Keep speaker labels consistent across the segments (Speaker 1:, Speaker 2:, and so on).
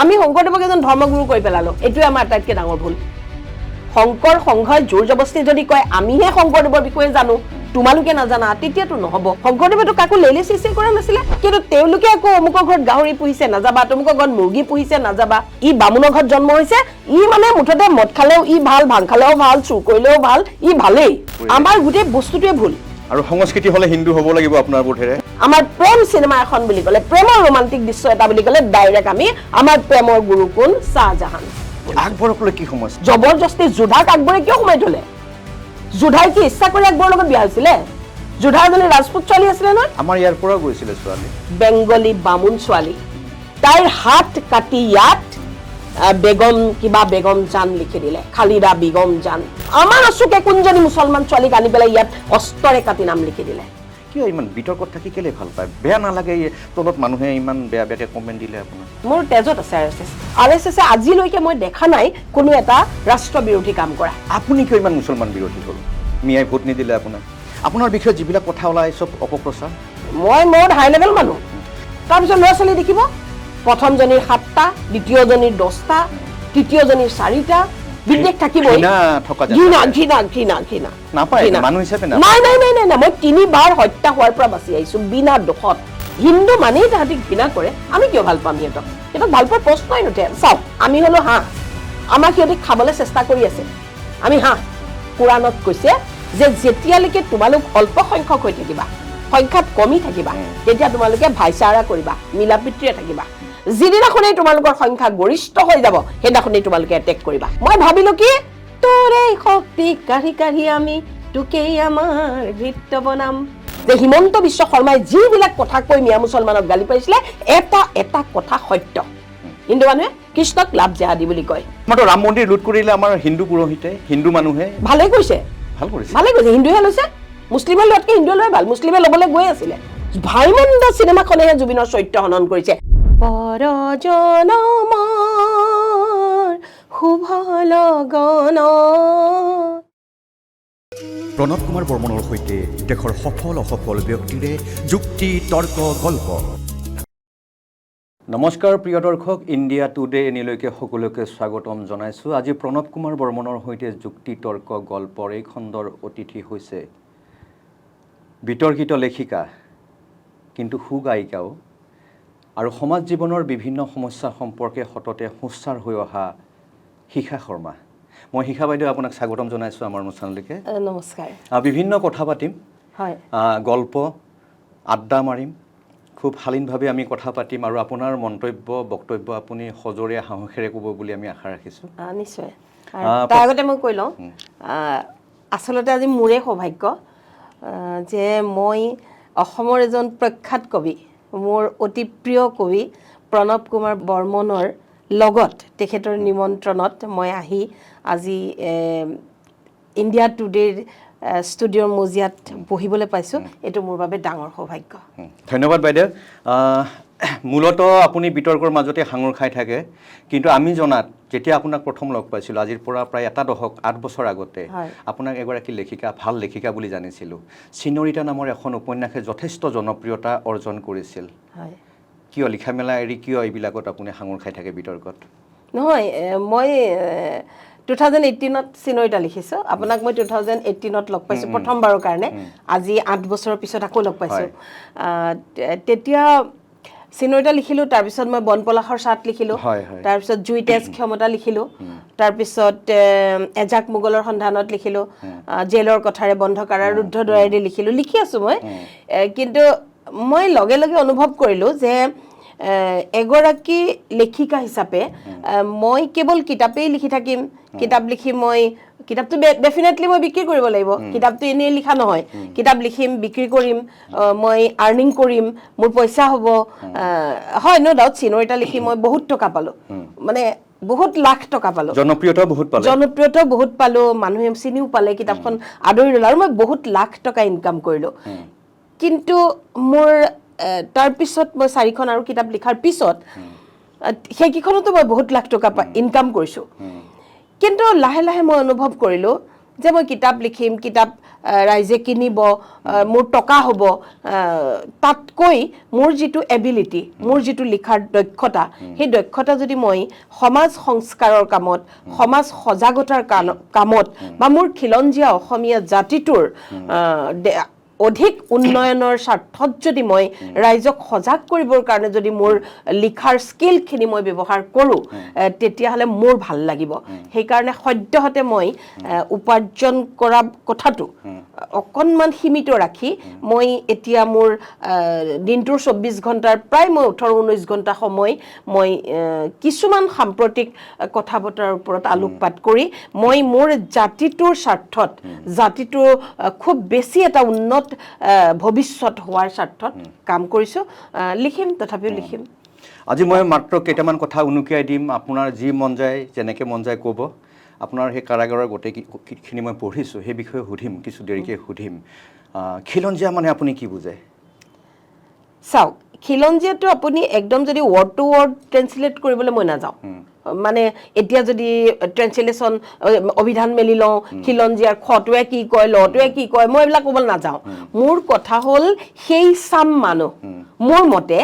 Speaker 1: আমি শংকৰদেৱক এজন ধৰ্মগুৰু কৈ পেলালো এইটোৱে আমাৰ আটাইতকৈ ডাঙৰ ভুল শংকৰ সংঘই জোৰ জবস্তি যদি কয় আমিহে শংকৰদেৱৰ বিষয়ে জানো তোমালোকে নাজানা তেতিয়াতো নহব শংকৰদেৱেতো কাকো লেলি চিচি কৰা নাছিলে কিন্তু তেওঁলোকে আকৌ অমুকৰ ঘৰত গাহৰি পুহিছে নাযাবা তমুকৰ ঘৰত মুৰ্গী পুহিছে নাযাবা ই বামুণৰ ঘৰত জন্ম হৈছে ই মানে মুঠতে মদ খালেও ই ভাল ভাং খালেও ভাল চুৰ কৰিলেও ভাল ই ভালেই আমাৰ গোটেই বস্তুটোৱে ভুল
Speaker 2: আৰু সংস্কৃতি হলে হিন্দু হ'ব লাগিব আপোনাৰ বোধেৰে
Speaker 1: আমাৰ প্ৰেম সিনেমা এখন বুলি ক'লে প্ৰেমৰ ৰোমান্টিক দৃশ্য এটা বুলি ক'লে ডাইৰেক্ট আমি আমাৰ প্ৰেমৰ গুৰু কোন শাহজাহান
Speaker 2: আকবৰক লৈ কি সমস্যা
Speaker 1: জবৰদস্তি যোধাক আকবৰে কিয় সোমাই থলে যোধাই কি ইচ্ছা কৰি আকবৰৰ লগত বিয়া হৈছিলে যোধা এজনী ৰাজপুত ছোৱালী আছিলে নহয়
Speaker 2: আমাৰ ইয়াৰ পৰা গৈছিলে ছোৱালী
Speaker 1: বেংগলী বামুণ ছোৱালী তাইৰ হাত কাটি ইয়াত বেগম কিবা বেগম জান লিখি দিলে খালিদা বেগম জান আমাৰ অচুকে কোনজনী মুছলমান ছোৱালীক আনি পেলাই ইয়াত অস্ত্ৰৰে কাটি নাম লিখি দিলে
Speaker 2: কিয় ইমান বিতৰ্কত থাকি কেলে ভাল পায় বেয়া নালাগে তলত মানুহে ইমান বেয়া বেয়াকে কমেণ্ট দিলে আপোনাৰ
Speaker 1: মোৰ তেজত আছে আৰএছএছে আজিলৈকে মই দেখা নাই কোনো এটা ৰাষ্ট্ৰ বিৰোধী কাম কৰা
Speaker 2: আপুনি কিয় ইমান মুছলমান বিৰোধী হ'ল মিয়াই ভোট নিদিলে আপোনাৰ বিষয়ে যিবিলাক কথা ওলাই চব অপপ্ৰচাৰ
Speaker 1: মই মোৰ হাই লেভেল মানুহ তাৰপিছত ল'ৰা ছোৱালী দেখিব প্ৰথমজনীৰ 7টা দ্বিতীয়জনীৰ 10টা তৃতীয়জনীৰ 4টা বিদেশ থাকিবই ঘৃণা
Speaker 2: নাপায় মানুহ হিচাপে
Speaker 1: নাই মই 3বাৰ হত্যা হোৱাৰ পৰা বাচি আহিছো বিনা দোষত হিন্দু মানেই তাহাঁতি ঘৃণা কৰে আমি কিয় ভাল পাম সিহঁতক ভাল পোৱাৰ প্ৰশ্নই নুঠে চাওক আমি হলো হাঁহ আমাক সিহঁতি খাবলৈ চেষ্টা কৰি আছে আমি হাঁহ কোৰাণত কৈছে যে যেতিয়ালৈকে তোমালোক অল্প সংখ্যক হৈ থাকিবা সংখ্যাত কমি থাকিবা তেতিয়া তোমালোকে ভাইচাৰা কৰিবা মিলাপ্ৰীতিৰে থাকিবা যিদিনাখনেই তোমালোকৰ সংখ্যা গৰিষ্ঠ হৈ যাব সেইদিনাখনেই তোমালোকে এটেক কৰিবা মই ভাবিলো কি তোৰে শক্তি কাঢ়ি কাঢ়ি আমি তোকেই আমাৰ ভৃত্য বনাম যে হিমন্ত বিশ্ব শৰ্মাই যিবিলাক কথা কৈ মিয়া মুছলমানক গালি পাৰিছিলে এটা কথা সত্য হিন্দু মানুহে কৃষ্ণক লাভ জেহাদী বুলি কয়
Speaker 2: মাত্ৰ ৰাম মন্দিৰ লুট কৰিলে আমাৰ হিন্দু পুৰোহিতে হিন্দু মানুহে
Speaker 1: ভালে কৈছে হিন্দুহে লৈছে মুছলিমে লোৱাতকে হিন্দুৱে লৈ ভাল মুছলিমে ল'বলৈ গৈ আছিলে ভাইমন্দ চিনেমাখনেহে জুবিনৰ চৰিত্ৰ হনন কৰিছে পৰজনমৰ শুভ লগন
Speaker 3: প্ৰণৱ কুমাৰ বৰ্মনৰ সৈতে দেশৰ সফল অসফল ব্যক্তিৰে যুক্তি তৰ্ক গল্প
Speaker 2: নমস্কাৰ প্ৰিয় দৰ্শক ইণ্ডিয়া টুডে এনিলৈকে সকলোকে স্বাগতম জনাইছোঁ আজি প্ৰণৱ কুমাৰ বৰ্মনৰ সৈতে যুক্তি তৰ্ক গল্পৰ এই খণ্ডৰ অতিথি হৈছে বিতৰ্কিত লেখিকা কিন্তু সুগায়িকাও আৰু সমাজ জীৱনৰ বিভিন্ন সমস্যা সম্পৰ্কে সততে সোচ্চাৰ হৈ অহা শিখা শৰ্মা মই শিখা বাইদেউ আপোনাক স্বাগতম জনাইছোঁ আমাৰ অনুষ্ঠানলৈকে
Speaker 1: নমস্কাৰ
Speaker 2: বিভিন্ন কথা পাতিম
Speaker 1: হয়
Speaker 2: গল্প আড্ডা মাৰিম খুব শালীনভাৱে আমি কথা পাতিম আৰু আপোনাৰ মন্তব্য বক্তব্য আপুনি সজোৰে সাহসেৰে ক'ব বুলি আমি আশা ৰাখিছোঁ
Speaker 1: নিশ্চয় তাৰ আগতে মই কৈ লওঁ আচলতে আজি মোৰে সৌভাগ্য যে মই অসমৰ এজন প্ৰখ্যাত কবি মোৰ অতি প্ৰিয় কবি প্ৰণৱ কুমাৰ বৰ্মনৰ লগত তেখেতৰ নিমন্ত্ৰণত মই আহি আজি ইণ্ডিয়া টুডেৰ ষ্টুডিঅ'ৰ মজিয়াত বহিবলৈ পাইছোঁ এইটো মোৰ বাবে ডাঙৰ সৌভাগ্য
Speaker 2: ধন্যবাদ বাইদেউ মূলতঃ আপুনি বিতৰ্কৰ মাজতে সাঙুৰ খাই থাকে কিন্তু আমি জনাত যেতিয়া আপোনাক প্ৰথম লগ পাইছিলোঁ আজিৰ পৰা প্ৰায় এটা দশক 8 বছৰ আগতে আপোনাক এগৰাকী লেখিকা ভাল লেখিকা বুলি জানিছিলোঁ চিনৰিতা নামৰ এখন উপন্যাসে যথেষ্ট জনপ্ৰিয়তা অৰ্জন কৰিছিল কিয় লিখা মেলা এৰি কিয় এইবিলাকত আপুনি সাঙুৰ খাই থাকে বিতৰ্কত
Speaker 1: নহয় মই 2018ত চিনৰিতা লিখিছোঁ আপোনাক মই 2018ত লগ পাইছোঁ প্ৰথমবাৰৰ কাৰণে আজি 8 বছৰৰ পিছত আকৌ লগ পাইছোঁ তেতিয়া চিনৰিতা লিখিলোঁ তাৰপিছত মই বনপলাশৰ চাট লিখিলোঁ তাৰপিছত জুই তেজ ক্ষমতা লিখিলোঁ তাৰপিছত এজাক মোগলৰ সন্ধানত লিখিলোঁ জেলৰ কথাৰে বন্ধ কাৰাৰুদ্ধ দ্বাৰেদি লিখিলোঁ লিখি আছোঁ মই কিন্তু মই লগে লগে অনুভৱ কৰিলোঁ যে এগৰাকী লেখিকা হিচাপে মই কেৱল কিতাপেই লিখি থাকিম কিতাপ লিখি মই কিতাপটো ডেফিনেটলি মই বিক্ৰী কৰিব লাগিব কিতাপটো এনেই লিখা নহয় কিতাপ লিখিম বিক্ৰী কৰিম মই আৰ্নিং কৰিম মোৰ পইচা হ'ব হয় নো ডাউট চিনৰিতা লিখি মই বহুত টকা পালোঁ মানে বহুত লাখ টকা পালোঁ জনপ্ৰিয়তাও বহুত পালোঁ মানুহে চিনিও পালে কিতাপখন আদৰি ল'লে আৰু মই বহুত লাখ টকা ইনকাম কৰিলোঁ কিন্তু মোৰ তাৰপিছত মই 4খন আৰু কিতাপ লিখাৰ পিছত সেইকেইখনতো মই বহুত লাখ টকা ইনকাম কৰিছোঁ কিন্তু লাহে লাহে মই অনুভৱ কৰিলোঁ যে মই কিতাপ লিখিম, কিতাপ ৰাইজে কিনিব, মোৰ টকা হ'ব, তাতকৈ মোৰ যিটো এবিলিটি, মোৰ যিটো লিখাৰ দক্ষতা, সেই দক্ষতা যদি মই সমাজ সংস্কাৰৰ কামত, সমাজ সজাগতাৰ কামত বা মোৰ খিলঞ্জীয়া অসমীয়া জাতিটোৰ অধিক উন্নয়নৰ স্বাৰ্থত যদি মই ৰাইজক সজাগ কৰিবৰ কাৰণে যদি মোৰ লিখাৰ স্কিলখিনি মই ব্যৱহাৰ কৰোঁ, তেতিয়াহ'লে মোৰ ভাল লাগিব। সেইকাৰণে সদ্যহতে মই উপাৰ্জন কৰা কথাটো অকণমান সীমিত ৰাখি মই এতিয়া মোৰ দিনটোৰ 24 ঘণ্টাৰ প্ৰায় মই 18-19 ঘণ্টা সময় মই কিছুমান সাম্প্ৰতিক কথা বতৰাৰ ওপৰত আলোকপাত কৰি মই মোৰ জাতিটোৰ স্বাৰ্থত, জাতিটোৰ খুব বেছি এটা উন্নত ভৱিষ্যত হোৱাৰ স্বাৰ্থত কাম কৰিছোঁ। লিখিম, তথাপিও লিখিম।
Speaker 2: আজি মই মাত্ৰ কেইটামান কথা উনুকিয়াই দিম, আপোনাৰ যি মন যায়, যেনেকৈ মন যায় ক'ব। আপোনাৰ সেই কাৰাগাৰৰ গোটেইখিনি মই পঢ়িছোঁ, সেই বিষয়ে সুধিম, কিছু দেৰিকৈ সুধিম। খিলঞ্জীয়া মানে আপুনি কি বুজে?
Speaker 1: চাওক, খিলঞ্জীয়াটো আপুনি একদম যদি ৱৰ্ড টু ৱৰ্ড ট্ৰেন্সলেট কৰিবলৈ মই নাযাওঁ, মানে এতিয়া যদি ট্ৰেন্সলেশ্যন অভিধান মেলি লওঁ, খিলঞ্জীয়াৰ খটোৱে কি কয়, লটোৱে কি কয়, মই এইবিলাক ক'বলৈ নাযাওঁ। মোৰ কথা হ'ল সেই চাম মানুহ, মোৰ মতে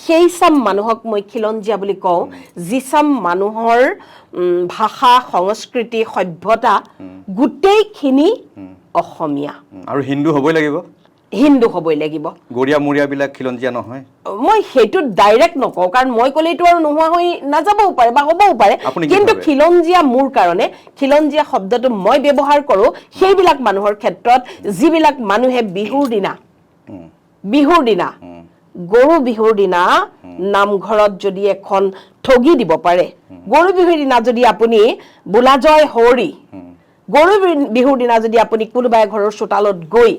Speaker 1: সেই চাম মানুহক মই খিলঞ্জীয়া বুলি কওঁ, যি চাম মানুহৰ ভাষা, সংস্কৃতি, সভ্যতা গোটেইখিনি অসমীয়া।
Speaker 2: আৰু হিন্দু হ'বই লাগিব,
Speaker 1: হিন্দু হ'বই লাগিব।
Speaker 2: গৰীয়া মৰীয়াবিলাক খিলঞ্জীয়া নহয়?
Speaker 1: মই সেইটো ডাইৰেক্ট নকওঁ, কাৰণ মই ক'লে এইটো আৰু নোহোৱা হৈ নাযাবও পাৰে বা হ'বও পাৰে, কিন্তু খিলঞ্জীয়া মোৰ কাৰণে, খিলঞ্জীয়া শব্দটো মই ব্যৱহাৰ কৰোঁ সেইবিলাক মানুহৰ ক্ষেত্ৰত যিবিলাক মানুহে বিহুৰ দিনা গৰু বিহুৰ দিনা নামঘৰত যদি এখন ঠগি দিব পাৰে, গৰু বিহুৰ দিনা যদি আপুনি বোলাজয় হৰি, গৰু বিহুৰ দিনা যদি আপুনি কোনোবাই ঘৰৰ চোতালত গৈ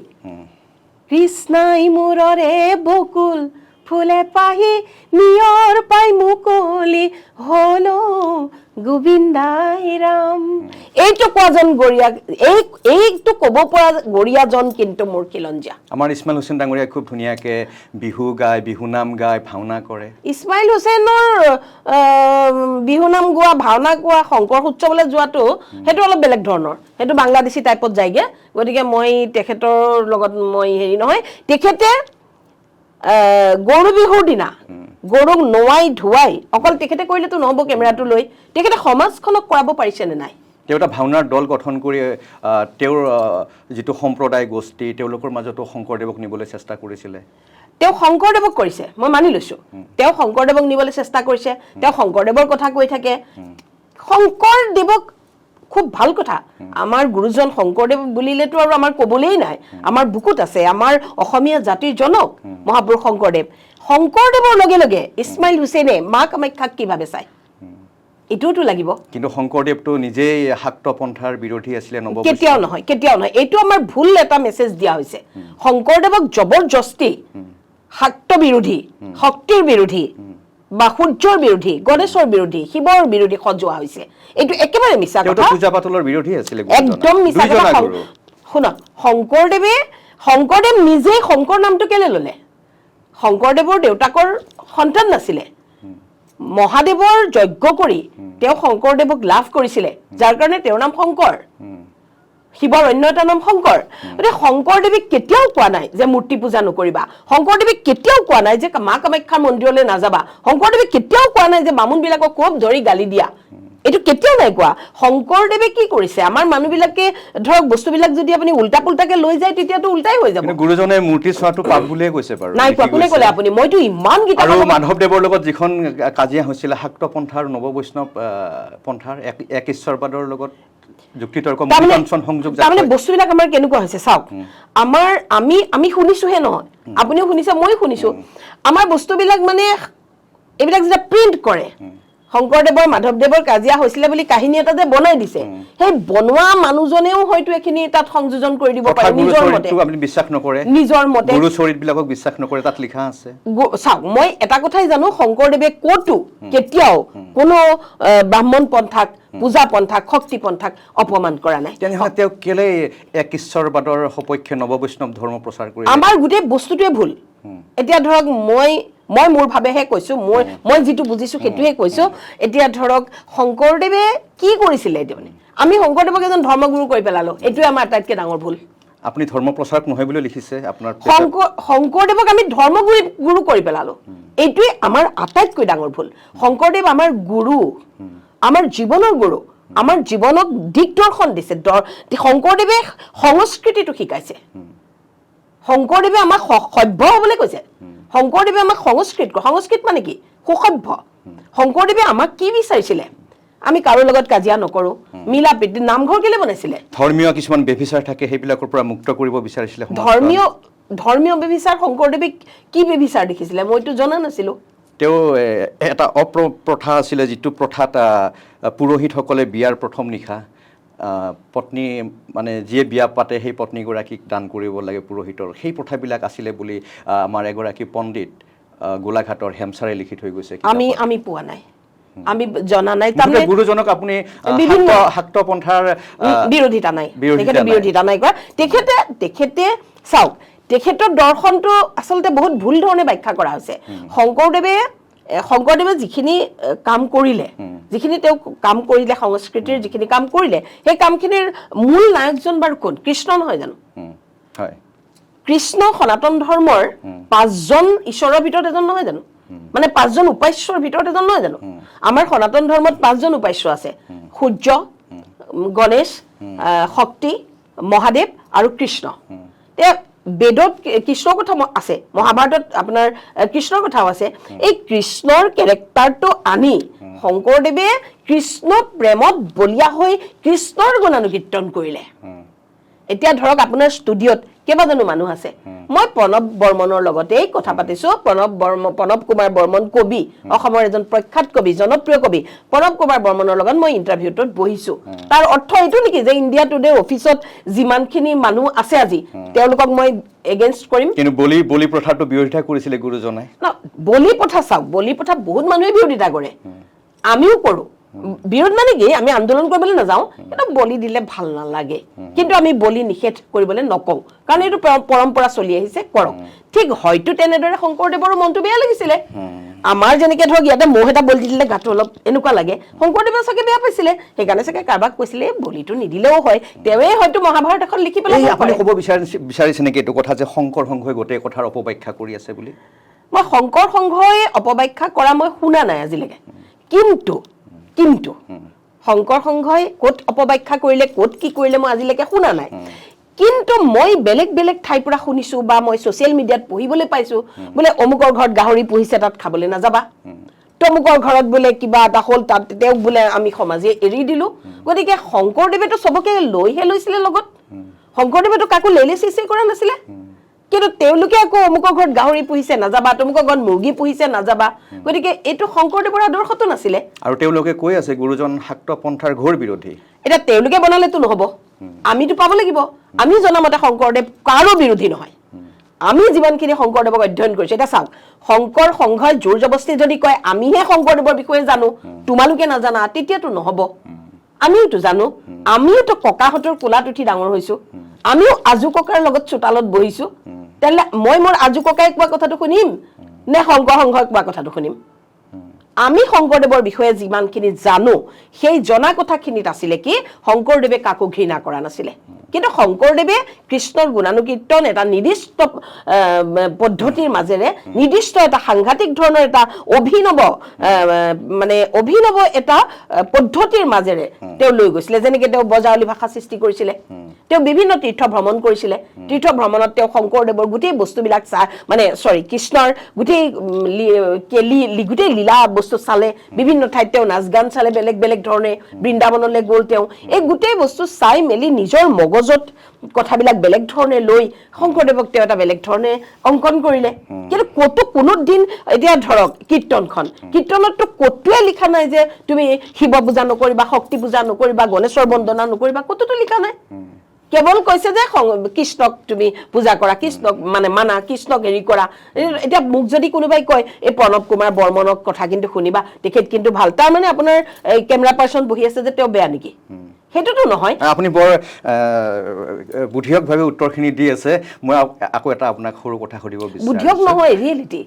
Speaker 1: কৃষ্ণাই মূৰৰে বকুল ফুলে পাহি নিয়ৰ পাই মুকলি হলো গোবিন্দাই ৰাম, এইটো কোৱাজন গৰীয়া, এইটো ক'ব পৰা গৰীয়াজন কিন্তু মোৰ খিলঞ্জীয়া।
Speaker 2: আমাৰ ইছমাইল হুছেইন ডাঙৰীয়াই খুব ধুনীয়াকৈ বিহু গায়, বিহুনাম গায়, ভাওনা কৰে।
Speaker 1: ইছমাইল হুছেইনৰ বিহুনাম গোৱা, ভাওনা গোৱা, শংকৰ উৎসৱলৈ যোৱাটো সেইটো অলপ বেলেগ ধৰণৰ, সেইটো বাংলাদেশী টাইপত যায়গৈ। গতিকে মই তেখেতৰ লগত মই হেৰি নহয়। তেখেতে গৰু বিহুৰ দিনা গৰুক নোৱাই ধুৱাই অকল তেখেতে কৰিলেতো নহ'ব, কেমেৰাটো লৈ তেখেতে সমাজখনক কৰাব পাৰিছেনে নাই?
Speaker 2: তেওঁ এটা ভাওনাৰ দল গঠন কৰি তেওঁৰ যিটো সম্প্ৰদায় গোষ্ঠী, তেওঁলোকৰ মাজতো শংকৰদেৱক নিবলৈ চেষ্টা কৰিছিলে।
Speaker 1: তেওঁ শংকৰদেৱক কৰিছে, মই মানি লৈছোঁ। তেওঁ শংকৰদেৱক নিবলৈ চেষ্টা কৰিছে, তেওঁ শংকৰদেৱৰ কথা কৈ থাকে। শংকৰদেৱক খুব ভাল কথা, আমাৰ গুৰুজন শংকৰদেৱ বুলিলেতো আৰু আমাৰ ক'বলেই নাই, আমাৰ বুকুত আছে, আমাৰ অসমীয়া জাতিৰ জনক মহাপুৰুষ শংকৰদেৱ। শংকৰদেৱৰ লগে লগে ইছমাইল হুছেইনে মা কামাখ্যাক কিভাৱে চায়, এইটোতো লাগিব।
Speaker 2: কিন্তু শংকৰদেৱটো নিজেই শাক্ত পন্থাৰ বিৰোধী আছিলে।
Speaker 1: কেতিয়াও নহয়, কেতিয়াও নহয়, এইটো আমাৰ ভুল এটা মেছেজ দিয়া হৈছে। শংকৰদেৱক জবৰদস্তি শাক্ত বিৰোধী, শক্তিৰ বিৰোধী বা সূৰ্যৰ বিৰোধী, গণেশৰ বিৰোধী, শিৱৰ বিৰোধী সজোৱা হৈছে। এইটো একেবাৰে মিছা কথা,
Speaker 2: পূজা পাতলৰ বিৰোধী আছিলে,
Speaker 1: একদম মিছা কথা। শুনক, শংকৰদেৱ নিজেই শংকৰ নামটো কেলে ল'লে? শংকৰদেৱৰ দেউতাকৰ সন্তান নাছিলে, মহাদেৱৰ যজ্ঞ কৰি তেওঁ শংকৰদেৱক লাভ কৰিছিলে, যাৰ কাৰণে তেওঁৰ নাম শংকৰ, শিৱৰ অন্য এটা নাম শংকৰ। গতিকে শংকৰদেৱে কেতিয়াও কোৱা নাই যে মূৰ্তি পূজা নকৰিবা, শংকৰদেৱে কেতিয়াও কোৱা নাই যে মা কামাখ্যাৰ মন্দিৰলৈ নাযাবা, শংকৰদেৱে কেতিয়াও কোৱা নাই যে বামুণবিলাকক খুব ধৰি গালি দিয়া, এইটো কেতিয়াও নাই কোৱা। শংকৰদেৱে কি কৰিছে, আমাৰ মানুহবিলাকে ধৰক বস্তুবিলাক যদি আপুনি উল্টা পুল্টাকে লৈ যায় তেতিয়াতো উল্টাই হৈ যাব।
Speaker 2: গুৰুজনে মূৰ্তি চোৱাটো পাপ বুলিয়ে কৈছে বাৰু।
Speaker 1: নাই কোৱা, কোনে ক'লে আপুনি? মইতো ইমান গীতা
Speaker 2: আৰু মাধৱদেৱৰ লগত যিখন কাজিয়া হৈছিলে শাক্ত পন্থা আৰু নৱ বৈষ্ণৱ পন্থাৰ এক ঈশ্বৰবাদৰ লগত যুক্তিতৰ্ক সংযোগ,
Speaker 1: তাৰমানে বস্তুবিলাক আমাৰ কেনেকুৱা হৈছে চাওক, আমি শুনিছোহে নহয়, আপুনিও শুনিছে, ময়ো শুনিছো, আমাৰ বস্তুবিলাক মানে এইবিলাক যেতিয়া প্ৰিণ্ট কৰে, শংকৰদেৱৰ মাধৱদেৱৰ কাজিয়া হৈছিলে বুলি কাহিনী এটা যে বনাই দিছে, সেই বনোৱা মানুহজনেও হয়তো এইখিনি তাত সংযোজন কৰি দিব পাৰে নিজৰ মতে।
Speaker 2: আপুনি বিশ্বাস নকৰে?
Speaker 1: নিজৰ মতে
Speaker 2: গুৰু চৰিতবিলাকক বিশ্বাস নকৰে, তাত লিখা আছে।
Speaker 1: চাওক, মই এটা কথাই জানো, শংকৰদেৱে ক'তো কেতিয়াও কোনো ব্ৰাহ্মণ পন্থাক, পূজা পন্থাক, শক্তি পন্থাক অপমান কৰা নাই।
Speaker 2: তেনেহ'লে তেওঁ কেলে এক ঈশ্বৰবাদৰ সপক্ষে নৱ বৈষ্ণৱ ধৰ্ম প্ৰচাৰ কৰি?
Speaker 1: আমাৰ গোটেই বস্তুটোৱে ভুল। এতিয়া ধৰক মই মই মোৰ ভাৱেহে কৈছো মই যিটো বুজিছো সেইটোহে কৈছো এতিয়া ধৰক শংকৰদেৱে কি কৰিছিলে এতিয়া মানে আমি শংকৰদেৱক এজন ধৰ্মগুৰু কৰি পেলালো এইটোৱে আমাৰ আটাইতকৈ ডাঙৰ ভুল
Speaker 2: আপুনি ধৰ্ম প্ৰচাৰক নহয় বুলি লিখিছে আপোনাৰ
Speaker 1: শংকৰদেৱক আমি ধৰ্মগুৰু কৰি পেলালো এইটোৱে আমাৰ আটাইতকৈ ডাঙৰ ভুল শংকৰদেৱ আমাৰ গুৰু আমাৰ জীৱনৰ গুৰু আমাৰ জীৱনক দিগদৰ্শন দিছে শংকৰদেৱে সংস্কৃতিটো শিকাইছে শংকৰদেৱে আমাক সভ্য হ'বলৈ কৈছে শংকৰদেৱে আমাক সংস্কৃত মানে কি সুসভ্য শংকৰদেৱে আমাক কি বিচাৰিছিলে আমি কাৰো লগত কাজিয়া নকৰো মিলা প্ৰীতি নামঘৰ কেলে বনাইছিলে
Speaker 2: ধৰ্মীয় কিছুমান বেভিচাৰ থাকে সেইবিলাকৰ পৰা মুক্ত কৰিব বিচাৰিছিলে
Speaker 1: ধৰ্মীয় বেভিচাৰ শংকৰদেৱে কি বেভিচাৰ দেখিছিলে মইতো জনা নাছিলো
Speaker 2: তেওঁ এটা অপ্ৰথা আছিলে যিটো প্ৰথাত পুৰোহিতসকলে বিয়াৰ প্ৰথম নিশা পত্নী মানে যিয়ে বিয়া পাতে সেই পত্নীগৰাকীক দান কৰিব লাগে পুৰোহিতৰ সেই প্ৰথাবিলাক আছিলে বুলি আমাৰ এগৰাকী পণ্ডিত গোলাঘাটৰ হেমচাৰে লিখি থৈ গৈছে
Speaker 1: আমি পোৱা নাই আমি জনা নাই
Speaker 2: তাৰমানে গুৰুজনক আপুনি শাক্ত পন্থাৰ
Speaker 1: বিৰোধিতা নাই কৰা তেখেতে চাওক তেখেতৰ দৰ্শনটো আচলতে বহুত ভুল ধৰণে ব্যাখ্যা কৰা হৈছে শংকৰদেৱে যিখিনি কাম কৰিলে যিখিনি তেওঁ কাম কৰিলে সংস্কৃতিৰ যিখিনি কাম কৰিলে সেই কামখিনিৰ মূল নায়কজন বাৰু কোন কৃষ্ণ নহয় জানো
Speaker 2: হয়
Speaker 1: কৃষ্ণ সনাতন ধৰ্মৰ 5জন ঈশ্বৰৰ ভিতৰত এজন নহয় জানো মানে 5জন উপাস্যৰ ভিতৰত এজন নহয় জানো আমাৰ সনাতন ধৰ্মত 5জন উপাস্য আছে সূৰ্য গণেশ শক্তি মহাদেৱ আৰু কৃষ্ণ বেদত কৃষ্ণৰ কথা আছে মহাভাৰতত আপোনাৰ কৃষ্ণৰ কথাও আছে এই কৃষ্ণৰ কেৰেক্টাৰটো আনি শংকৰদেৱে কৃষ্ণ প্ৰেমত বলিয়া হৈ কৃষ্ণৰ গুণানুকীৰ্তন কৰিলে এতিয়া ধৰক আপোনাৰ ষ্টুডিঅ'ত কেইবাজনো মানুহ আছে মই প্ৰণৱ বৰ্মনৰ লগতে কথা পাতিছো প্ৰণৱ কুমাৰ বৰ্মন কবি অসমৰ এজন প্ৰখ্যাত কবি জনপ্ৰিয় কবি প্ৰণৱ কুমাৰ বৰ্মনৰ লগত মই ইণ্টাৰভিউটোত বহিছো তাৰ অৰ্থ এইটো নেকি যে ইণ্ডিয়া টুডে অফিচত যিমানখিনি মানুহ আছে আজি তেওঁলোকক মই এগেইনষ্ট কৰিম
Speaker 2: কিন্তু বলি প্ৰথাটো বিৰোধিতা কৰিছিলে গুৰুজনাই
Speaker 1: বলি প্ৰথা চাওক বলি প্ৰথা বহুত মানুহে বিৰোধিতা কৰে আমিও কৰো বিৰোধ মানে কি আমি আন্দোলন কৰিবলৈ নাযাওঁ কিন্তু বলি দিলে ভাল নালাগে কিন্তু আমি বলি নিষেধ কৰিবলৈ নকওঁ কাৰণ এইটো পৰম্পৰা চলি আহিছে কৰক ঠিক হয়তো তেনেদৰে শংকৰদেৱৰো মনটো বেয়া লাগিছিলে আমাৰ যেনেকে ধৰক ইয়াতে মহ এটা বলি দিলে গাটো অলপ এনেকুৱা লাগে শংকৰদেৱে চাগে বেয়া পাইছিলে সেইকাৰণে চাগে কাৰোবাক কৈছিলে বলিটো নিদিলেও হয় তেওঁৱে হয়তো মহাভাৰত এখন লিখি পেলাই
Speaker 2: আপুনি ক'ব বিচাৰিছে নেকি এইটো কথা যে শংকৰ সংঘই গোটেই কথাৰ অপব্যাখ্যা কৰি আছে বুলি
Speaker 1: মই শংকৰ সংঘই অপব্যাখ্যা কৰা মই শুনা নাই আজিলৈকে কিন্তু শংকৰ সংঘই ক'ত অপব্যাখ্যা কৰিলে ক'ত কি কৰিলে মই আজিলৈকে শুনা নাই কিন্তু মই বেলেগ ঠাইৰ পৰা শুনিছো বা মই ছ'চিয়েল মিডিয়াত পঢ়িবলৈ পাইছো বোলে অমুকৰ ঘৰত গাহৰি পুহিছে তাত খাবলৈ নাযাবা তমুকৰ ঘৰত বোলে কিবা এটা হ'ল তাত তেওঁক বোলে আমি সমাজে এৰি দিলো গতিকে শংকৰদেৱেতো চবকে লৈছিলে লগত শংকৰদেৱেতো কাকো লেলে চিচি কৰা নাছিলে কিন্তু তেওঁলোকে আকৌ অমুকৰ ঘৰত গাহৰি পুহিছে নাযাবা তমুকৰ ঘৰত মুৰ্গী পুহিছে নাযাবা গতিকে এইটো শংকৰদেৱৰ আদৰ্শটো নাছিলে
Speaker 2: আৰু তেওঁলোকে কৈ আছে গুৰুজন শাক্ত পন্থাৰ ঘোৰ বিৰোধী
Speaker 1: এটা তেওঁলোকে বনালেতো নহব আমিতো পাব লাগিব আমি জনামতে শংকৰদেৱ কাৰো বিৰোধী নহয় আমি যিমানখিনি শংকৰদেৱক অধ্যয়ন কৰিছো এটা চাওক শংকৰ সংঘই জোৰ জবস্তি যদি কয় আমিহে শংকৰদেৱৰ বিষয়ে জানো তোমালোকে নাজানা তেতিয়াতো নহব আমিওতো জানো আমিওতো ককাহঁতৰ কোলাত উঠি ডাঙৰ হৈছো আমিও আজু ককাৰ লগত চোতালত বহিছো তেলে মই মোৰ আজু ককাই কোৱা কথাটো শুনিম নে শংকৰ সংঘই কোৱা কথাটো শুনিম আমি শংকৰদেৱৰ বিষয়ে যিমানখিনি জানো সেই জনা কথাখিনিত আছিলে কি শংকৰদেৱে কাকো ঘৃণা কৰা নাছিলে কিন্তু শংকৰদেৱে কৃষ্ণৰ গুণানুকীৰ্তন এটা নিৰ্দিষ্ট পদ্ধতিৰ মাজেৰে নিৰ্দিষ্ট এটা সাংঘাতিক ধৰণৰ এটা অভিনৱ এটা পদ্ধতিৰ মাজেৰে তেওঁ লৈ গৈছিলে যেনেকৈ তেওঁ বজাৱলী ভাষা সৃষ্টি কৰিছিলে তেওঁ বিভিন্ন তীৰ্থ ভ্ৰমণ কৰিছিলে তীৰ্থ ভ্ৰমণত তেওঁ শংকৰদেৱৰ গোটেই বস্তুবিলাক কৃষ্ণৰ গোটেই লীলা বস্তু চালে বিভিন্ন ঠাইত তেওঁ নাচ গান চালে বেলেগ ধৰণে বৃন্দাবনলৈ গ'ল তেওঁ এই গোটেই বস্তু চাই মেলি নিজৰ মগজত কথাবিলাক বেলেগ ধৰণে লৈ শংকৰদেৱক তেওঁ এটা বেলেগ ধৰণে অংকন কৰিলে কিন্তু কোনো দিন এতিয়া ধৰক কীৰ্তনততো ক'তোৱে লিখা নাই যে তুমি শিৱ পূজা নকৰিবা শক্তি পূজা নকৰিবা গণেশৰ বন্দনা নকৰিবা ক'তোতো লিখা নাই কেৱল কৈছে যে কৃষ্ণক তুমি পূজা কৰা কৃষ্ণক মানে মানা কৃষ্ণক হেৰি কৰা এতিয়া মোক যদি কোনোবাই কয় এই প্ৰণৱ কুমাৰ বৰ্মনৰ কথা কিন্তু শুনিবা তেখেত কিন্তু ভাল তাৰমানে আপোনাৰ কেমেৰা পাৰ্চন বহি আছে যে তেওঁ বেয়া নেকি সেইটোতো নহয়
Speaker 2: আপুনি বৰ বুদ্ধিয়কভাৱে উত্তৰখিনি দি আছে মই আকৌ এটা আপোনাক সৰু কথা সুধিব বিচাৰিছো
Speaker 1: বুদ্ধিয়ক নহয় ৰিয়েলিটি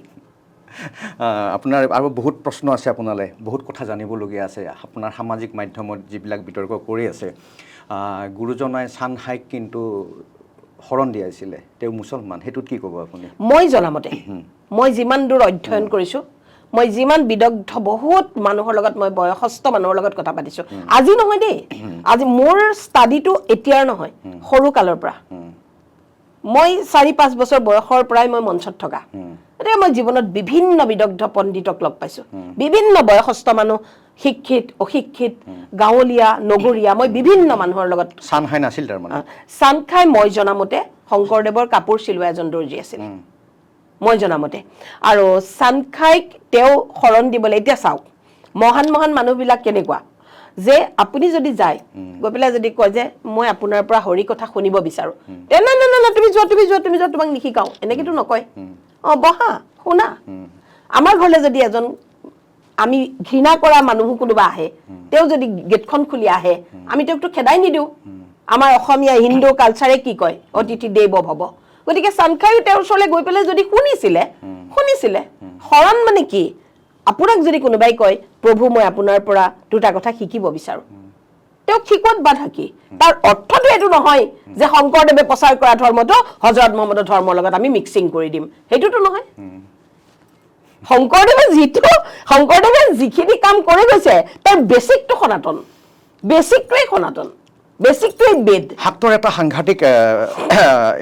Speaker 2: আপোনাৰ আৰু বহুত প্ৰশ্ন আছে আপোনালৈ, বহুত কথা জানিবলগীয়া আছে। আপোনাৰ সামাজিক মাধ্যমত যিবিলাক বিতৰ্ক কৰি আছে, গুৰুজনাই চানহাইক কিন্তু শৰণ দিয়াইছিলে, তেওঁ মুছলমান, সেইটোত কি ক'ব আপুনি?
Speaker 1: মই জনামতে, মই যিমান দূৰ অধ্যয়ন কৰিছোঁ, মই যিমান বিদগ্ধ বহুত মানুহৰ লগত, মই বয়সস্থ মানুহৰ লগত কথা পাতিছোঁ, আজি নহয় দেই, আজি মোৰ ষ্টাডিটো এতিয়াৰ নহয়, সৰু কালৰ পৰা। মই 4-5 বছৰ বয়সৰ পৰাই মই মঞ্চত থকা। এতিয়া মই জীৱনত বিভিন্ন বিদগ্ধ পণ্ডিতক লগ পাইছোঁ, বিভিন্ন বয়সস্থ মানুহ, শিক্ষিত অশিক্ষিত, গাঁৱলীয়া নগৰীয়া, মই বিভিন্ন মানুহৰ লগত।
Speaker 2: চানহাই নাছিল তাৰমানে?
Speaker 1: চানখাই মই জনামতে শংকৰদেৱৰ কাপোৰ চিলোৱা এজন দৰ্জী আছিল, মই জনামতে। আৰু চানখাইক তেওঁ শৰণ দিবলৈ, এতিয়া চাওক মহান মহান মানুহবিলাক কেনেকুৱা, যে আপুনি যদি যায় গৈ পেলাই যদি কয় যে মই আপোনাৰ পৰা হৰি কথা শুনিব বিচাৰোঁ, নাই নাই নাই তুমি যোৱা তুমি যোৱা তুমি যোৱা, তোমাক নিশিকাওঁ, এনেকেতো নকয়। বহা শুনা। আমাৰ ঘৰলৈ যদি এজন আমি ঘৃণা কৰা মানুহো কোনোবা আহে, তেওঁ যদি গেটখন খুলি আহে, আমি তেওঁকতো খেদাই নিদিওঁ। আমাৰ অসমীয়া হিন্দু কালচাৰে কি কয়, অতিথি দেৱ ভৱ। গতিকে চানখাইও তেওঁৰ ওচৰলৈ গৈ পেলাই যদি শুনিছিলে, শৰণ মানে কি, আপোনাক যদি কোনোবাই কয় প্ৰভু মই আপোনাৰ পৰা 2টা কথা শিকিব বিচাৰোঁ, তেওঁক শিকোৱাত বাধা কি? তাৰ অৰ্থটো এইটো নহয় যে শংকৰদেৱে প্ৰচাৰ কৰা ধৰ্মটো হজৰত মহম্মদৰ ধৰ্মৰ লগত আমি মিক্সিং কৰি দিম, সেইটোতো নহয়। শংকৰদেৱে যিখিনি কাম কৰি গৈছে তাৰ বেছিকটো সনাতন, বেছিকটোৱেই সনাতন, বেছিকটোৱেই বেদ।
Speaker 2: শাক্তৰ এটা সাংঘাতিক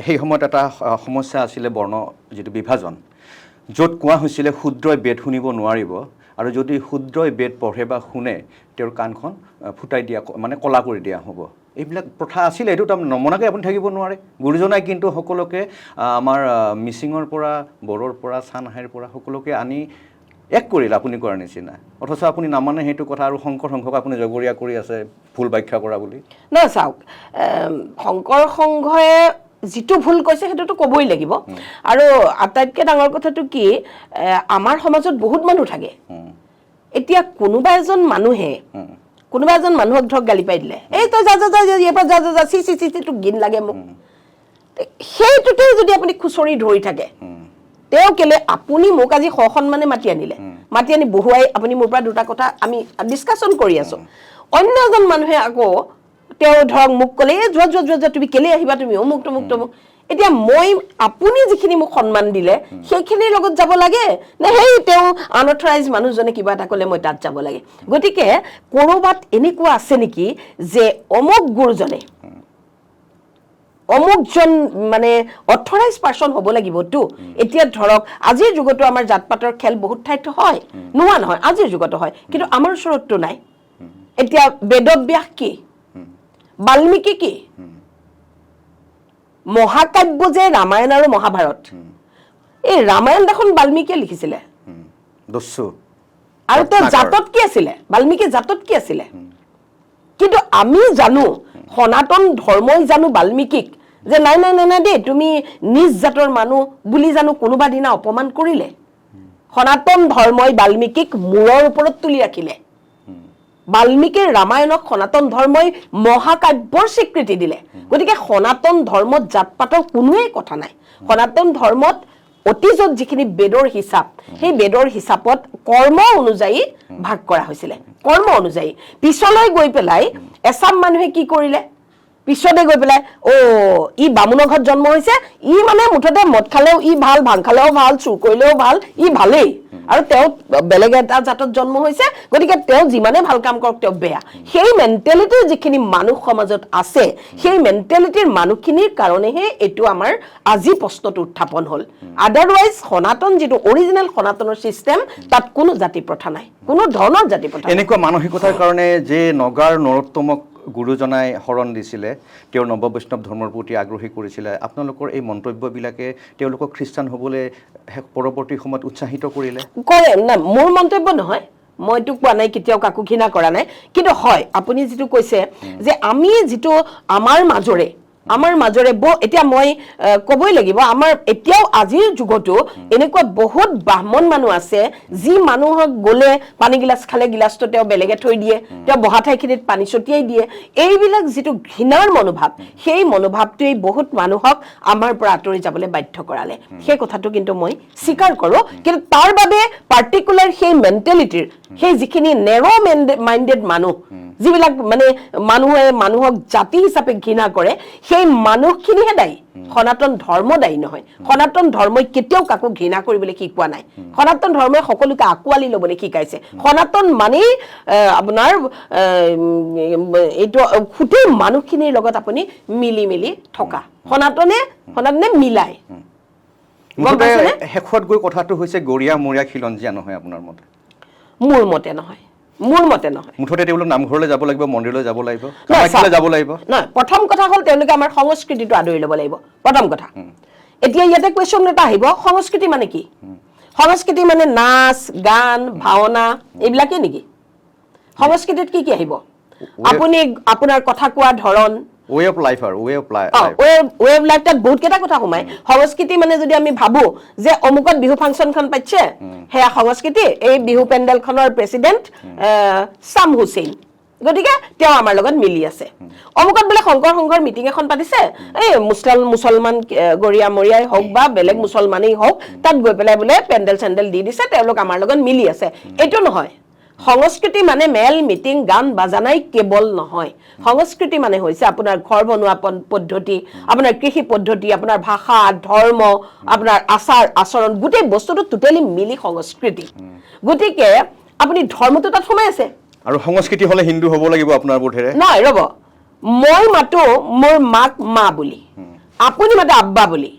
Speaker 2: সেই সময়ত এটা সমস্যা আছিলে, বৰ্ণ যিটো বিভাজন, য'ত কোৱা হৈছিলে শূদ্ৰই বেদ শুনিব নোৱাৰিব, আৰু যদি শূদ্ৰই বেদ পঢ়ে বা শুনে তেওঁৰ কাণখন ফুটাই দিয়া, মানে কলা কৰি দিয়া হ'ব। এইবিলাক প্ৰথা আছিলে, এইটো তাৰ নমনাকৈ আপুনি থাকিব নোৱাৰে। গুৰুজনাই কিন্তু সকলোকে আমাৰ মিচিঙৰ পৰা, বড়োৰ পৰা, চানহাইৰ পৰা সকলোকে আনি এক কৰিলে আপুনি কোৱাৰ নিচিনা, অথচ আপুনি নামানে সেইটো কথা, আৰু শংকৰ সংঘক আপুনি জগৰীয়া কৰি আছে ভুল ব্যাখ্যা কৰা বুলি।
Speaker 1: নহয় চাওক, শংকৰ সংঘই যিটো ভুল কৈছে সেইটোতো ক'বই লাগিব। আৰু আটাইতকৈ ডাঙৰ কথাটো কি, আমাৰ সমাজত বহুত মানুহ থাকে। এতিয়া কোনোবা এজন মানুহক ধৰক গালি পাই দিলে, এই তই যা যা যা ইয়াৰ পৰা যা যা যা, চি চি চি চি, তোক ঘিণ লাগে মোক, সেইটোতে যদি আপুনি খুচৰি ধৰি থাকে, তেওঁ কেলে আপুনি মোক আজি সসন্মানে মাতি আনিলে, মাতি আনি বহুৱাই আপুনি মোৰ পৰা 2টা কথা আমি ডিছকাশ্যন কৰি আছোঁ, অন্য এজন মানুহে আকৌ তেওঁ ধৰক মোক ক'লে এই যোৱা যোৱা যোৱা যোৱা, তুমি কেলে আহিবা, তুমি অমুক তমুক তমুক। এতিয়া মই আপুনি যিখিনি মোক সন্মান দিলে সেইখিনিৰ লগত যাব লাগে নে সেই তেওঁ আনঅথৰাইজ মানুহজনে কিবা এটা ক'লে মই তাত যাব লাগে? গতিকে ক'ৰবাত এনেকুৱা আছে নেকি যে অমুক গুৰুজনে অমুকজন মানে অথৰাইজ পাৰ্চন হ'ব লাগিবতো? এতিয়া ধৰক আজিৰ যুগতো আমাৰ জাত পাতৰ খেল বহুত ঠাইত হয়, নোহোৱা নহয়, আজিৰ যুগতো হয়, কিন্তু আমাৰ ওচৰততো নাই। এতিয়া বেদব্যাস কি, বাল্মীকি কি, মহাকাব্য যে ৰামায়ণ আৰু মহাভাৰত, এই ৰামায়ণ দেখোন বাল্মীকিয়ে লিখিছিলে, আৰু তেওঁ জাতত কি আছিলে, বাল্মীকি জাতত কি আছিলে? কিন্তু আমি জানো, সনাতন ধৰ্মই জানো বাল্মীকিক যে নাই নাই নাই নাই দেই, তুমি নিজ জাতৰ মানুহ বুলি জানো কোনোবা দিনা অপমান কৰিলে? সনাতন ধৰ্মই বাল্মীকিক মূৰৰ ওপৰত তুলি ৰাখিলে। বাল্মীকিৰ ৰামায়ণক সনাতন ধৰ্মই মহাকাব্যৰ স্বীকৃতি দিলে। গতিকে সনাতন ধৰ্মত জাত পাতৰ কোনোৱেই কথা নাই। সনাতন ধৰ্মত অতীজত যিখিনি বেদৰ হিচাপ, সেই বেদৰ হিচাপত কৰ্ম অনুযায়ী ভাগ কৰা হৈছিলে, কৰ্ম অনুযায়ী। পিছলৈ গৈ পেলাই এচাম মানুহে কি কৰিলে, পিছতে গৈ পেলাই ই বামুণৰ ঘৰত জন্ম হৈছে, ই মানে মুঠতে মদ খালেও ই ভাল, ভাং খালেও ভাল, চুৰ কৰিলেও ভাল, ই ভালেই, আৰু তেওঁ বেলেগ এটা জাতত জন্ম হৈছে, গতিকে তেওঁ যিমানে ভাল কাম কৰক তেওঁ বেয়া। সেই মেণ্টেলিটিৰ যিখিনি মানুহ সমাজত আছে, সেই মেণ্টেলিটিৰ মানুহখিনিৰ কাৰণেহে এইটো আমাৰ আজি প্ৰশ্নটো উত্থাপন হ'ল। আদাৰৱাইজ সনাতন যিটো অৰিজিনেল সনাতনৰ ছিষ্টেম, তাত কোনো জাতি প্ৰথা নাই, কোনো ধৰণৰ জাতি প্ৰথা।
Speaker 2: এনেকুৱা মানসিকতাৰ কাৰণে যে নগাৰ নৰোত্তমক গুৰুজনাই শৰণ দিছিলে, তেওঁৰ নৱ বৈষ্ণৱ ধৰ্মৰ প্ৰতি আগ্ৰহী কৰিছিলে, আপোনালোকৰ এই মন্তব্যবিলাকে তেওঁলোকক খ্ৰীষ্টান হ'বলৈ পৰৱৰ্তী সময়ত উৎসাহিত কৰিলে?
Speaker 1: কৰে না, মোৰ মন্তব্য নহয়, মইতো কোৱা নাই, কেতিয়াও কাকো ঘৃণা কৰা নাই। কিন্তু হয়, আপুনি যিটো কৈছে যে আমি যিটো আমাৰ মাজৰে আমাৰ মাজৰে এতিয়া মই ক'বই লাগিব আমাৰ এতিয়াও আজিৰ যুগতো এনেকুৱা বহুত ব্ৰাহ্মণ মানুহ আছে যি মানুহক গ'লে পানী গিলাচ খালে গিলাচটো তেওঁ বেলেগে থৈ দিয়ে তেওঁ বহা ঠাইখিনিত পানী ছটিয়াই দিয়ে এইবিলাক যিটো ঘৃণাৰ মনোভাৱ সেই মনোভাৱটোৱে বহুত মানুহক আমাৰ পৰা আঁতৰি যাবলৈ বাধ্য কৰালে সেই কথাটো কিন্তু মই স্বীকাৰ কৰোঁ কিন্তু তাৰ বাবে পাৰ্টিকুলাৰ সেই মেণ্টেলিটিৰ সেই যিখিনি নেৰ' মাইণ্ডেড মানুহ যিবিলাক মানে মানুহে মানুহক জাতি হিচাপে ঘৃণা কৰে সেই মানুহখিনিহে দায়ী সনাতন ধৰ্ম দায়ী নহয় সনাতন ধৰ্মই কেতিয়াও কাকো ঘৃণা কৰিবলৈ শিকোৱা নাই সনাতন ধৰ্মই সকলোকে আঁকোৱালি ল'বলৈ শিকাইছে সনাতন মানেই আপোনাৰ এইটো গোটেই মানুহখিনিৰ লগত আপুনি মিলি থকা সনাতনে মিলাই
Speaker 2: শেষত গৈ কথাটো হৈছে গৰিয়া মৰিয়া খিলঞ্জীয়া নহয় আপোনাৰ মতে
Speaker 1: মোৰ মতে নহয়
Speaker 2: মুঠতে তেওঁলোক নামঘৰলৈ যাব লাগিব মন্দিৰলৈ যাব লাগিব কামাখ্যালৈ যাব লাগিব
Speaker 1: নহয় প্ৰথম কথা হ'ল তেওঁলোকে আমাৰ সংস্কৃতিটো আদৰি ল'ব লাগিব প্ৰথম কথা এতিয়া ইয়াতে কুৱেশ্যন এটা আহিব সংস্কৃতি মানে কি সংস্কৃতি মানে নাচ গান ভাওনা এইবিলাকেই নেকি সংস্কৃতিত কি আহিব আপুনি আপোনাৰ কথা কোৱা ধৰণ
Speaker 2: ৱে অফ লাইফ আৰু way of life
Speaker 1: way of life তাত বহুত কেইটা কথা সোমায় সংস্কৃতি মানে যদি আমি ভাবো যে অমুকত বিহু ফাংচনখন পাতিছে সেয়া সংস্কৃতি এই বিহু পেণ্ডেলখনৰ প্ৰেচিডেণ্ট ছাম হুছেইন গতিকে তেওঁ আমাৰ লগত মিলি আছে অমুকত বোলে শংকৰ সংঘৰ মিটিং এখন পাতিছে এই মুছলমান গৰিয়া মৰিয়াই হওক বা বেলেগ মুছলমানেই হওক তাত গৈ পেলাই বোলে পেণ্ডেল চেণ্ডেল দি দিছে তেওঁলোক আমাৰ লগত মিলি আছে এইটো নহয় সংস্কৃতি মানে মেল মিটিং গান বাজানাই কেৱল নহয় সংস্কৃতি মানে হৈছে আপোনাৰ ঘৰ বনোৱা পদ্ধতি আপোনাৰ কৃষি পদ্ধতি আপোনাৰ ভাষা ধৰ্ম আপোনাৰ আচাৰ আচৰণ গোটেই বস্তুটো টোটেলি মিলি সংস্কৃতি গতিকে আপুনি ধৰ্মটো তাত সোমাই আছে
Speaker 2: আৰু সংস্কৃতি হলে হিন্দু হ'ব লাগিব আপোনাৰ বোধেৰে
Speaker 1: নহয় ৰ'ব মই মাতো মোৰ মাক মা বুলি আপুনি মাতে আব্বা বুলি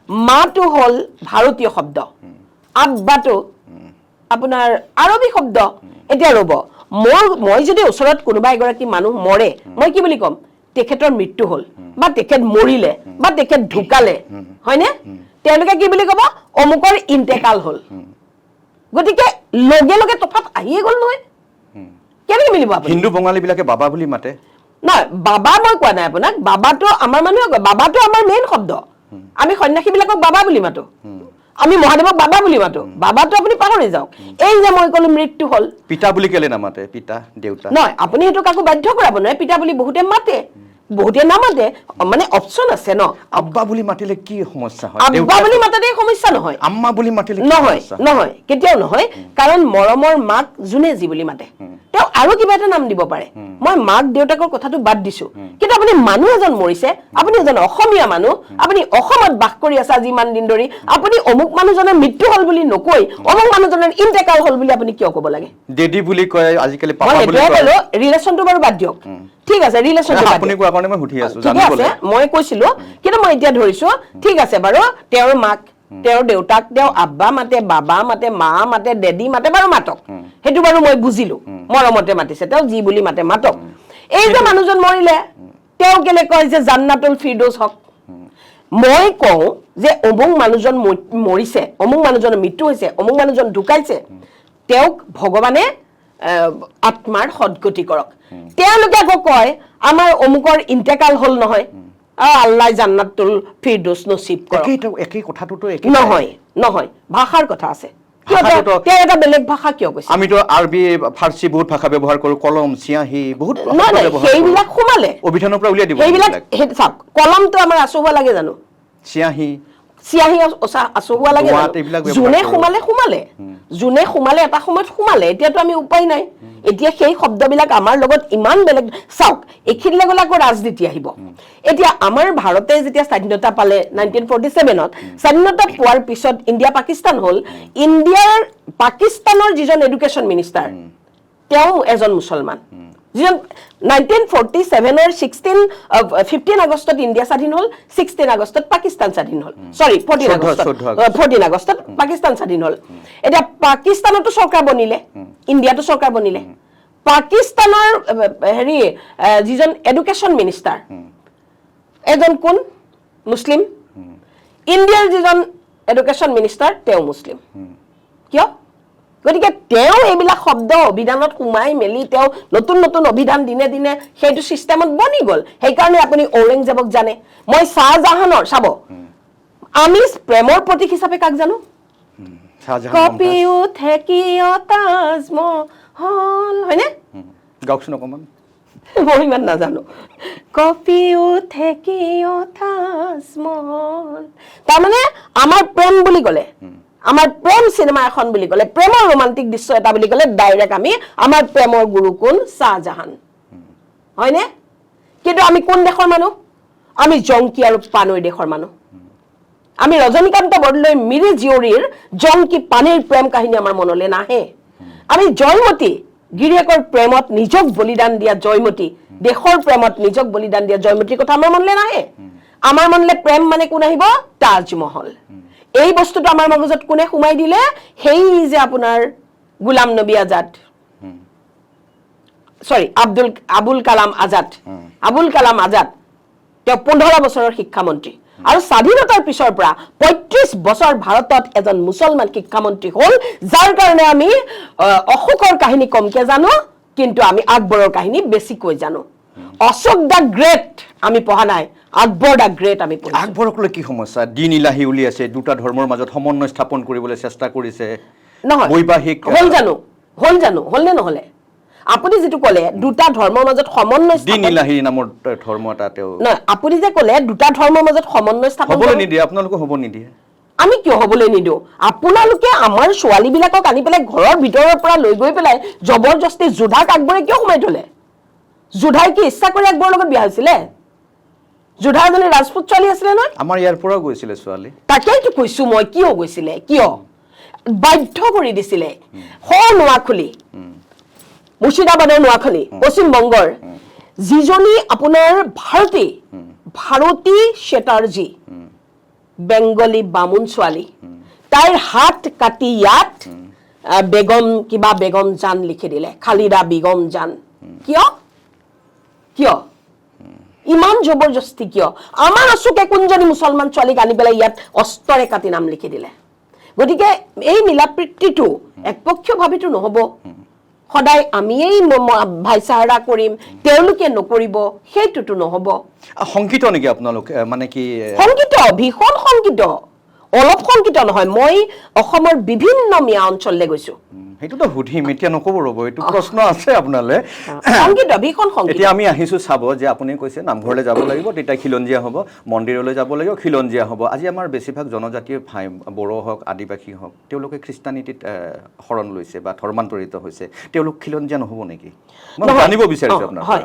Speaker 1: মাটো হ'ল ভাৰতীয় শব্দ আব্বাটো আপোনাৰ আৰবী শব্দ এতিয়া ৰ'ব মই যদি ওচৰত কোনোবা এগৰাকী মানুহ মৰে মই কি বুলি ক'ম তেখেতৰ মৃত্যু হ'ল বা তেখেত মৰিলে বা তেখেত ঢুকালে হয়নে তেওঁলোকে কি বুলি ক'ব অমুকৰ ইন্তেকাল হ'ল গতিকে লগে লগে তফাত আহিয়ে গ'ল নহয় কেনেকৈ মিলিব আপুনি
Speaker 2: হিন্দু বঙালীবিলাকে বাবা বুলি মাতে
Speaker 1: নহয় বাবা মই কোৱা নাই আপোনাক বাবাটো আমাৰ মানুহে কয় বাবাটো আমাৰ মেইন শব্দ আমি সন্যাসীবিলাকক বাবা বুলি মাতো আমি মহাদেৱক বাবা বুলি মাতো বাবাটো আপুনি পাহৰি যাওক এই যে মই ক'লো মৃত্যু হ'ল
Speaker 2: পিতা বুলি কেলে নামাতে পিতা দেউতা
Speaker 1: নহয় আপুনি সেইটো কাকো বাধ্য কৰাব নোৱাৰে পিতা বুলি বহুতে মাতে বহুতে নামাতে মানে অপচন আছে ন
Speaker 2: আব্বা বুলি মাতিলে কি সমস্যা হয়
Speaker 1: আব্বা বুলি মাতাতে সমস্যা নহয়
Speaker 2: আম্মা বুলি মাতিলে
Speaker 1: নহয় কেতিয়াও নহয় কাৰণ মৰমৰ মাক যোনে যি বুলি মাতে তেওঁ আৰু কিবা এটা নাম দিব পাৰে মই মাক দেউতাকৰ কথাটো বাদ দিছো কিন্তু আপুনি মানুহ এজন মৰিছে আপুনি এজন অসমীয়া মানুহ আপুনি অসমত বাস কৰি আছে আজি ইমান দিন ধৰি আপুনি অমুক মানুহজনৰ মৃত্যু হ'ল বুলি নকৈ অমুক মানুহজনৰ ইন্তেকাল হ'ল বুলি আপুনি কিয় ক'ব লাগে
Speaker 2: ডেডি বুলি কয় আজিকালি পাপা বুলি
Speaker 1: কয় ৰিলেশ্যনটো বাৰু বাদ দিয়ক ঠিক আছে ৰিলেশ্যনটো
Speaker 2: আপুনি কোৱা কাৰণে মই সুধি আছো
Speaker 1: ঠিক আছে মই কৈছিলো কিন্তু মই এতিয়া ধৰিছো ঠিক আছে বাৰু তেওঁৰ মাক তেওঁৰ দেউতাক তেওঁ আব্বা মাতে বাবা মাতে মা মাতে ডেডি মাতে বাৰু মাতক সেইটো বাৰু মই বুজিলো মৰমতে মাতিছে তেওঁ যি বুলি মাতে মাতক এই যে মানুহজন মৰিলে তেওঁ কেলে কয় যে জান্নাতুল ফিৰদৌস হক মই কওঁ যে অমুক মানুহজন মৰিছে অমুক মানুহজনৰ মৃত্যু হৈছে অমুক মানুহজন ঢুকাইছে তেওঁক ভগৱানে আত্মাৰ সদ্গতি কৰক তেওঁলোকে আকৌ কয় আমাৰ অমুকৰ ইন্তেকাল হ'ল নহয় আল্লাহ জান্নাতুল ফিৰদৌস নসিব কৰক
Speaker 2: একেই কথাটোতো একে
Speaker 1: নহয় ভাষাৰ কথা আছে এটা বেলেগ ভাষা কিয় কৈছে
Speaker 2: আমিতো আৰবী ফাৰ্চী বহুত ভাষা ব্যৱহাৰ কৰো কলম চিয়াহী বহুত
Speaker 1: সেইবিলাক সোমালে
Speaker 2: অভিধানৰ পৰা উলিয়াই দিব
Speaker 1: সেইবিলাক চাওক কলমটো আমাৰ আচহুৱা লাগে জানো
Speaker 2: চিয়াহী
Speaker 1: আচহুৱা লাগে যোনে সোমালে এটা সময়ত সোমালে এতিয়াতো আমি উপায় নাই এতিয়া সেই শব্দবিলাক আমাৰ লগত ইমান বেলেগ চাওক এইখিনিলে গ'লে আকৌ ৰাজনীতি আহিব এতিয়া আমাৰ ভাৰতে যেতিয়া স্বাধীনতা পালে 1947ত স্বাধীনতা পোৱাৰ পিছত ইণ্ডিয়া পাকিস্তান হ'ল পাকিস্তানৰ যিজন এডুকেশ্যন মিনিষ্টাৰ তেওঁ এজন মুছলমান যিজন 1947ৰ 15 আগষ্টত ইণ্ডিয়া স্বাধীন হ'ল 16 আগষ্টত পাকিস্তান স্বাধীন হ'ল 14 আগষ্টত পাকিস্তান স্বাধীন হ'ল এতিয়া পাকিস্তানতো চৰকাৰ বনিলে ইণ্ডিয়াতো চৰকাৰ বনিলে পাকিস্তানৰ যিজন এডুকেশ্যন মিনিষ্টাৰ এজন কোন মুছলিম ইণ্ডিয়াৰ যিজন এডুকেশ্যন মিনিষ্টাৰ তেওঁ মুছলিম কিয় গতিকে তেওঁ এইবিলাক শব্দ অভিধানত সোমাই মেলি তেওঁ নতুন নতুন অভিধান দিনে দিনে সেইটো চিষ্টেমত বনি গ'ল সেইকাৰণে আপুনি ঔৰংজেবক জানে মই শ্বাহজাহানৰ চাব আমি প্ৰেমৰ প্ৰতীক হিচাপে কাক জানো কপি উঠে কিয় তাজমহল হয়নে
Speaker 2: গাওকচোন অকণমান
Speaker 1: মই ইমান নাজানো কপি উঠে কিয় তাজমহল তাৰমানে আমাৰ প্ৰেম বুলি ক'লে আমাৰ প্ৰেম চিনেমা এখন বুলি ক'লে প্ৰেমৰ ৰোমান্টিক দৃশ্য এটা বুলি ক'লে ডাইৰেক্ট আমি আমাৰ প্ৰেমৰ গুৰু কোন শ্বাহজাহান হয়নে কিন্তু আমি কোন দেশৰ মানুহ আমি জংকি আৰু পানৈ দেশৰ মানুহ আমি ৰজনীকান্ত বৰদলৈ মিৰি জীয়ৰীৰ জংকি পানীৰ প্ৰেম কাহিনী আমাৰ মনলৈ নাহে আমি জয়মতী গিৰিয়েকৰ প্ৰেমত নিজক বলিদান দিয়া জয়মতী দেশৰ প্ৰেমত নিজক বলিদান দিয়া জয়মতীৰ কথা আমাৰ মনলৈ নাহে আমাৰ মনলৈ প্ৰেম মানে কোন আহিব তাজমহল এই বস্তুটো আমাৰ মগজত কোনে সোমাই দিলে সেই যে আপোনাৰ গোলাম নবী আজাদ সৰি আবুল কালাম আজাদ তেওঁ 15 বছৰৰ শিক্ষামন্ত্ৰী আৰু স্বাধীনতাৰ পিছৰ পৰা 35 বছৰ ভাৰতত এজন মুছলমান শিক্ষামন্ত্ৰী হ'ল যাৰ কাৰণে আমি অশোকৰ কাহিনী কমকে জানো কিন্তু আমি আকবৰৰ কাহিনী বেছিকৈ জানো অশোক দা গ্ৰেট আমি পঢ়া নাই আকবৰ দা গ্ৰেট আমি পঢ়িছো
Speaker 2: আকবৰক লৈ কি সমস্যা দিন ইলাহি উলিয়াইছে দুটা ধৰ্মৰ মাজত সমন্বয় স্থাপন কৰিবলৈ চেষ্টা কৰিছে
Speaker 1: নহয়
Speaker 2: বৈবাহিক
Speaker 1: হ'ল নে নহলে আপুনি যেটো ক'লে দুটা ধৰ্মৰ মাজত সমন্বয়
Speaker 2: দিন ইলাহি নামৰ ধৰ্ম এটা তেওঁ
Speaker 1: নহয় আপুনি যে ক'লে দুটা ধৰ্মৰ মাজত সমন্বয় স্থাপন
Speaker 2: হ'বলৈ নিদিয়ে আপোনালোকে হ'ব নিদিয়ে
Speaker 1: আমি কিয় হ'বলৈ নিদিও আপোনালোকে আমাৰ ছোৱালীবিলাকক আনি পেলাই ঘৰৰ ভিতৰৰ পৰা লৈ গৈ পেলাই জবৰদস্তি যোধাক আকবৰে কিয় সোমাই থলে যোধাই কি ইচ্ছা কৰি আকবৰৰ লগত বিয়া হৈছিলে যোধা এজনী ৰাজপুত ছোৱালী আছিলে নহয়
Speaker 2: আমাৰ ইয়াৰ পৰাও গৈছিলে ছোৱালী
Speaker 1: তাকেইতো কৈছো মই কিয় গৈছিলে কিয় বাধ্য কৰি দিছিলে নোৱাখুলি মুৰ্শিদাবাদৰ নোৱাখুলি পশ্চিম বংগৰ যিজনী আপোনাৰ ভাৰতী চেটাৰ্জী বেংগলী বামুণ ছোৱালী তাইৰ হাত কাটি ইয়াত বেগম জান লিখি দিলে খালিদা বেগম জান কিয় ইমান জবৰদস্তি কিয় আমাৰ অশোকে কোনজনী মুছলমান ছোৱালীক আনি পেলাই ইয়াত অস্ত্ৰৰে কাটি নাম লিখি দিলে গতিকে এই মিলাপ্ৰীতিটো একপক্ষীয়ভাৱেতো নহ'ব সদায় আমি এই ভাইচাৰা কৰিম তেওঁলোকে নকৰিব সেইটোতো নহ'ব
Speaker 2: সংকিত নেকি আপোনালোকে মানে কি
Speaker 1: সংকিত ভীষণ সংকিত অলপ সংকিত নহয় মই অসমৰ বিভিন্ন মিয়া অঞ্চললৈ গৈছো
Speaker 2: সেইটোতো সুধিম এতিয়া নক'ব ৰ'ব এইটো প্ৰশ্ন আছে আপোনালে
Speaker 1: সংকিত ভীষণ সংকিত
Speaker 2: এতিয়া আমি আহিছো চাব যে আপুনি কৈছে নামঘৰলৈ যাব লাগিব তেতিয়া খিলঞ্জীয়া হ'ব মন্দিৰলৈ যাব লাগিব খিলঞ্জীয়া হ'ব আজি আমাৰ বেছিভাগ জনজাতীয় বড়ো হওক আদিবাসী হওক তেওঁলোকে খ্ৰীষ্টানীতিত শৰণ লৈছে বা ধৰ্মান্তৰিত হৈছে তেওঁলোক খিলঞ্জীয়া নহ'ব নেকি মই জানিব বিচাৰিছো আপোনাৰ
Speaker 1: হয়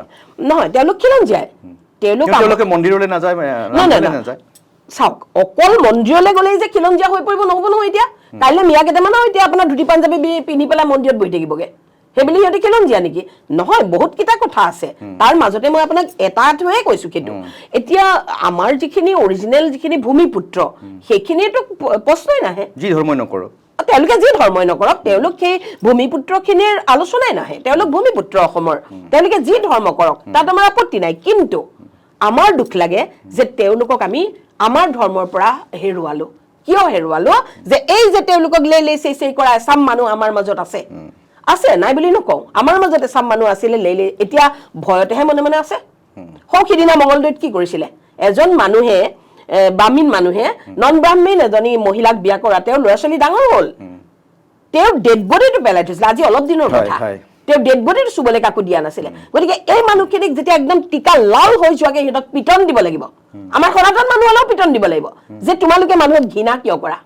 Speaker 1: নহয় তেওঁলোক খিলঞ্জীয়াই
Speaker 2: তেওঁলোকে মন্দিৰলৈ নাযায় নাযায়
Speaker 1: চাওক অকল মন্দিৰলৈ গ'লেই যে খিলঞ্জীয়া হৈ পৰিব নহ'ব নহয় এতিয়া কাইলৈ মিয়া কেইটামানো এতিয়া আপোনাৰ ধুতি পাঞ্জাবী পিন্ধি পেলাই মন্দিৰত বহি থাকিবগে সেইবুলি সিহঁতে খিলঞ্জীয়া নেকি নহয় বহুত কেইটা কথা আছে তাৰ মাজতে মই আপোনাক এটাটোৱে কৈছো কিন্তু এতিয়া আমাৰ যিখিনি অৰিজিনেল যিখিনি ভূমিপুত্ৰ সেইখিনিতো প্ৰশ্নই নাহে
Speaker 2: যি ধৰ্মই নকৰক
Speaker 1: তেওঁলোকে যি ধৰ্মই নকৰক তেওঁলোক সেই ভূমিপুত্ৰখিনিৰ আলোচনাই নাহে তেওঁলোক ভূমিপুত্ৰ অসমৰ তেওঁলোকে যি ধৰ্ম কৰক তাত আমাৰ আপত্তি নাই কিন্তু আমাৰ দুখ লাগে যে তেওঁলোকক আমি আমাৰ ধৰ্মৰ পৰা হেৰুৱালো কিয় হেৰুৱালো যে এই যে তেওঁলোকক লেই চেই কৰা এচাম মানুহ আমাৰ মাজত আছে নাই বুলি নকওঁ আমাৰ মাজত এচাম মানুহ আছিলে লেই এতিয়া ভয়তেহে মনে মনে আছে সিদিনা মংগলদৈত কি কৰিছিলে এজন মানুহে বামীণ মানুহে নন ব্ৰাহ্মীণ এজনী মহিলাক বিয়া কৰা তেওঁৰ ল'ৰা ছোৱালী ডাঙৰ হ'ল তেওঁৰ ডেড বডিটো পেলাই থৈছিলে আজি অলপ দিনৰ কথা তেওঁ ডেড বডিটো চুবলৈ কাকো দিয়া নাছিলে গতিকে এই মানুহখিনিক যেতিয়া একদম টিকা লাল হৈ যোৱাকে সিহঁতক পিটন দিব লাগিব আমাৰ সনাতন মানুহ অলপ পিটন দিব লাগিব যে তোমালোকে মানুহক ঘৃণা কিয় কৰা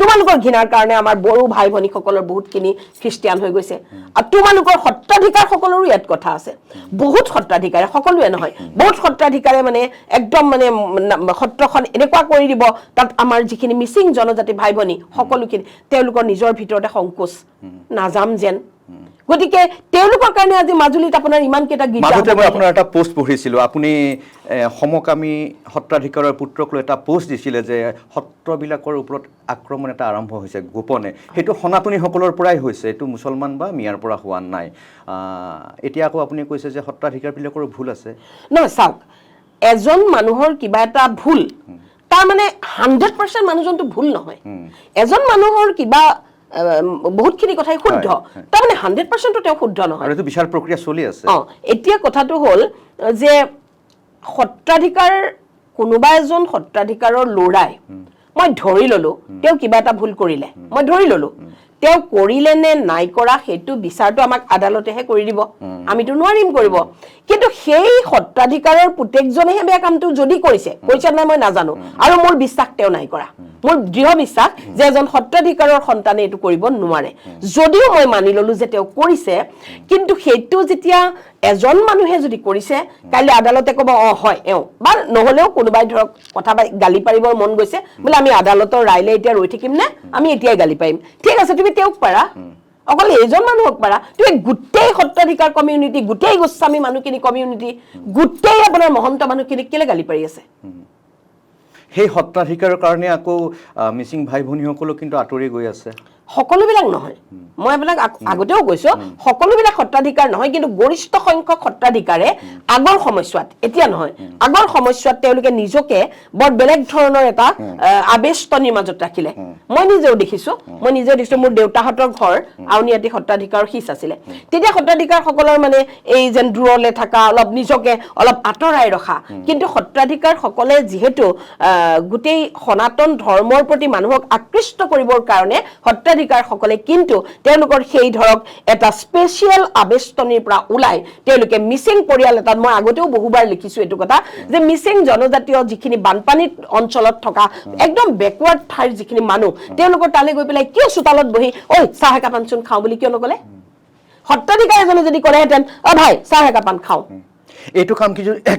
Speaker 1: তোমালোকৰ ঘৃণাৰ কাৰণে আমাৰ বড়ো ভাই ভনীসকলৰ বহুতখিনি খ্ৰীষ্টিয়ান হৈ গৈছে আৰু তোমালোকৰ সত্ৰাধিকাৰ সকলৰো ইয়াত কথা আছে বহুত সত্ৰাধিকাৰে সকলোৱে নহয় বহুত সত্ৰাধিকাৰে মানে একদম মানে সত্ৰখন এনেকুৱা কৰি দিব তাত আমাৰ যিখিনি মিচিং জনজাতি ভাই ভনী সকলোখিনি তেওঁলোকৰ নিজৰ ভিতৰতে সংকোচ নাজাম যেন গতিকে তেওঁলোকৰ কাৰণে আজি মাজুলীত আপোনাৰ ইমান কেইটা
Speaker 2: মাজতে মই আপোনাৰ এটা পোষ্ট পঢ়িছিলো আপুনি সমকামী সত্ৰাধিকাৰৰ পুত্ৰক লৈ এটা পোষ্ট দিছিলে যে সত্ৰবিলাকৰ ওপৰত আক্ৰমণ এটা আৰম্ভ হৈছে গোপনে সেইটো সনাতনীসকলৰ পৰাই হৈছে এইটো মুছলমান বা মিয়াৰ পৰা হোৱা নাই এতিয়া আকৌ আপুনি কৈছে যে সত্ৰাধিকাৰবিলাকৰো ভুল আছে
Speaker 1: নহয় চাওক এজন মানুহৰ কিবা এটা ভুল তাৰ মানে 100% মানুহজনটো ভুল নহয় এজন মানুহৰ কিবা বহুতখিনি কথাই শুদ্ধ তাৰমানে 100% তেওঁ শুদ্ধ নহয়
Speaker 2: আৰু এইটো বিচাৰ প্ৰক্ৰিয়া চলি আছে
Speaker 1: এতিয়া কথাটো হ'ল যে সত্ৰাধিকাৰ কোনোবা এজন সত্ৰাধিকাৰৰ ল'ৰাই মই ধৰি ললো তেওঁ কিবা এটা ভুল কৰিলে মই ধৰি ললো তেওঁ কৰিলে নে নাই কৰা সেইটো বিচাৰটো আমাক আদালতেহে কৰি দিব আমিতো নোৱাৰিম কৰিব কিন্তু সেই সত্ৰাধিকাৰৰ পুতেকজনেহে বেয়া কামটো যদি কৰিছে নাই মই নাজানো আৰু মোৰ বিশ্বাস তেওঁ নাই কৰা মোৰ দৃঢ় বিশ্বাস যে এজন সত্ৰাধিকাৰৰ সন্তানে এইটো কৰিব নোৱাৰে যদিও মই মানি ললো যে তেওঁ কৰিছে কিন্তু সেইটো যেতিয়া এজন মানুহে যদি কৰিছে কাইলৈ আদালতে ক'ব হয় বা নহলেও কোনোবাই ধৰক কথা গালি পাৰিবৰ মন গৈছে বোলে আমি আদালতৰ ৰায়লে এতিয়া ৰৈ থাকিম নে আমি এতিয়াই গালি পাৰিম ঠিক আছে তুমি তেওঁক পাৰা অকল এইজন মানুহক পাৰা তুমি গোটেই সত্ৰাধিকাৰ কমিউনিটি গোটেই গোস্বামী মানুহখিনি কমিউনিটি গোটেই আপোনাৰ মহন্ত মানুহখিনিক কেলে গালি পাৰি আছে
Speaker 2: সেই সত্ৰাধিকাৰৰ কাৰণে আকৌ মিচিং ভাই ভনীসকলক কিন্তু আঁতৰি গৈ আছে
Speaker 1: সকলোবিলাক নহয় মই আপোনাক আগতেও কৈছো সকলোবিলাক সত্ৰাধিকাৰ নহয় কিন্তু গৰিষ্ঠ সংখ্যক সত্ৰাধিকাৰে আগৰ সময়ছোৱাত এতিয়া নহয় আগৰ সময়ছোৱাত তেওঁলোকে নিজকে বৰ বেলেগ ধৰণৰ এটা আবেষ্টনিৰ মাজত ৰাখিলে মই নিজেও দেখিছো মোৰ দেউতাহঁতৰ ঘৰ আউনিয়াতি সত্ৰাধিকাৰৰ হিচ আছিলে তেতিয়া সত্ৰাধিকাৰ সকলৰ মানে এই যেন দূৰলে থকা অলপ নিজকে অলপ আঁতৰাই ৰখা কিন্তু সত্ৰাধিকাৰ সকলে যিহেতু গোটেই সনাতন ধৰ্মৰ প্ৰতি মানুহক আকৃষ্ট কৰিবৰ কাৰণে সত্ৰাধিকাৰ সকলে কিন্তু তেওঁলোকৰ সেই ধৰক এটা স্পেশাল আবেষ্টনিৰ পৰা ওলাই তেওঁলোকে মিচিং পৰিয়াল এটাত মই আগতেও বহুবাৰ লিখিছো এইটো কথা যে মিচিং জনজাতীয় যিখিনি বানপানীত অঞ্চলত থকা একদম বেকৱাৰ্ড ঠাইৰ যিখিনি মানুহ তেওঁলোকৰ তালে গৈ পেলাই কিয় চোতালত বহি ঐ চাহ একাপ আনচোন খাওঁ বুলি কিয় নকলে সত্ৰাধিকাৰ এজনে যদি কলেহেঁতেন ভাই চাহ একাপ আন খাওঁ
Speaker 2: এইটো কাম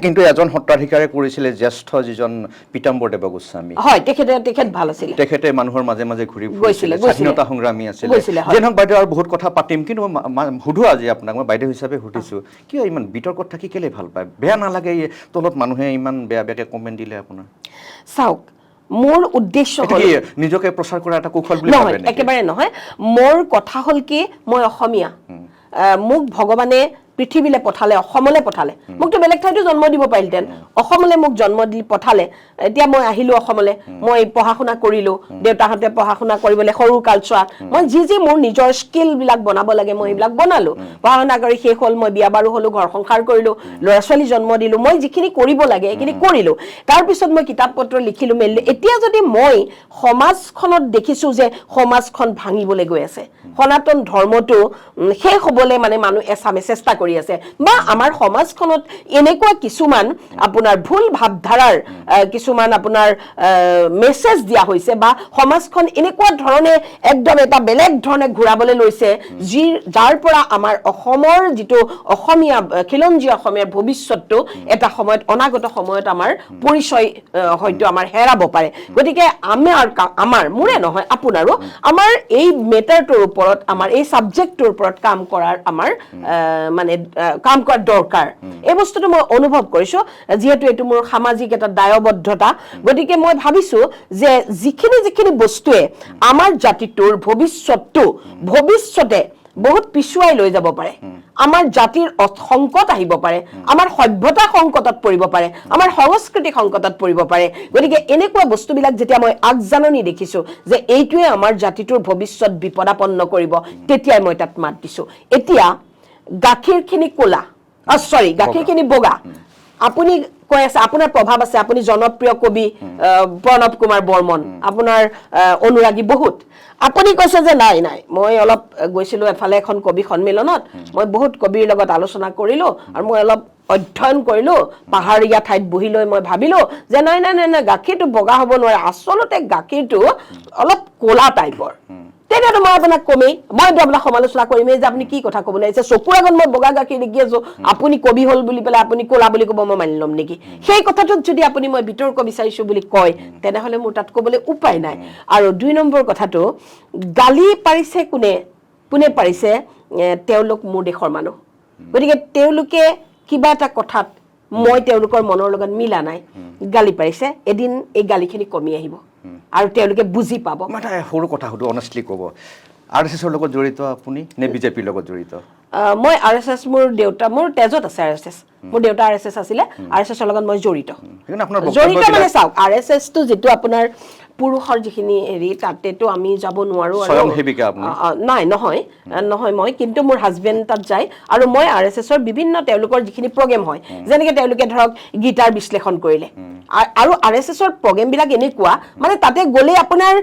Speaker 2: কিন্তু এজন সত্ৰাধিকাৰে কৰিছিলে জ্যেষ্ঠ যিজন পীতাম্বৰ দেৱ গোস্বামী
Speaker 1: হয় তেখেত ভাল আছিল
Speaker 2: তেখেতে মানুহৰ মাজে মাজে ঘূৰি ফুৰিছিলে স্বাধীনতা সংগ্ৰামী আছিলে যেনক বাইদেউ আৰু বহুত কথা পাতিম কিন্তু সুধো আজি আপোনাক মই বাইদেউ হিচাপে সুধিছো কিয় ইমান বিতৰ্কত থাকি কেলে ভাল পায় বেয়া নালাগে তলত মানুহে ইমান বেয়া বেয়াকে কমেণ্ট দিলে আপোনাৰ
Speaker 1: চাওক মোৰ উদ্দেশ্য হ'ল
Speaker 2: নিজকে প্ৰচাৰ কৰা এটা কৌশল বুলি
Speaker 1: নহয় একেবাৰে নহয় মোৰ কথা হ'ল কি মই অসমীয়া মোক ভগৱানে পৃথিৱীলে পঠালে অসমলে পঠালে মোকতো বেলেগ ঠাইতো জন্ম দিব পাৰিলতেন অসমলে মোক জন্ম দি পঠালে এতিয়া মই আহিলো অসমলে মই পঢ়া শুনা কৰিলো দেউতাহঁতে পঢ়া শুনা কৰিবলৈ সৰু কালছোৱাত মই যি মোৰ নিজৰ স্কিল বিলাক বনাব লাগে মই এইবিলাক বনালো পঢ়া শুনা কৰি শেষ হ'ল মই বিয়া বাৰু হলো ঘৰ সংসাৰ কৰিলো ল'ৰা ছোৱালী জন্ম দিলো মই যিখিনি কৰিব লাগে এইখিনি কৰিলো তাৰ পিছত মই কিতাপ পত্ৰ লিখিলো মেলিলো এতিয়া যদি মই সমাজখনত দেখিছো যে সমাজখন ভাঙিবলৈ গৈ আছে সনাতন ধৰ্মটো শেষ হ'বলৈ মানে মানুহ এচামে চেষ্টা কৰি আছে বা আমাৰ সমাজখনত এনেকুৱা কিছুমান আপোনাৰ ভুল ভাৱধাৰাৰ কিছুমান আপোনাৰ মেছেজ দিয়া হৈছে বা সমাজখন এনেকুৱা ধৰণে একদম এটা বেলেগ ধৰণে ঘূৰাবলৈ লৈছে যাৰ পৰা আমাৰ অসমৰ যিটো অসমীয়া খিলঞ্জীয়া অসমীয়াৰ ভৱিষ্যতটো এটা সময়ত অনাগত সময়ত আমাৰ পৰিচয় হয়তো আমাৰ হেৰাব পাৰে গতিকে আমাৰ মোৰে নহয় আপোনাৰো আমাৰ এই মেটাৰটোৰ ওপৰত আমাৰ এই সাবজেক্টটোৰ ওপৰত কাম কৰাৰ আমাৰ মানে কাম কৰা দৰকাৰ এই বস্তুটো মই অনুভৱ কৰিছো যেহেতু এটো মোৰ সামাজিক এটা দায়বদ্ধতা গতিকে মই ভাবিছো যে যিখিনি বস্তুৱে আমাৰ জাতিটোৰ ভৱিষ্যতে বহুত পিছুৱাই লৈ যাব পাৰে আমাৰ জাতিৰ সংকট আহিব পাৰে আমাৰ সভ্যতা সংকটত পৰিব পাৰে আমাৰ সংস্কৃতি সংকটত পৰিব পাৰে গতিকে এনেকুৱা বস্তুবিলাক যেতিয়া মই আগজাননী দেখিছো যে এইটোৱে আমাৰ জাতিটোৰ ভৱিষ্যত বিপদাপন্ন কৰিব তেতিয়াই মই তাত মাত দিছো এতিয়া গাখীৰখিনি কোলা গাখীৰখিনি বগা আপুনি কৈ আছে আপোনাৰ প্ৰভাৱ আছে আপুনি জনপ্ৰিয় কবি প্ৰণৱ কুমাৰ বৰ্মন আপোনাৰ অনুৰাগী বহুত আপুনি কৈছে যে নাই মই অলপ গৈছিলো এফালে এখন কবি সন্মিলনত মই বহুত কবিৰ লগত আলোচনা কৰিলো আৰু মই অলপ অধ্যয়ন কৰিলো পাহাৰীয়া ঠাইত বহি লৈ মই ভাবিলো যে নাই গাখীৰটো বগা হ'ব নোৱাৰে আচলতে গাখীৰটো অলপ কোলা টাইপৰ তেতিয়াতো মই আপোনাক কমেই মই আপোনাক সমালোচনা কৰিমেই যে আপুনি কি কথা ক'বলৈ আহিছে চকুৰ আগত মই বগা গাখীৰ দেখি আছো আপুনি কবি হ'ল বুলি পেলাই আপুনি ক'লা বুলি ক'ব মই মানি ল'ম নেকি সেই কথাটোত যদি আপুনি মই বিতৰ্ক বিচাৰিছো বুলি কয় তেনেহ'লে মোৰ তাত ক'বলৈ উপায় নাই আৰু 2 নম্বৰ কথাটো গালি পাৰিছে কোনে পাৰিছে তেওঁলোক মোৰ দেশৰ মানুহ গতিকে তেওঁলোকে কিবা এটা কথাত মই তেওঁলোকৰ মনৰ লগত মিলা নাই গালি পাৰিছে এদিন এই গালিখিনি কমি আহিব আৰু তেওঁলোকে বুজি পাব
Speaker 2: মানে সৰু কথা সুধো অনেষ্টলি ক'ব আৰএছএছৰ লগত জড়িত আপুনি নে বিজেপিৰ লগত জড়িত
Speaker 1: মই আৰএছএছ মোৰ তেজত আছে আৰএছএছ মোৰ দেউতা আৰএছএছ আছিলে আৰএছএছৰ লগত মই জড়িত মানে চাওক আৰএছএছটো যেটো আপোনাৰ পুৰুষৰ যিখিনি হেৰি তাতেতো আমি যাব নোৱাৰো
Speaker 2: স্বয়ং সেৱিকা আপুনি?
Speaker 1: নাই নহয় মই কিন্তু মোৰ হাজবেণ্ড তাত যায় আৰু মই RSSৰ বিভিন্ন তেওঁলোকৰ যিখিনি প্ৰগ্ৰেম হয় যেনেকৈ তেওঁলোকে ধৰক গীতাৰ বিশ্লেষণ কৰিলে আৰু RSSৰ প্ৰগ্ৰেমবিলাক এনেকুৱা মানে তাতে গ'লে আপোনাৰ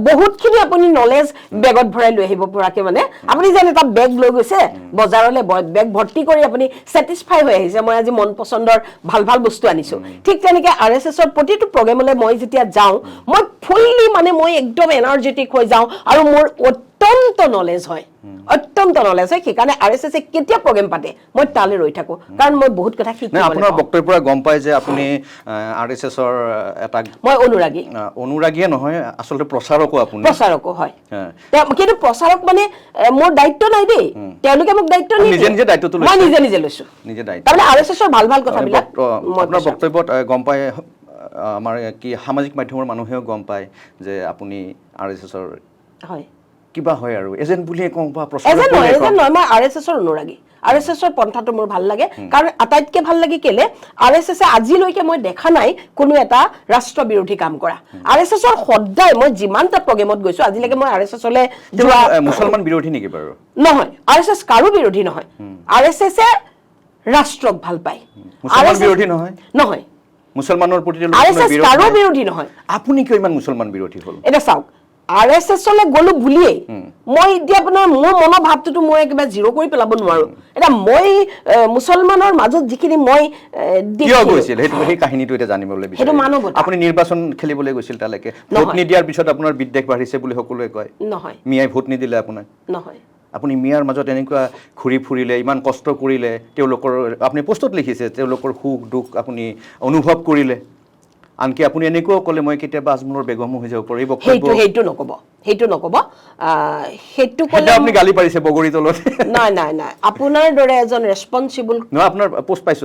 Speaker 1: বহুতখিনি আপুনি নলেজ বেগত ভৰাই লৈ আহিব পৰাকে মানে আপুনি যেন এটা বেগ লৈ গৈছে বজাৰলৈ বেগ ভৰ্তি কৰি আপুনি ছেটিছফাই হৈ আহিছে মই আজি মন পচন্দৰ ভাল ভাল বস্তু আনিছো ঠিক তেনেকৈ RSSৰ প্ৰতিটো প্ৰগ্ৰেমলৈ মই যেতিয়া যাওঁ মই ফুল্লি মানে মই একদম এনাৰ্জেটিক হৈ যাওঁ আৰু মোৰ অত্যন্ত নলেজ হয় সেইকাৰণে RSSে কেতিয়া প্ৰগ্ৰেম পাতে মই তালৈ ৰৈ থাকো কাৰণ মই বহুত কথা শিকিব
Speaker 2: আপোনাৰ বক্তব্যৰ পৰা গম পাই যে আপুনি RSSৰ এটা
Speaker 1: মই অনুৰাগীয়ে
Speaker 2: নহয় আচলতে প্ৰচাৰকো আপুনি
Speaker 1: প্ৰচাৰকো হয় কিন্তু প্ৰচাৰক মানে মোৰ দায়িত্ব নাই দেই তেওঁলোকে মোক দায়িত্ব
Speaker 2: নিজে দায়িত্বটো
Speaker 1: মই নিজে লৈছো তাৰমানে RSSৰ ভাল ভাল কথাবিলাক
Speaker 2: আপোনাৰ বক্তব্যত গম পাই আমাৰ কি সামাজিক মাধ্যমৰ মানুহেও গম পায় যে আপুনি RSSৰ
Speaker 1: হয়
Speaker 2: কিবা হয় আৰু এজেন্ট বুলিয়ে কওঁ বা
Speaker 1: এজেন্ট নহয় মই RSSৰ অনুৰাগী RSSৰ পন্থাটো মোৰ ভাল লাগে কাৰণ আটাইতকৈ ভাল লাগে কেলে RSSে আজিলৈকে মই দেখা নাই কোনো এটা ৰাষ্ট্ৰ বিৰোধী কাম কৰা RSSৰ সদায় মই যিমানটা প্ৰগ্ৰেমত গৈছো আজিলৈকে মই RSSলৈ যোৱা
Speaker 2: মুছলমান বিৰোধী নেকি বাৰু
Speaker 1: নহয় RSS কাৰো বিৰোধী নহয় RSSে ৰাষ্ট্ৰক ভাল পায়
Speaker 2: মুছলমান বিৰোধী নহয় মুছলমানৰ প্ৰতি
Speaker 1: RSS কাৰো বিৰোধী নহয়
Speaker 2: আপুনি কিয় ইমান মুছলমান বিৰোধী হ'ল
Speaker 1: এটা চাওক RSSলৈ গ'লো বুলিয়েই মই এতিয়া আপোনাৰ মোৰ মনৰ ভাৱটোতো মই একেবাৰে জিৰ' কৰি পেলাব নোৱাৰো এটা মই মুছলমানৰ মাজত যিখিনি মই
Speaker 2: কিয় গৈছিল সেই কাহিনীটো এটা জানিবলৈ বিচাৰিছো
Speaker 1: মানৱতা
Speaker 2: আপুনি নিৰ্বাচন খেলিবলৈ গৈছিল তালৈকে ভোট নিদিয়াৰ পিছত আপোনাৰ বিদ্বেষ বাঢ়িছে বুলি সকলোৱে কয়
Speaker 1: নহয়
Speaker 2: মিয়াই ভোট নিদিলে আপোনাক
Speaker 1: নহয়
Speaker 2: আপুনি মিয়াৰ মাজত এনেকুৱা ঘূৰি ফুৰিলে ইমান কষ্ট কৰিলে তেওঁলোকৰ আপুনি পোষ্টত লিখিছে তেওঁলোকৰ সুখ দুখ আপুনি অনুভৱ কৰিলে আনকি আপুনি এনেকুৱাও ক'লে মই কেতিয়াবা আজমলৰ বেগমো হৈ যাব পাৰো এই বক্তব্য
Speaker 1: সেইটো নকব সেইটো ক'লে
Speaker 2: আপুনি গালি পাৰিছে বগৰী তলত
Speaker 1: নাই আপোনাৰ দৰে এজন ৰেসপন্সিবল
Speaker 2: নহয় আপোনাৰ পোষ্ট পাইছো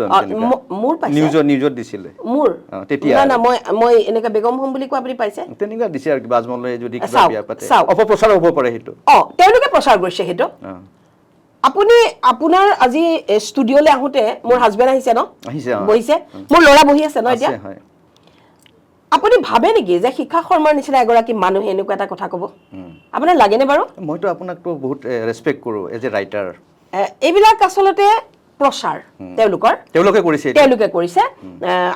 Speaker 1: মোৰ পাইছে
Speaker 2: নিউজত দিছিলে
Speaker 1: মোৰ
Speaker 2: তেতিয়া
Speaker 1: না মই এনেকা বেগম হ'ম বুলি কোৱা আপুনি পাইছে
Speaker 2: তেনেকুৱা দিছে আৰু কিবা আজমললৈ যদি কিবা বিয়া পাতে অপপ্ৰচাৰ হ'ব পাৰে সেইটো
Speaker 1: তেওঁলোকে প্ৰচাৰ কৰিছে সেইটো আপুনি আপোনাৰ আজি ষ্টুডিঅ'লৈ আহোতে মোৰ হাজবেণ্ড আহিছে ন বহিছে মোৰ ল'ৰা বহি আছে ন এতিয়া আপুনি ভাবে নেকি যে শিখা শৰ্মাৰ নিচিনা এগৰাকী মানুহে এনেকুৱা এটা কথা ক'ব আপোনাৰ লাগেনে বাৰু
Speaker 2: মইতো আপোনাকতো বহুত ৰেছপেক্ট কৰোঁ এজ এ ৰাইটাৰ
Speaker 1: এইবিলাক আচলতে প্ৰচাৰ তেওঁলোকে কৰিছে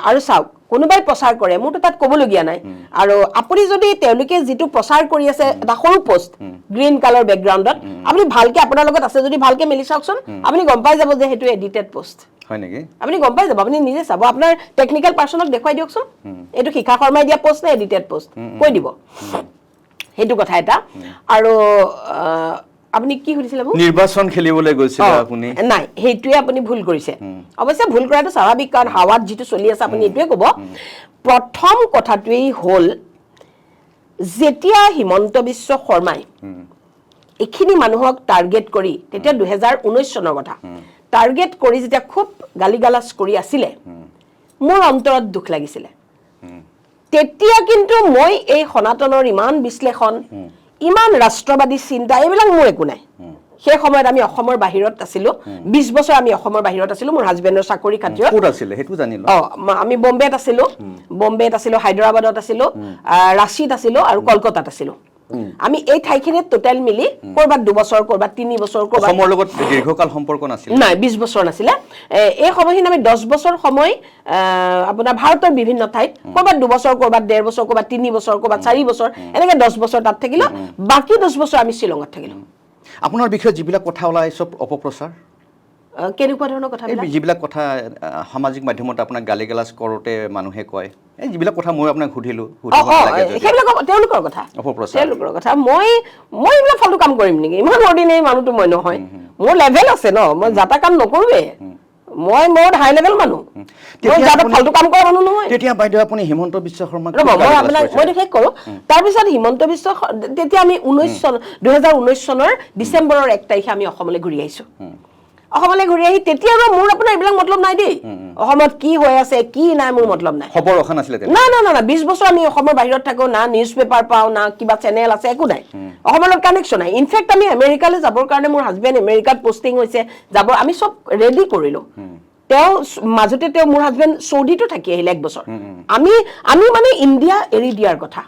Speaker 1: আৰু চাওক কোনোবাই প্ৰচাৰ কৰে মোৰতো তাত ক'বলগীয়া নাই আৰু আপুনি যদি তেওঁলোকে যিটো প্ৰচাৰ কৰি আছে এটা সৰু পোষ্ট গ্ৰীণ কালাৰ বেকগ্ৰাউণ্ডত আপুনি ভালকে আপোনাৰ লগত আছে যদি ভালকে মেলি চাওকচোন আপুনি গম পাই যাব যে সেইটো এডিটেড পোষ্ট
Speaker 2: হয় নেকি
Speaker 1: আপুনি গম পাই যাব আপুনি নিজে চাব আপোনাৰ টেকনিক্যাল পাৰ্সনক দেখুৱাই দিয়কচোন এইটো শিখা শৰ্মাই দিয়া পোষ্ট নে এডিটেড পোষ্ট কৈ দিব সেইটো কথা এটা আৰু আপুনি কি সুধিছিলে
Speaker 2: নিৰ্বাচন খেলিবলৈ গৈছিল আপুনি
Speaker 1: নাই সেইটোৱে আপুনি ভুল কৰিছে অৱশ্যে ভুল কৰাটো স্বাভাৱিক কাৰণ হাৱাত যিটো চলি আছে আপুনি এইটোৱে ক'ব প্ৰথম কথাটোৱেই হ'ল যেতিয়া হিমন্ত বিশ্ব শৰ্মাই এইখিনি মানুহক টাৰ্গেট কৰি তেতিয়া 2019 চনৰ কথা টাৰ্গেট কৰি যেতিয়া খুব গালিগালাজ কৰি আছিলে মোৰ অন্তৰত দুখ লাগিছিলে তেতিয়া কিন্তু মই এই সনাতনৰ ইমান বিশ্লেষণ ইমান ৰাষ্ট্ৰবাদী চিন্তা এইবিলাক মোৰ একো নাই সেই সময়ত আমি অসমৰ বাহিৰত আছিলো 20 বছৰ আমি অসমৰ বাহিৰত আছিলো মোৰ হাজবেণ্ডৰ চাকৰি খাতিৰত
Speaker 2: ক'ত আছিল হেতু জানিলো
Speaker 1: আমি বম্বেত আছিলো হায়দৰাবাদত আছিলো ৰাঁচীত আছিলো আৰু কলকাতাত আছিলো আমি এই ঠাইখিনিত টোটাল মিলি কৰবাত 2 বছৰ কৰবাত 3 বছৰ কৰবাত
Speaker 2: অসমৰ লগত দীৰ্ঘকাল সম্পৰ্ক নাছিল
Speaker 1: নাই 20 বছৰ নাছিলে এই সময়খিনি আমি 10 বছৰ সময় আপোনাৰ ভাৰতৰ বিভিন্ন ঠাইত কৰবাত 2 বছৰ কৰবাত 1.5 বছৰ কৰবাত 3 বছৰ কৰবাত 4 বছৰ এনেকে 10 বছৰ তাত থাকিলো বাকি 10 বছৰ আমি শ্বিলঙত থাকিলো
Speaker 2: আপোনাৰ বিষয়ে যিবিলাক কথা ওলাই সব অপপ্ৰচাৰ
Speaker 1: কেনেকুৱা ধৰণৰ কথাবিলাক
Speaker 2: যিবিলাক কথা সামাজিক মাধ্যমত আপোনাক গালিগালাজ কৰোতে মানুহে কয় এই যিবিলাক কথা মই আপোনাক সুধিলো
Speaker 1: সেইবিলাক তেওঁলোকৰ কথা মই এইবিলাক ফাল্টু কাম কৰিম নেকি ইমান অৰ্ডিনেৰী মানুহটো মই নহয় মোৰ লেভেল আছে ন মই যাতা কাম নকৰোৱে মই বহুত হাই লেভেল মানুহ মই যাতা ফাল্টু কাম কৰা মানুহ নহয়
Speaker 2: তেতিয়া বাইদেউ আপুনি হিমন্ত বিশ্ব শৰ্মাক
Speaker 1: মই আপোনাক মই শেষ কৰোঁ তাৰপিছত হিমন্ত বিশ্ব তেতিয়া আমি 2019 চনৰ ডিচেম্বৰৰ 1 তাৰিখে আমি অসমলৈ ঘূৰি আহিছোঁ অসমলৈ ঘূৰি আহি তেতিয়া মোৰ আপোনাৰ এইবিলাক মতলব নাই দেই অসমত কি হৈ আছে কি নাই মোৰ মতলব নাই
Speaker 2: খবৰ ৰখা নাছিলে
Speaker 1: না 20 বছৰ আমি অসমৰ বাহিৰত থাকো না নিউজ পেপাৰ পাওঁ না কিবা চেনেল আছে একো নাই অসমৰ লগত কানেকশ্যন নাই ইনফেক্ট আমি আমেৰিকালৈ যাবৰ কাৰণে মোৰ হাজবেণ্ড আমেৰিকাত পোষ্টিং হৈছে যাব আমি সব ৰেডি কৰিলো তেওঁ মাজতে তেওঁ মোৰ হাজবেণ্ড চৌদিতো থাকি আহিলে 1 বছৰ আমি মানে ইণ্ডিয়া এৰি দিয়াৰ কথা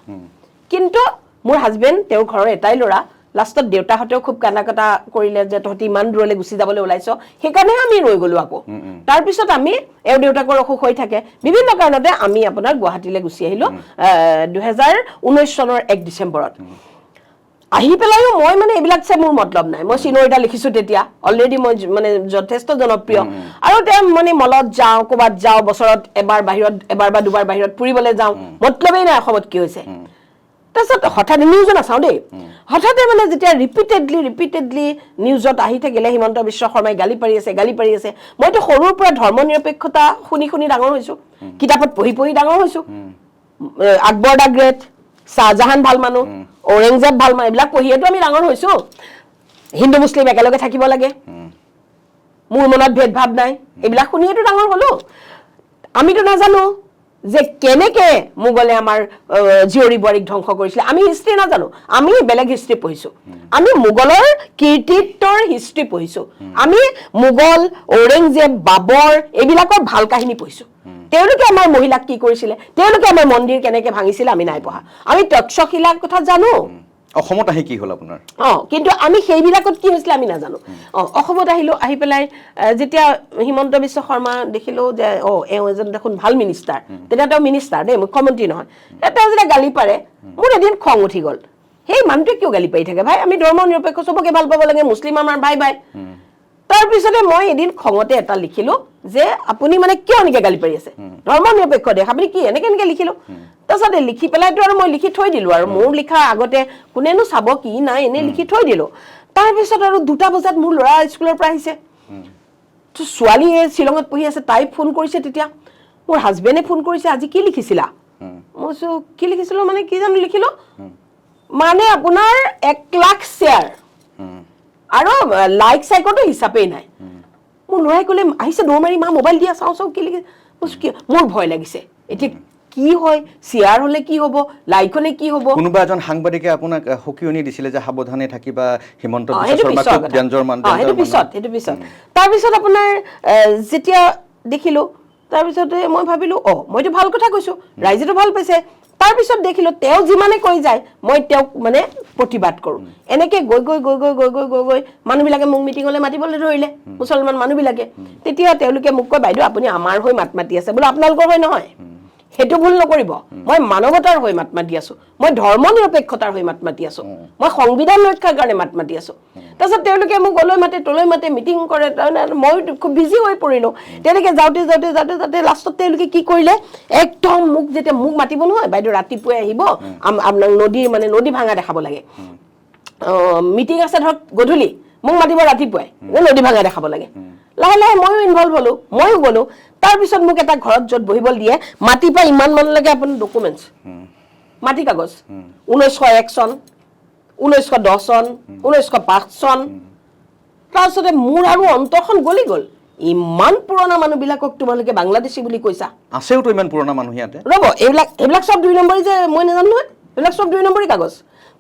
Speaker 1: কিন্তু মোৰ হাজবেণ্ড তেওঁৰ ঘৰৰ এটাই ল'ৰা লাষ্টত দেউতাহঁতেও খুব কান্দা কাটা কৰিলে যে তহঁতি ইমান দূৰলৈ গুচি যাবলৈ ওলাইছ সেইকাৰণেহে আমি ৰৈ গ'লো আকৌ তাৰপিছত আমি এওঁ দেউতাকৰ অসুখ হৈ থাকে বিভিন্ন কাৰণতে আমি আপোনাৰ গুৱাহাটীলৈ গুচি আহিলোঁ 2019 চনৰ 1 ডিচেম্বৰত আহি পেলাইও মই মানে এইবিলাক চাই মোৰ মতলব নাই মই চিনৰিটা লিখিছোঁ তেতিয়া অলৰেডি মই মানে যথেষ্ট জনপ্ৰিয় আৰু তেওঁ মানে মলত যাওঁ ক'ৰবাত যাওঁ বছৰত এবাৰ বা দুবাৰ বাহিৰত ফুৰিবলৈ যাওঁ মতলবেই নাই অসমত কি হৈছে তাৰপিছত হঠাৎ নিউজত নাচাওঁ দেই হঠাতে মানে যেতিয়া ৰিপিটেডলি নিউজত আহি থাকিলে হিমন্ত বিশ্ব শৰ্মাই গালি পাৰি আছে মইতো সৰুৰ পৰা ধৰ্ম নিৰপেক্ষতা শুনি ডাঙৰ হৈছোঁ কিতাপত পঢ়ি ডাঙৰ হৈছোঁ আকবৰ দা গ্ৰেট শাহজাহান ভাল মানুহ ঔৰংজেব ভাল মানুহ এইবিলাক পঢ়িয়েতো আমি ডাঙৰ হৈছোঁ হিন্দু মুছলিম একেলগে থাকিব লাগে মোৰ মনত ভেদভাৱ নাই এইবিলাক শুনিয়েতো ডাঙৰ হ'লোঁ আমিতো নাজানো যে কেনেকে মোগলে আমাৰ জীয়ৰী বোৱাৰীক ধ্বংস কৰিছিলে আমি হিষ্ট্ৰী নাজানো আমি বেলেগ হিষ্ট্ৰী পঢ়িছোঁ আমি মোগলৰ কীৰ্তিত্বৰ হিষ্ট্ৰী পঢ়িছোঁ আমি মোগল ঔৰংজেব বাবৰ এইবিলাকৰ ভাল কাহিনী পঢ়িছোঁ তেওঁলোকে আমাৰ মহিলাক কি কৰিছিলে তেওঁলোকে আমাৰ মন্দিৰ কেনেকে ভাঙিছিলে আমি নাই পঢ়া আমি তক্ষশিলাৰ কথা জানো
Speaker 2: অসমত আহি কি হ'ল আপোনাৰ
Speaker 1: কিন্তু আমি সেইবিলাকত কি হৈছিলে আমি নাজানো অসমত আহিলোঁ আহি পেলাই যেতিয়া হিমন্ত বিশ্ব শৰ্মা দেখিলোঁ যে এওঁ এজন দেখোন ভাল মিনিষ্টাৰ তেতিয়া তেওঁ মিনিষ্টাৰ দেই মুখ্যমন্ত্ৰী নহয় তেওঁ যেতিয়া গালি পাৰে মোৰ এদিন খং উঠি গ'ল সেই মানুহটোৱে কিয় গালি পাৰি থাকে ভাই আমি ধৰ্ম নিৰপেক্ষ চবকে ভাল পাব লাগে মুছলিম আমাৰ ভাই তাৰপিছতে মই এদিন খঙতে এটা লিখিলোঁ যে আপুনি মানে কিয় এনেকৈ গালি পাৰি আছে ধৰ্ম নিৰপেক্ষ দেশ আপুনি কি এনেকৈ লিখিলোঁ তাৰপিছতে লিখি পেলাইতো আৰু মই লিখি থৈ দিলোঁ আৰু মোৰ লিখা আগতে কোনেনো চাব কি নাই এনেই লিখি থৈ দিলোঁ তাৰপিছত আৰু 2টা বজাত মোৰ ল'ৰা স্কুলৰ পৰা আহিছে ছোৱালী শ্বিলঙত পঢ়ি আছে তাই ফোন কৰিছে তেতিয়া মোৰ হাজবেণ্ডে ফোন কৰিছে আজি কি লিখিছিলা মই কৈছোঁ কি লিখিছিলোঁ মানে কি জানো লিখিলোঁ মানে আপোনাৰ 1 লাখ শ্বেয়াৰ আৰু লাইক চাইকতো হিচাপেই নাই মোৰ ল'ৰাই ক'লে আহিছে দৌৰ মাৰি মা মোবাইল দিয়া চাওঁ কি লিখি মোৰ ভয় লাগিছে এতিয়া কি হয় শ্বেয়াৰ হ'লে কি হ'ব লাইক হ'লে কি হ'ব
Speaker 2: কোনোবা এজন সাংবাদিকে আপোনাক সকিয়নি দিছিলে যে সাৱধানে থাকিবা হিমন্ত বিশ্ব শৰ্মাক ডেঞ্জাৰ মান
Speaker 1: সেইটো পিছত তাৰপিছত আপোনাৰ যেতিয়া দেখিলোঁ তাৰপিছতে মই ভাবিলোঁ মইতো ভাল কথা কৈছোঁ ৰাইজেতো ভাল পাইছে তাৰপিছত দেখিলোঁ তেওঁ যিমানে কৈ যায় মই তেওঁক মানে প্ৰতিবাদ কৰোঁ এনেকৈ গৈ মানুহবিলাকে মোক মিটিঙলৈ মাতিবলৈ ধৰিলে মুছলমান মানুহবিলাকে তেতিয়া তেওঁলোকে মোক কয় বাইদেউ আপুনি আমাৰ হৈ মাত মাতি আছে বোলো আপোনালোকৰ হৈ নহয় সেইটো ভুল নকৰিব মই মানৱতাৰ হৈ মাত মাতি আছোঁ মই ধৰ্ম নিৰপেক্ষতাৰ হৈ মাত মাতি আছোঁ মই সংবিধান ৰক্ষাৰ কাৰণে মাত মাতি আছোঁ তাৰপিছত তেওঁলোকে মোক অলৈ মাতে তলৈ মাতে মিটিং কৰে মই খুব বিজি হৈ পৰিলোঁ তেনেকৈ যাওঁতে লাষ্টত তেওঁলোকে কি কৰিলে একদম মোক যেতিয়া মোক মাতিব নহয় বাইদেউ ৰাতিপুৱাই আহিব আপোনাক নদী ভাঙা দেখাব লাগে মিটিং আছে ধৰক গধূলি মোক মাতিব ৰাতিপুৱাই নদী ভাঙা দেখাব লাগে লাহে লাহে ময়ো ইনভলভ হ'লোঁ ময়ো গ'লোঁ তাৰপিছত মোক এটা ঘৰত য'ত বহিবলৈ দিয়ে মাটিৰ পৰা ইমান মানলৈকে আপোনাৰ ডকুমেণ্টছ মাটি কাগজ 1901 চন 1910 চন 1905 চন তাৰপিছতে মোৰ আৰু অন্তৰখন গলি গ'ল ইমান পুৰণা মানুহবিলাকক তোমালোকে বাংলাদেশী বুলি কৈছা
Speaker 2: আছেওতো ইমান পুৰণা মানুহ ইয়াতে
Speaker 1: ৰ'ব এইবিলাক চব 2 নম্বৰী যে মই নাজানো নহয় এইবিলাক চব 2 নম্বৰী কাগজ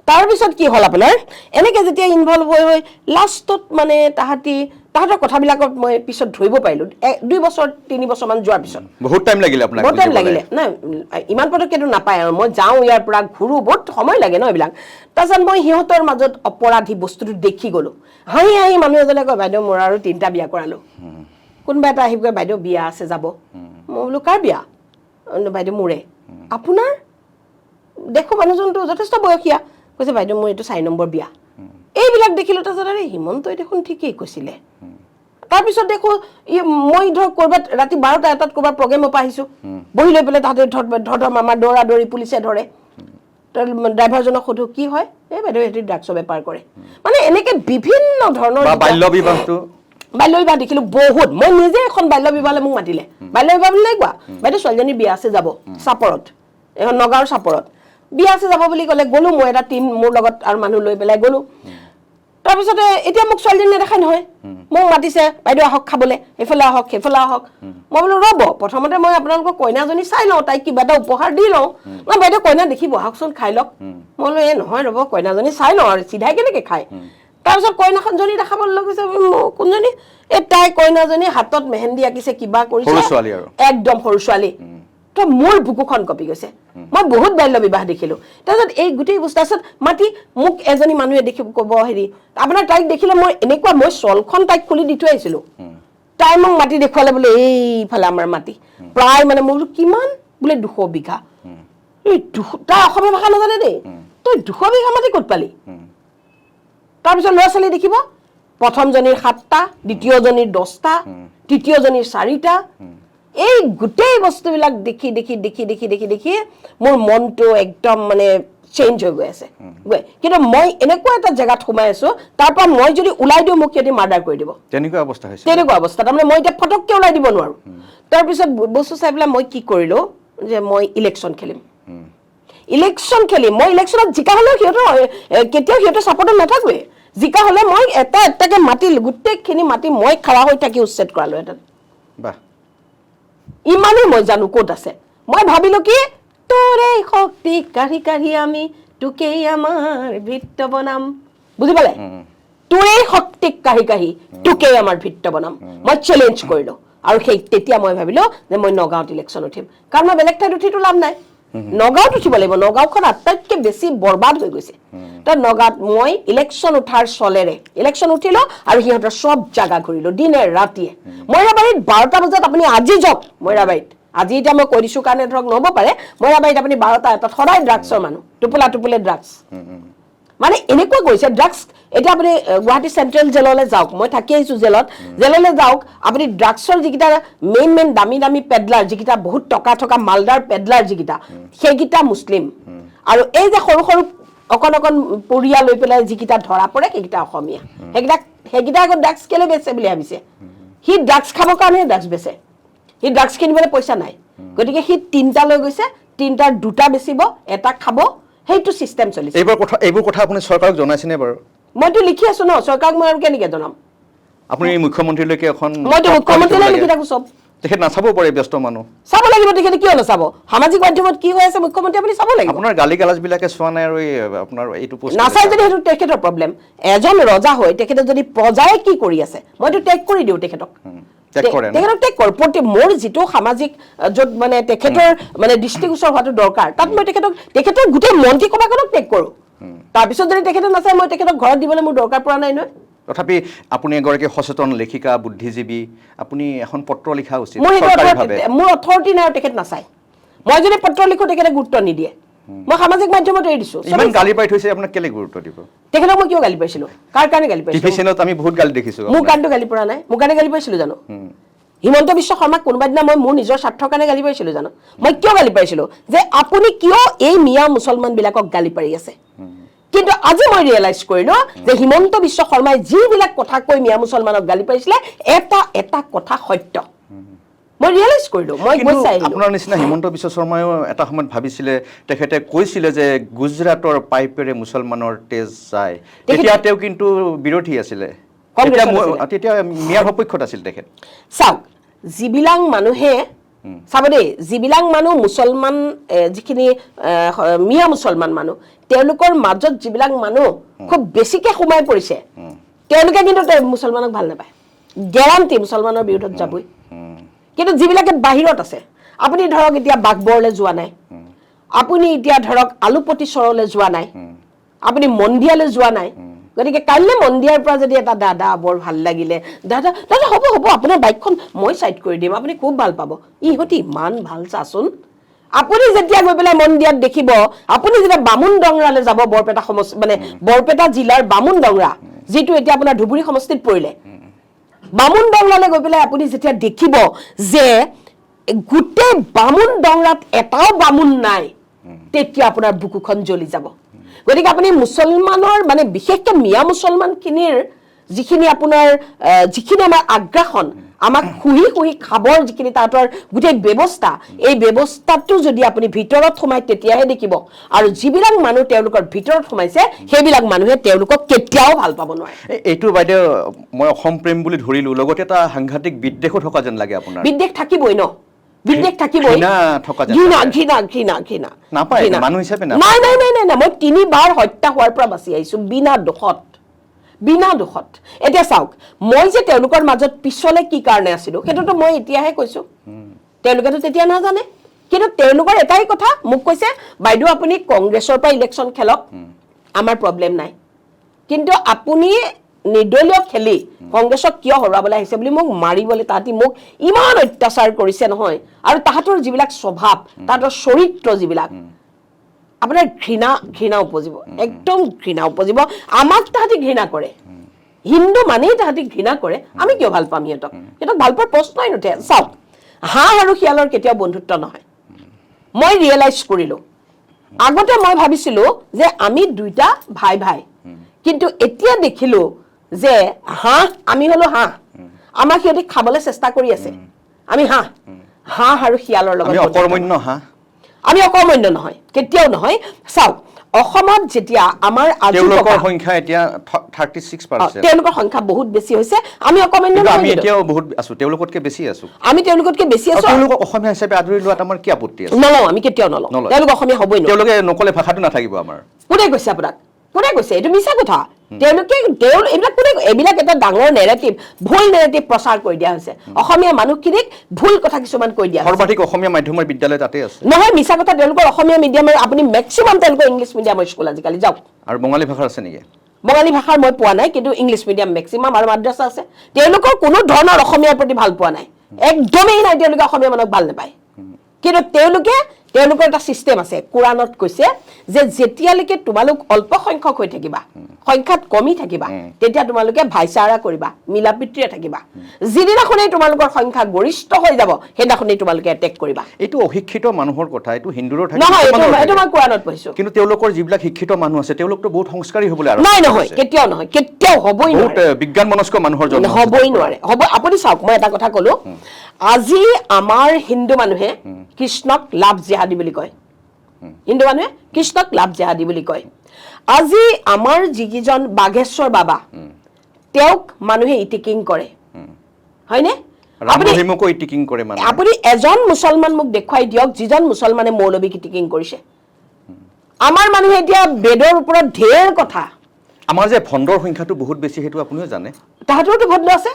Speaker 1: তাৰপিছত কি হ'ল আপোনাৰ এনেকৈ যেতিয়া ইনভলভ হৈ লাষ্টত মানে তাহাঁতৰ কথাবিলাকত মই পিছত ধৰিব পাৰিলোঁ 2 বছৰ 3 বছৰমান যোৱাৰ পিছত
Speaker 2: বহুত টাইম লাগিলে আপোনাক
Speaker 1: বহুত টাইম লাগিলে নাই ইমান পটককেতো নাপায় আৰু মই যাওঁ ইয়াৰ পৰা ঘূৰোঁ বহুত সময় লাগে ন এইবিলাক তাৰপিছত মই সিহঁতৰ মাজত অপৰাধী বস্তুটো দেখি গ'লোঁ হাঁহি মানুহ এজনে কয় বাইদেউ মোৰ আৰু 3টা বিয়া কৰালোঁ কোনোবা এটা আহি কয় বাইদেউ বিয়া আছে যাব মই বোলো কাৰ বিয়া বাইদেউ মোৰে আপোনাৰ দেখোঁ মানুহজনটো যথেষ্ট বয়সীয়া কৈছে বাইদেউ মোৰ এইটো 4 নম্বৰ বিয়া এইবিলাক দেখিলোঁ তাৰপিছত আৰে হিমন্তই দেখোন ঠিকেই কৈছিলে তাৰপিছত দেখোঁ মই ধৰক ক'ৰবাত ৰাতি 12টা 1টাত ক'ৰবাত প্ৰগ্ৰেমৰ পৰা আহিছোঁ বহি লৈ পেলাই তাহাঁতে ধৰ মামা দৌৰি পুলিচে ধৰে ড্ৰাইভাৰজনক সোধোঁ কি হয় এই বাইদেউ সিহঁতি ড্ৰাগছৰ বেপাৰ কৰে মানে এনেকৈ বিভিন্ন ধৰণৰ
Speaker 2: বাল্য বিবাহ
Speaker 1: দেখিলোঁ বহুত মই নিজে এখন বাল্য বিবাহলৈ মোক মাতিলে বাল্য বিবাহ বুলি কোৱা বাইদেউ ছোৱালীজনীৰ বিয়া আছে যাব চাপৰত এখন নগাঁৱৰ চাপৰত বিয়া আছে যাব বুলি ক'লে গ'লোঁ মই এটা টিম মোৰ লগত আৰু মানুহ লৈ পেলাই গ'লোঁ তাৰপিছতে এতিয়া মোক ছোৱালীজনী নেদেখাই নহয় মোক মাতিছে বাইদেউ আহক খাবলৈ এইফালে আহক সেইফালে আহক মই বোলো ৰ'ব প্ৰথমতে মই আপোনালোকৰ কইনাজনী চাই লওঁ তাইক কিবা এটা উপহাৰ দি লওঁ ন বাইদেউ কইনা দেখিব আহকচোন খাই লওক মই বোলো নহয় ৰ'ব কইনাজনী চাই লওঁ আৰু চিধাই কেনেকৈ খায় তাৰপিছত কইনাখনজনী দেখাবলৈ লৈ গৈছে কোনজনী এই তাই কইনাজনী হাতত মেহেন্দি আঁকিছে কিবা কৰিছে একদম সৰু ছোৱালী তো মোৰ বুকুখন কপি গৈছে মই বহুত বাল্য বিবাহ দেখিলো তাৰপিছত এই গোটেই বস্তু তাৰপিছত মাতি মোক এজনী মানুহে দেখি ক'ব হেৰি আপোনাৰ তাইক দেখিলে মই এনেকুৱা মই চলখন তাইক খুলি দি থৈ আহিছিলো তাই মোক মাটি দেখুৱালে বোলে এইফালে আমাৰ মাটি প্ৰায় মানে মোৰ কিমান বোলে 200 বিঘা এই তাই অসমীয়া ভাষা নাজানে দেই তই 200 বিঘা মাটি ক'ত পালি তাৰপিছত ল'ৰা ছোৱালী দেখিব প্ৰথমজনীৰ 7টা দ্বিতীয়জনীৰ 10টা তৃতীয়জনীৰ 4টা এই গোটেই বস্তুবিলাক দেখি দেখি দেখি দেখি দেখি দেখি মোৰ মনটো একদম মানে চেঞ্জ হৈ গৈ আছে কিন্তু মই এনেকুৱা এটা জেগাত সোমাই আছো তাৰ পৰা মই যদি ওলাই দিওঁ মোক সিহঁতে মাৰ্ডাৰ কৰি দিব তেনেকুৱা অৱস্থা তাৰমানে মই এতিয়া ফটককৈ ওলাই দিব নোৱাৰো তাৰপিছত বস্তু চাই পেলাই মই কি কৰিলো যে মই ইলেকশ্যন খেলিম মই ইলেকশ্যনত জিকা হ'লেও কেতিয়াও সিহঁতৰ ছাপৰ্টত নাথাকোৱে জিকা হ'লে মই এটাকে মাতি গোটেইখিনি মাতি মই খাৰা হৈ থাকি উচ্ছেদ কৰালো এটা ইমানেই মই জানো ক'ত আছে মই ভাবিলো কি তোৰে শক্তি কাঢ়ি কাঢ়ি আমি তোকেই আমাৰ ভিত্ত বনাম বুজি পালে তোৰে শক্তি কাঢ়ি কাঢ়ি তোকেই আমাৰ ভিত্ত বনাম মই চেলেঞ্জ কৰিলো আৰু সেই তেতিয়া মই ভাবিলো যে মই নগাঁৱত ইলেকশ্যন উঠিম কাৰণ মই বেলেগ ঠাইত উঠিতো লাভ নাই নগাঁৱত উঠিব লাগিব নগাঁওখন আটাইতকৈ বেছি বৰবাদ হৈ গৈছে তো নগাঁৱত মই ইলেকশ্যন উঠাৰ চলেৰে ইলেকশ্যন উঠিলো আৰু সিহঁতৰ সব জাগা ঘূৰিলো দিনে ৰাতিয়ে মইৰাবাৰীত 12টা বজাত আপুনি আজি যাওক মইৰাবাৰীত আজি এতিয়া মই কৈ দিছোঁ কাৰণে ধৰক নহ'ব পাৰে মইৰাবাৰীত আপুনি 12টা এটাত সদায় ড্ৰাগছৰ মানুহ টোপোলা ড্ৰাগছ মানে এনেকুৱা কৰিছে ড্ৰাগছ এতিয়া আপুনি গুৱাহাটী চেণ্ট্ৰেল জেললৈ যাওক মই থাকি আহিছোঁ জেললৈ যাওক আপুনি ড্ৰাগছৰ যিকেইটা মেইন দামী পেডলাৰ যিকেইটা বহুত টকা থকা মালদাৰ পেডলাৰ যিকেইটা সেইকেইটা মুছলিম আৰু এই যে সৰু সৰু অকণ পৰিয়া লৈ পেলাই যিকেইটা ধৰা পৰে সেইকেইটা অসমীয়া সেইকেইটা আগত ড্ৰাগছ কেলে বেচে বুলি ভাবিছে সি ড্ৰাগছ খাবৰ কাৰণে ড্ৰাগছ বেচে সি ড্ৰাগছ কিনিবলৈ পইচা নাই গতিকে সি 3টা লৈ গৈছে 3টাৰ 2টা বেচিব এটা খাব সেইটো চিষ্টেম চলিছে
Speaker 2: এইবোৰ কথা আপুনি চৰকাৰক জনাইছেনে বাৰু
Speaker 1: মইতো লিখি আছো ন চৰকাৰক মই আৰু কেনেকৈ জনাম
Speaker 2: আপুনি মুখ্যমন্ত্ৰীলৈকে এখন
Speaker 1: মইতো মুখ্যমন্ত্ৰীলৈ লিখি থাকো চব
Speaker 2: তেখেত নাচাব পাৰে ব্যস্ত মানুহ
Speaker 1: চাব লাগিব তেখেতে কিয় নাচাব সামাজিক মাধ্যমত কি হৈ আছে মুখ্যমন্ত্ৰী আপুনি চাব লাগিব
Speaker 2: আপোনাৰ গালি গালাজবিলাকে চোৱা নাই আৰু আপোনাৰ এইটো পোষ্ট
Speaker 1: নাচাই যদি সেইটো তেখেতৰ প্ৰব্লেম এজন ৰজা হৈ তেখেতে যদি প্ৰজাই কি কৰি আছে মইতো টেগ কৰি দিওঁ তেখেতক তেখেতক টেগ কৰ মোৰ যিটো সামাজিক য'ত মানে তেখেতৰ মানে দৃষ্টিগোচৰ হোৱাটো দৰকাৰ তাত মই তেখেতৰ গোটেই মন্ত্ৰী সভাখনক টেগ কৰোঁ তাৰপিছত যদি তেখেতে নাচায় মই তেখেতক ঘৰত দিবলৈ মোৰ দৰকাৰ পৰা নাই নহয়
Speaker 2: তথাপি আপুনি এগৰাকী সচেতন লেখিকা বুদ্ধিজীৱী আপুনি এখন পত্ৰ লিখা উচিত
Speaker 1: মোৰ অথৰিটি নাই তেখেত নাচায় মই যদি পত্ৰ লিখোঁ তেখেতে গুৰুত্ব নিদিয়ে মই সামাজিক মাধ্যমত এৰি দিছোঁ
Speaker 2: ইমান গালি পাই থৈছে আপোনাক কেলে গুৰুত্ব দিব
Speaker 1: তেখেতক মই কিয় গালি পাইছিলোঁ কাৰ কাৰণে গালি পাইছিলোঁ
Speaker 2: টিভি চেনেলত আমি বহুত গালি দেখিছোঁ
Speaker 1: মোৰ কাৰণটো গালি পৰা নাই মোৰ কাৰণে গালি পাইছিলোঁ জানো হিমন্ত বিশ্ব শৰ্মাক কোনোবা দিনা মই মোৰ নিজৰ স্বাৰ্থৰ কাৰণে গালি পাৰিছিলোঁ জানো মই কিয় গালি পাৰিছিলোঁ যে আপুনি কিয় এই মিয়া মুছলমানবিলাকক গালি পাৰি আছে কিন্তু আজি মই ৰিয়েলাইজ কৰিলো যে হিমন্ত বিশ্ব শৰ্মাই যিবিলাক কথা কৈ মিয়া মুছলমানক গালি পাৰিছিলে এটা কথা সত্য মই ৰিয়েলাইজ কৰিলো মই
Speaker 2: আপোনাৰ নিচিনা হিমন্ত বিশ্ব শৰ্মায়ো এটা সময়ত ভাবিছিলে তেখেতে কৈছিলে যে গুজৰাটৰ পাইপেৰে মুছলমানৰ তেজ যায় তেতিয়া তেওঁ কিন্তু বিৰোধী আছিলে তেতিয়া মিয়াৰ সপক্ষত আছিল তেখেত
Speaker 1: চাওক যিবিলাক মানুহে চাব দেই যিবিলাক মানুহ মুছলমান যিখিনি মিয়া মুছলমান মানুহ তেওঁলোকৰ মাজত যিবিলাক মানুহ খুব বেছিকৈ সোমাই পৰিছে তেওঁলোকে কিন্তু মুছলমানক ভাল নাপায় গেৰাণ্টি মুছলমানৰ বিৰোধত যাবই কিন্তু যিবিলাকে বাহিৰত আছে আপুনি ধৰক এতিয়া বাঘবৰলৈ যোৱা নাই আপুনি এতিয়া ধৰক আলুপতি চৰলৈ যোৱা নাই আপুনি মন্দিয়ালৈ যোৱা নাই গতিকে কাইলৈ মন্দিয়াৰ পৰা যদি এটা দাদা বৰ ভাল লাগিলে দাদা হ'ব আপোনাৰ বাইকখন মই চাইড কৰি দিম আপুনি খুব ভাল পাব ইহঁতি ইমান ভাল চাচোন আপুনি যেতিয়া গৈ পেলাই মন্দিয়াত দেখিব আপুনি যেতিয়া বামুণ ডংৰালৈ যাব বৰপেটা মানে বৰপেটা জিলাৰ বামুণ ডংৰা যিটো এতিয়া আপোনাৰ ধুবুৰী সমষ্টিত পৰিলে বামুণ ডংৰালৈ গৈ পেলাই আপুনি যেতিয়া দেখিব যে গোটেই বামুণ ডংৰাত এটাও বামুণ নাই তেতিয়া আপোনাৰ বুকুখন জ্বলি যাব গতিকে আপুনি মুছলমানৰ মানে বিশেষকৈ মিয়া মুছলমানখিনিৰ যিখিনি আমাৰ আগ্ৰাসন আমাক শুহি খাবৰ যিখিনি তাহাঁতৰ গোটেই ব্যৱস্থা এই ব্যৱস্থাটো যদি আপুনি ভিতৰত সোমাই তেতিয়াহে দেখিব আৰু যিবিলাক মানুহ তেওঁলোকৰ ভিতৰত সোমাইছে সেইবিলাক মানুহে তেওঁলোকক কেতিয়াও ভাল পাব নোৱাৰে
Speaker 2: এইটো বাইদেউ মই অসম প্ৰেম বুলি ধৰিলোঁ লগতে এটা সাংঘাতিক বিদ্বেষো থকা যেন লাগে আপোনাৰ
Speaker 1: বিদ্বেষ থাকিবই ন বিদ্বেষ থাকিবই ঘৃণা
Speaker 2: নাপায় মানুহ হিচাপে
Speaker 1: নাই মই 3বাৰ হত্যা হোৱাৰ পৰা বাচি আহিছোঁ বিনা দোষত এতিয়া চাওক মই যে তেওঁলোকৰ মাজত পিছলে কি কাৰণে আছিলোঁ সেইটোতো মই এতিয়াহে কৈছোঁ তেওঁলোকেতো তেতিয়া নাজানে কিন্তু তেওঁলোকৰ এটাই কথা মোক কৈছে বাইদেউ আপুনি কংগ্ৰেছৰ পৰা ইলেকশ্যন খেলক আমাৰ প্ৰব্লেম নাই কিন্তু আপুনি নিৰ্দলীয় খেলি কংগ্ৰেছক কিয় হৰুৱাবলৈ আহিছে বুলি মোক মাৰিবলৈ তাহাঁতি মোক ইমান অত্যাচাৰ কৰিছে নহয় আৰু তাহাঁতৰ যিবিলাক স্বভাৱ তাহাঁতৰ চৰিত্ৰ যিবিলাক আপোনাৰ ঘৃণা উপজিব একদম ঘৃণা উপজিব আমাক তাহাঁতি ঘৃণা কৰে হিন্দু মানেই তাহাঁতি ঘৃণা কৰে আমি কিয় ভাল পাম সিহঁতক ভাল পোৱাৰ প্ৰশ্নই নুঠে চাওক হাঁহ আৰু শিয়ালৰ কেতিয়াও বন্ধুত্ব নহয় মই ৰিয়েলাইজ কৰিলোঁ আগতে মই ভাবিছিলোঁ যে আমি দুইটা ভাই কিন্তু এতিয়া দেখিলোঁ যে হাঁহ আমি হলো হাঁহ আমাক সিহঁতি খাবলৈ চেষ্টা কৰি আছে আমি হাঁহ আৰু শিয়ালৰ লগত আমি অকৰ্মণ্য নহয় কেতিয়াও নহয় চাওক অসমত যেতিয়া আমাৰ
Speaker 2: তেওঁলোকৰ সংখ্যা এতিয়া 36%
Speaker 1: তেওঁলোকৰ সংখ্যা বহুত বেছি হৈছে আমি অকৰ্মণ্য নহয়
Speaker 2: আমি এতিয়াও বহুত আছো তেওঁলোকতকৈ বেছি আছো
Speaker 1: তেওঁলোকক
Speaker 2: অসমীয়া হিচাপে আদৰি লোৱাত আমাৰ কি আপত্তি আছে
Speaker 1: নলওঁ আমি কেতিয়াও নলওঁ তেওঁলোক অসমীয়া হ'বই নোৱাৰে
Speaker 2: তেওঁলোকে নকলে ভাষাটো নাথাকিব আমাৰ
Speaker 1: কোনে কৈছে আপোনাক কোনে কৈছে এইটো মিছা কথা এইবিলাক এটা ডাঙৰ নেৰেটিভ ভুল নেৰেটিভ প্ৰচাৰ কৰি দিয়া হৈছে অসমীয়া মানুহখিনিক ভুল কথা কিছুমান কৈ দিয়া
Speaker 2: সৰ্বাধিক অসমীয়া মাধ্যমৰ বিদ্যালয় তাতে আছে
Speaker 1: নহয় মিছা কথা তেওঁলোকৰ অসমীয়া মিডিয়ামৰ আপুনি মেক্সিমাম তেওঁলোকৰ ইংলিছ মিডিয়ামৰ স্কুল আজিকালি যাওক
Speaker 2: আৰু বঙালী ভাষাৰ আছে নেকি
Speaker 1: বঙালী ভাষাৰ মই পোৱা নাই কিন্তু ইংলিছ মিডিয়াম মেক্সিমাম আৰু মাদ্ৰাছা আছে তেওঁলোকৰ কোনো ধৰণৰ অসমীয়াৰ প্ৰতি ভাল পোৱা নাই একদমেই নাই তেওঁলোকে অসমীয়া মানুহক ভাল নাপায় কিন্তু তেওঁলোকৰ এটা চিষ্টেম আছে কোৰাণত কৈছে যে যেতিয়ালৈকে তোমালোক অল্প সংখ্যক হৈ থাকিবা সংখ্যাত কমি থাকিবা তেতিয়া তোমালোকে ভাইচাৰা কৰিবা মিলাপ্ৰীতিৰে থাকিবা যিদিনাখনেই তোমালোকৰ সংখ্যা গৰিষ্ঠ হৈ যাব সেইদিনাখনেই তোমালোকে এটেক কৰিবা
Speaker 2: এইটো অশিক্ষিত মানুহৰ কথা এইটো হিন্দুৰৰ থাকে
Speaker 1: নহয় এইটো মই কোৰাণত পঢ়িছোঁ
Speaker 2: কিন্তু তেওঁলোকৰ যিবিলাক শিক্ষিত মানুহ আছে তেওঁলোকতো বহুত সংস্কাৰী হ'বলৈ আৰু
Speaker 1: নহয় কেতিয়াও হ'বই নোৱাৰে
Speaker 2: বহুত বিজ্ঞানমনস্ক মানুহৰ জন্ম
Speaker 1: হ'বই নোৱাৰে আপুনি চাওক মই এটা কথা ক'লো আজি আমাৰ হিন্দু মানুহে কৃষ্ণক লাভ জেহাদী বুলি কয় হিন্দু মানুহে কৃষ্ণক লাভ জেহাদী বুলি কয় আজি আমাৰ যিকেইজন বাঘেশ্বৰ বাবা তেওঁক মানুহে ইটিকিং কৰে হয়নে আপুনি এজন মুছলমান মোক দেখুৱাই দিয়ক যিজন মুছলমানে মৌলবীক ইটিকিং কৰিছে আমাৰ মানুহে এতিয়া বেদৰ ওপৰত ঢেৰ কথা
Speaker 2: আমাৰ যে ভণ্ডৰ সংখ্যাটো বহুত বেছি সেইটো আপুনিও জানে
Speaker 1: তাহাঁতৰতো ভণ্ড আছে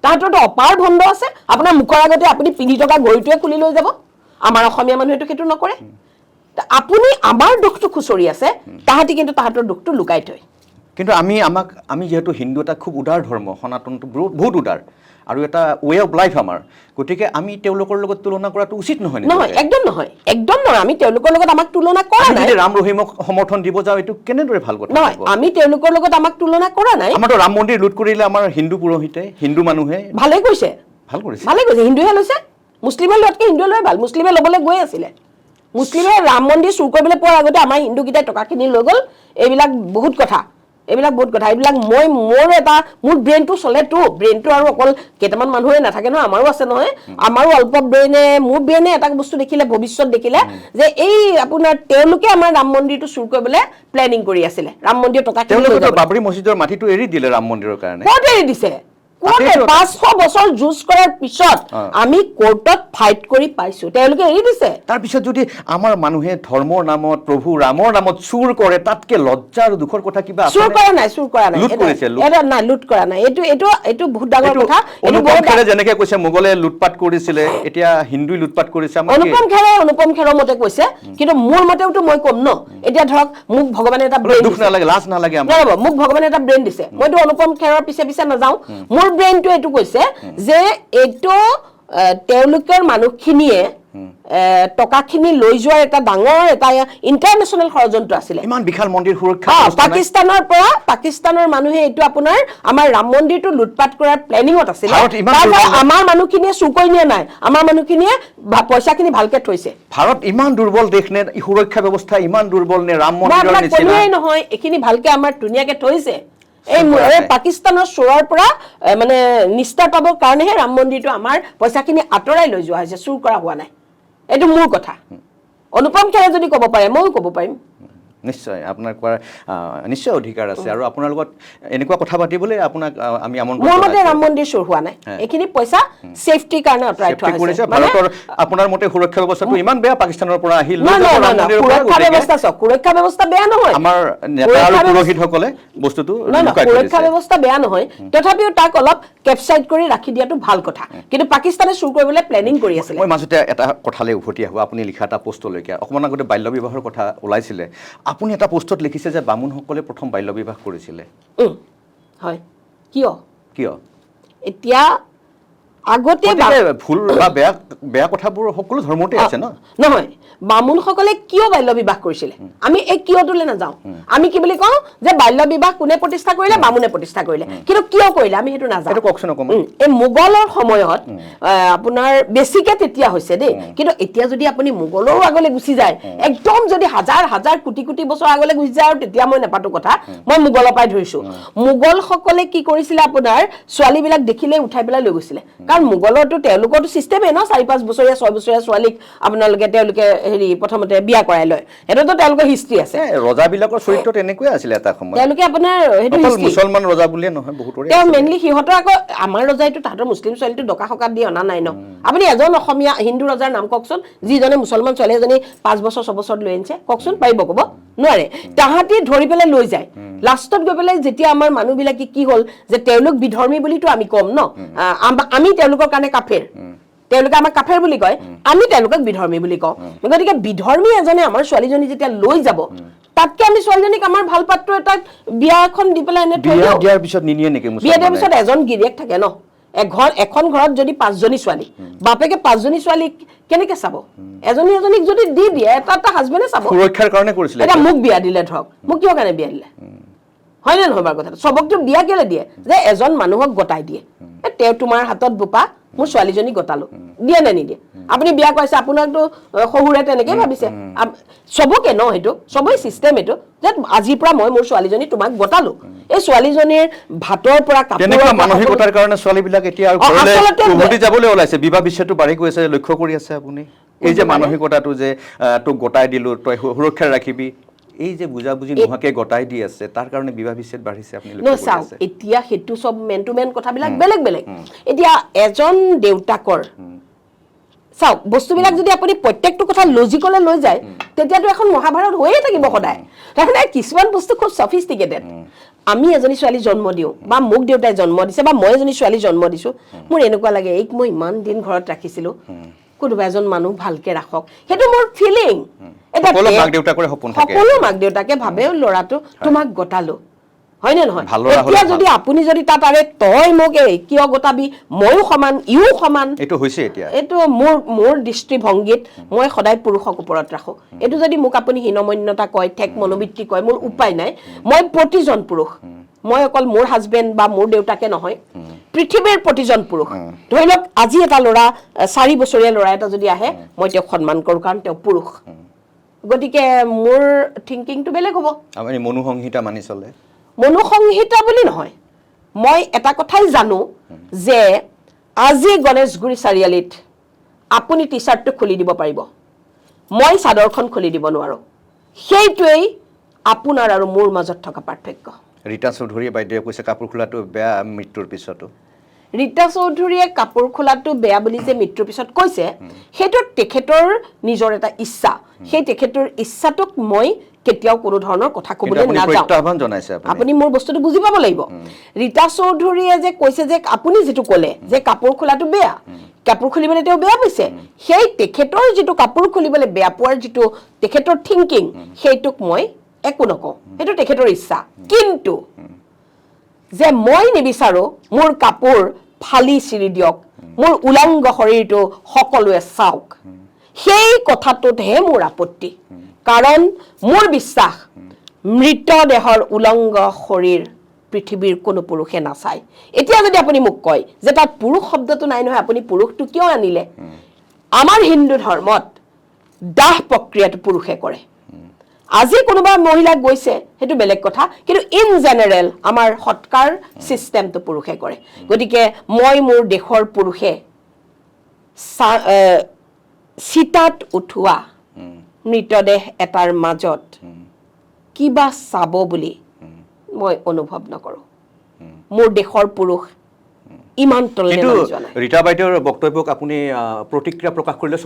Speaker 1: তাহাঁতৰতো অপাৰ ভণ্ড আছে আপোনাৰ মুখৰ আগতে আপুনি পিন্ধি থকা ঘড়ীটোৱে খুলি লৈ যাব আমাৰ অসমীয়া মানুহেতো সেইটো নকৰে আপুনি আমাৰ দুখটো খুচৰি আছে তাহাঁতি কিন্তু তাহাঁতৰ দুখটো লুকাই থয়
Speaker 2: কিন্তু আমি যেহেতু হিন্দু এটা খুব উদাৰ ধৰ্ম সনাতনটো বহুত উদাৰ আৰু এটা ৱে অফ লাইফ আমাৰ গতিকে আমি তেওঁলোকৰ লগত তুলনা কৰাটো উচিত নহয়
Speaker 1: একদম নহয় আমি তেওঁলোকৰ লগত আমাক তুলনা কৰা নাই
Speaker 2: ৰাম ৰহিমক সমৰ্থন দিব যাওঁ এইটো কেনেদৰে ভাল কথা
Speaker 1: নহয় আমি তেওঁলোকৰ লগত আমাক তুলনা কৰা নাই
Speaker 2: আমাৰতো ৰাম মন্দিৰ লুট কৰিলে আমাৰ হিন্দু পুৰোহিতে হিন্দু মানুহে
Speaker 1: ভালে কৰিছে হিন্দুহে লৈছে মুছলিমে লোৱাতকৈ হিন্দুৱে লৈ ভাল মুছলিমে ল'বলৈ গৈ আছিলে মুছলিমে ৰাম মন্দিৰ চুৰ কৰিবলৈ পোৱাৰ আগতে আমাৰ হিন্দুকেইটাই টকাখিনি লৈ গ'ল এইবিলাক বহুত কথা এইবিলাক মোৰ ব্ৰেইনটো চলেতো ব্ৰেইনটো আৰু অকল কেইটামান মানুহে নাথাকে নহয় আমাৰো আছে নহয় আমাৰো অল্প মোৰ ব্ৰেইনে এটা বস্তু দেখিলে ভৱিষ্যত দেখিলে যে এই আপোনাৰ তেওঁলোকে আমাৰ ৰাম মন্দিৰটো চুৰ কৰিবলৈ প্লেনিং কৰি আছিলে ৰাম মন্দিৰৰ টকাখিনি
Speaker 2: বাবৰি মছজিদৰ মাটিটো এৰি দিলে ৰাম মন্দিৰৰ কাৰণে
Speaker 1: ক'ত এৰি দিছে 500 বছৰ যুঁজ কৰাৰ পিছত আমি কোৰ্টত ফাইট কৰি পাইছো তেওঁলোকে এৰি দিছে
Speaker 2: তাৰ পিছত যদি আমাৰ মানুহে ধৰ্মৰ নামত প্ৰভু ৰামৰ নামত চুৰ কৰে তাতকে লজ্জা আৰু দুখৰ কথা কিবা আছে
Speaker 1: চুৰ কৰা নাই লুট কৰা নাই এইটো বহুত ডাঙৰ কথা
Speaker 2: অনুপম খেৰে যেনেকৈ কৈছে মোগলে লুটপাট কৰিছিলে এতিয়া হিন্দুই লুটপাট কৰিছে
Speaker 1: অনুপম খেৰৰ মতে কৈছে কিন্তু মোৰ মতেওতো মই কম ন এতিয়া ধৰক মোক ভগৱানে এটা ব্ৰেইন
Speaker 2: দুখ নালাগে লাজ নালাগে
Speaker 1: মোক ভগৱানে এটা ব্ৰেইন দিছে মইতো অনুপম খেৰৰ পিছে নাযাওঁ মোৰ ব্ৰেইনটো এইটো কৈছে যে এইটো তেওঁলোকৰ মানুহখিনিয়ে টকাখিনি লৈ যোৱাৰ এটা ডাঙৰ এটা ইণ্টাৰনেশ্যনেল ষড়যন্ত্ৰ আছিলে
Speaker 2: ইমান বিশাল মন্দিৰ সুৰক্ষা
Speaker 1: পাকিস্তানৰ মানুহে এইটো আপোনাৰ আমাৰ ৰাম মন্দিৰটো লুটপাট কৰাৰ প্লেনিঙত আছিলে আমাৰ মানুহখিনিয়ে চুৰ কৰি নিয়া নাই আমাৰ মানুহখিনিয়ে পইচাখিনি ভালকে থৈছে
Speaker 2: ভাৰত ইমান দুৰ্বল দেশ নে সুৰক্ষা ব্যৱস্থা ইমান দুৰ্বল নে ৰাম মন্দিৰৰ নিচিনা
Speaker 1: নহয় এইখিনি ভালকে আমাৰ ধুনীয়াকে থৈছে এই পাকিস্তানৰ চোৰৰ পৰা মানে নিষ্ঠা পাবৰ কাৰণেহে ৰাম মন্দিৰটো আমাৰ পইচাখিনি আঁতৰাই লৈ যোৱা হৈছে চুৰ কৰা হোৱা নাই এইটো মোৰ কথা অনুপম খেৰে যদি ক'ব পাৰে ময়ো ক'ব পাৰিম
Speaker 2: নিশ্চয় আপোনাৰ কোৱাৰ নিশ্চয় অধিকাৰ আছে আৰু আপোনাৰ লগত এনেকুৱা কথা পাতিবলৈ আপোনাক আমি আমন্ত্ৰণ
Speaker 1: মোৰ মতে ৰাম মন্দিৰ চুৰ হোৱা নাই এইখিনি পইচা সেফটিৰ কাৰণে আঁতৰাই থোৱা হৈছে
Speaker 2: ভাৰতৰ আপোনাৰ মতে সুৰক্ষা ব্যৱস্থাটো ইমান বেয়া পাকিস্তানৰ পৰা আহিল
Speaker 1: সুৰক্ষা ব্যৱস্থা বেয়া নহয়
Speaker 2: আমাৰ নেতা আৰু পুৰোহিতসকলে বস্তুটো
Speaker 1: সুৰক্ষা ব্যৱস্থা বেয়া নহয় তথাপিও তাক অলপ কেপচাইট কৰি ৰাখি দিয়াটো ভাল কথা কিন্তু পাকিস্তানে চুৰ কৰিবলৈ প্লেনিং কৰি আছিল
Speaker 2: মই মাজতে এটা কথালৈ উভতি আহোঁ আপুনি লিখা এটা পোষ্টলৈকে অকণমান আগতে বাল্য বিবাহৰ কথা ওলাইছিলে আপুনি এটা পোষ্টত লিখিছে যে বামুণসকলে প্ৰথম বাল্য বিবাহ কৰিছিলে
Speaker 1: হয় কিয়
Speaker 2: কিয়
Speaker 1: এতিয়া আগতে
Speaker 2: ভুল বা বেয়া কথাবোৰ সকলো ধৰ্মতে আছে ন
Speaker 1: নহয় বামুণসকলে কিয় বাল্য বিবাহ কৰিছিলে আমি এই কিয়টোলৈ নাযাওঁ আমি কি বুলি কওঁ যে বাল্য বিবাহ কোনে প্ৰতিষ্ঠা কৰিলে বামুণে প্ৰতিষ্ঠা কৰিলে কিন্তু কিয় কৰিলে আমি সেইটো নাজানো
Speaker 2: এইটো কওকচোন অকণমান
Speaker 1: এই মোগলৰ সময়ত আপোনাৰ বেছিকে তেতিয়া হৈছে দেই কিন্তু এতিয়া যদি আপুনি মোগলৰো আগলৈ গুচি যায় একদম যদি হাজাৰ হাজাৰ কোটি কোটি বছৰ আগলৈ গুচি যায় আৰু তেতিয়া মই নেপাতো কথা মই মোগলৰ পৰাই ধৰিছো মোগলসকলে কি কৰিছিলে আপোনাৰ ছোৱালীবিলাক দেখিলে উঠাই পেলাই লৈ গৈছিলে কাৰণ মোগলৰটো তেওঁলোকৰটো চিষ্টেমেই ন 4-5 বছৰীয়া 6 বছৰীয়া ছোৱালীক তেওঁলোকে হেৰি প্ৰথমতে বিয়া কৰাই লয় এটাতো তেওঁলোকৰ হিষ্ট্ৰী আছে
Speaker 2: ৰজাবিলাকৰ চৰিত্ৰ তেনেকুৱাই আছিল এটা সময়
Speaker 1: তেওঁলোকে আপোনাৰ সেইটো
Speaker 2: মুছলমান ৰজা বুলিয়ে নহয় বহুতৰে
Speaker 1: তেওঁ মেইনলি সিহঁতৰ আকৌ আমাৰ ৰজাইটো তাহাঁতৰ মুছলিম ছোৱালীটো ডকা সকাত দি অনা নাই ন আপুনি এজন অসমীয়া হিন্দু ৰজাৰ নাম কওকচোন যিজনে মুছলমান ছোৱালী এজনী 5 বছৰ 6 বছৰ লৈ আনিছে কওকচোন পাৰিব ক'ব নোৱাৰে তাহাঁতি ধৰি পেলাই লৈ যায় লাষ্টত গৈ পেলাই যেতিয়া আমাৰ মানুহবিলাকে কি হ'ল যে তেওঁলোক বিধৰ্মী বুলিতো আমি কম ন আমি তেওঁলোকৰ কাৰণে কাফেৰ তেওঁলোকে আমাক কাফেৰ বুলি কয় আমি তেওঁলোকক বিধৰ্মী বুলি কওঁ গতিকে বিধৰ্মী এজনে আমাৰ ছোৱালীজনী যেতিয়া লৈ যাব তাতকে আমি ছোৱালীজনীক আমাৰ ভাল পাত্ৰ এটা বিয়াখন দি পেলাই এনে থৈ দিওঁ
Speaker 2: বিয়াৰ পিছত নিনিয়ে নেকি
Speaker 1: বিয়া দিয়াৰ পিছত এজন গিৰিয়েক থাকে ন এখন ঘৰত যদি 5জনী ছোৱালী বাপেকে 5জনী ছোৱালী কেনেকে চাব এজনী এজনীক যদি দি দিয়ে এটা হাজবেণ্ডে চাব
Speaker 2: সুৰক্ষাৰ কাৰণে কৰিছিলে
Speaker 1: এটা মোক বিয়া দিলে ধৰক মোক কিয় কাৰণে বিয়া দিলে হয় নে নহয় বাৰু কথাটো চবকতো বিয়া কেলে দিয়ে যে এজন মানুহক গতাই দিয়ে তেওঁ তোমাৰ হাতত বোপা মোৰ ছোৱালীজনী গতালো দিয়ে নে নিদিয়ে আপুনি বিয়া কৰাইছে আপোনাকতো শহুৰে তেনেকৈ ভাবিছে চবকে ন সেইটো চবই চিষ্টেম এইটো যে আজিৰ পৰা মই মোৰ ছোৱালীজনী তোমাক গতালো এই ছোৱালীজনীৰ ভাতৰ পৰা
Speaker 2: কাপোৰৰ মানসিকতাৰ কাৰণে ছোৱালীবিলাক এতিয়া উভতি যাবলৈ ওলাইছে বিবাহ বিচ্ছেদটো বাঢ়ি গৈ আছে লক্ষ্য কৰি আছে আপুনি এই যে মানসিকতাটো যে তোক গতাই দিলো তই সুৰক্ষা ৰাখিবি এই যে বুজাবুজি নোহোৱাকে গতাই দি আছে তাৰ কাৰণে বিবাহ বিচ্ছেদ বাঢ়িছে আপুনি লক্ষ্য কৰি আছে
Speaker 1: এতিয়া সেইটো সব মেন টু মেন কথাবিলাক বেলেগ বেলেগ এতিয়া এজন দেউতাকৰ চাওক বস্তুবিলাক যদি আপুনি প্ৰত্যেকটো কথা লজিকলৈ লৈ যায় তেতিয়াতো এখন মহাভাৰত হৈয়ে থাকিব সদায় তাৰমানে কিছুমান বস্তু খুব সফিষ্টিকেটেড আমি এজনী ছোৱালী জন্ম দিওঁ বা মোক দেউতাই জন্ম দিছে বা মই এজনী ছোৱালী জন্ম দিছো মোৰ এনেকুৱা লাগে এইক মই ইমান দিন ঘৰত ৰাখিছিলো কোনোবা এজন মানুহ ভালকে ৰাখক সেইটো মোৰ ফিলিং
Speaker 2: সকলো মাক দেউতাকৰে সপোন থাকে
Speaker 1: সকলো মাক দেউতাকে ভাবে ল'ৰাটো তোমাক গতালো হয় নে নহয় এতিয়া যদি আপুনি যদি তাত আৰে তই মোক কিয় গতাবি ময়ো সমান ইও সমান
Speaker 2: এইটো হৈছে এতিয়া
Speaker 1: এইটো মোৰ দৃষ্টিভংগীত মই সদায় পুৰুষক ওপৰত ৰাখো এইটো যদি মোক আপুনি হীনমন্যতা কয় ঠেক মনোবৃত্তি কয় মোৰ উপায় নাই মই প্ৰতিজন পুৰুষ মই অকল মোৰ হাজবেণ্ড বা মোৰ দেউতাকে নহয় পৃথিৱীৰ প্ৰতিজন পুৰুষ ধৰি লওক আজি এটা ল'ৰা 4 বছৰীয়া ল'ৰা এটা যদি আহে মই তেওঁক সন্মান কৰোঁ কাৰণ তেওঁ পুৰুষ গতিকে মোৰ থিংকিংটো বেলেগ হ'ব
Speaker 2: আপুনি মনুসংহিতা মানি চলে
Speaker 1: মনুসংহিতা বুলি নহয় মই এটা কথাই জানো যে আজি গণেশগুৰি চাৰিআলিত আপুনি টি চাৰ্টটো খুলি দিব পাৰিব মই চাদৰখন খুলি দিব নোৱাৰো সেইটোৱেই আপোনাৰ আৰু মোৰ মাজত থকা পাৰ্থক্য
Speaker 2: ৰীতা চৌধুৰীয়ে বাইদেৱে কৈছে কাপোৰ খোলাটো বেয়া মৃত্যুৰ পিছতো
Speaker 1: ৰীতা চৌধুৰীয়ে কাপোৰ খোলাটো বেয়া বুলি যে মৃত্যুৰ পিছত কৈছে সেইটো তেখেতৰ নিজৰ এটা ইচ্ছা সেই তেখেতৰ ইচ্ছাটোক মই কেতিয়াও কোনো ধৰণৰ কথা ক'বলৈ নাযাওঁ আপুনি মোৰ বস্তুটো বুজি পাব লাগিব ৰীতা চৌধুৰীয়ে যে কৈছে যে আপুনি যেটো ক'লে যে কাপোৰ খোলাটো বেয়া কাপোৰ খুলিবলৈ তেওঁ বেয়া পাইছে সেই তেখেতৰ যেটো কাপোৰ খুলিবলৈ বেয়া পোৱাৰ যেটো তেখেতৰ থিংকিং সেইটোক মই একো নকওঁ সেইটো তেখেতৰ ইচ্ছা কিন্তু যে মই নিবিচাৰো মোৰ কাপোৰ ফালি চিৰি দিয়ক মোৰ উলংগ শৰীৰটো সকলোৱে চাওক সেই কথাটোতহে মোৰ আপত্তি কাৰণ মোৰ বিশ্বাস মৃতদেহৰ উলংগ শৰীৰ পৃথিৱীৰ কোনো পুৰুষে নাচায় এতিয়া যদি আপুনি মোক কয় যে তাত পুৰুষ শব্দটো নাই নহয় আপুনি পুৰুষটো কিয় আনিলে আমাৰ হিন্দু ধৰ্মত দাহ প্ৰক্ৰিয়াটো পুৰুষে কৰে আজি কোনোবা মহিলা গৈছে হেতু বেলেগ কথা কিন্তু ইন জেনাৰেল আমাৰ সৎকাৰ সিস্টেমটো পুৰুষে কৰে গতিকে মই মোৰ দেশৰ পুৰুষে চিতাত উঠোৱা মৃতদেহ এটাৰ মাজত কিবা চাব বুলি মই অনুভৱ নকৰোঁ মোৰ দেশৰ পুৰুষ ইমান তললৈ
Speaker 2: কিন্তু
Speaker 1: নামি যোৱা নাই
Speaker 2: ৰীতা বাইদেউৰ বক্তব্যক আপুনি প্ৰতিক্ৰিয়া প্ৰকাশ কৰিলে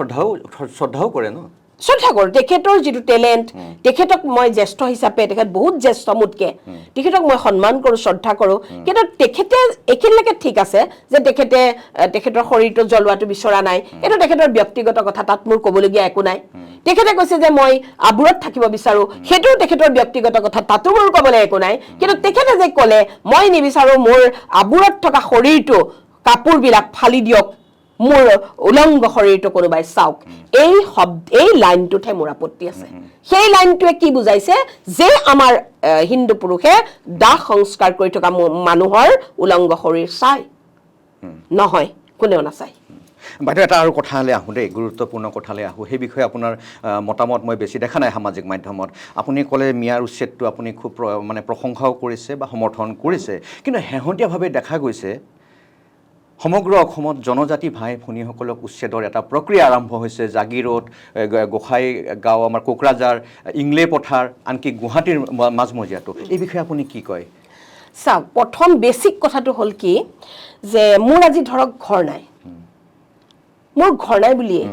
Speaker 2: শ্ৰদ্ধাও কৰে ন
Speaker 1: শ্ৰদ্ধা কৰোঁ তেখেতৰ যিটো টেলেণ্ট তেখেতক মই জ্যেষ্ঠ হিচাপে তেখেত বহুত জ্যেষ্ঠ মোতকৈ তেখেতক মই সন্মান কৰোঁ শ্ৰদ্ধা কৰোঁ কিন্তু তেখেতে এইখিনিলৈকে ঠিক আছে যে তেখেতৰ শৰীৰটো জ্বলোৱাটো বিচৰা নাই এইটো তেখেতৰ ব্যক্তিগত কথা তাত মোৰ ক'বলগীয়া একো নাই তেখেতে কৈছে যে মই আবুৰত থাকিব বিচাৰোঁ সেইটোও তেখেতৰ ব্যক্তিগত কথা তাতো মোৰ ক'বলৈ একো নাই কিন্তু তেখেতে যে ক'লে মই নিবিচাৰোঁ মোৰ আবুৰত থকা শৰীৰটো কাপোৰবিলাক ফালি দিয়ক মোৰ উলংগ শৰীৰটো কোনোবাই চাওক এই লাইনটোতহে মোৰ আপত্তি আছে সেই লাইনটোৱে কি বুজাইছে যে আমাৰ হিন্দু পুৰুষে দাহ সংস্কাৰ কৰি থকা মানুহৰ উলংগ শৰীৰ চাই নহয় কোনেও নাচায়
Speaker 2: বাইদেউ এটা আৰু কথালৈ আহোঁ দেই গুৰুত্বপূৰ্ণ কথালৈ আহোঁ সেই বিষয়ে আপোনাৰ মতামত মই বেছি দেখা নাই সামাজিক মাধ্যমত আপুনি ক'লে মিয়াৰ উচ্ছেদটো আপুনি খুব মানে প্ৰশংসাও কৰিছে বা সমৰ্থন কৰিছে কিন্তু শেহতীয়াভাৱে দেখা গৈছে সমগ্ৰ অসমত জনজাতি ভাই ভনীসকলক উচ্ছেদৰ এটা প্ৰক্ৰিয়া আৰম্ভ হৈছে জাগিৰোড গোসাই গাঁও আমাৰ কোকৰাঝাৰ ইংলে পথাৰ আনকি গুৱাহাটীৰ মাজমজিয়াটো এই বিষয়ে আপুনি কি কয়
Speaker 1: চাওক প্ৰথম বেছিক কথাটো হ'ল কি যে মোৰ আজি ধৰক ঘৰ নাই মোৰ ঘৰ নাই বুলিয়ে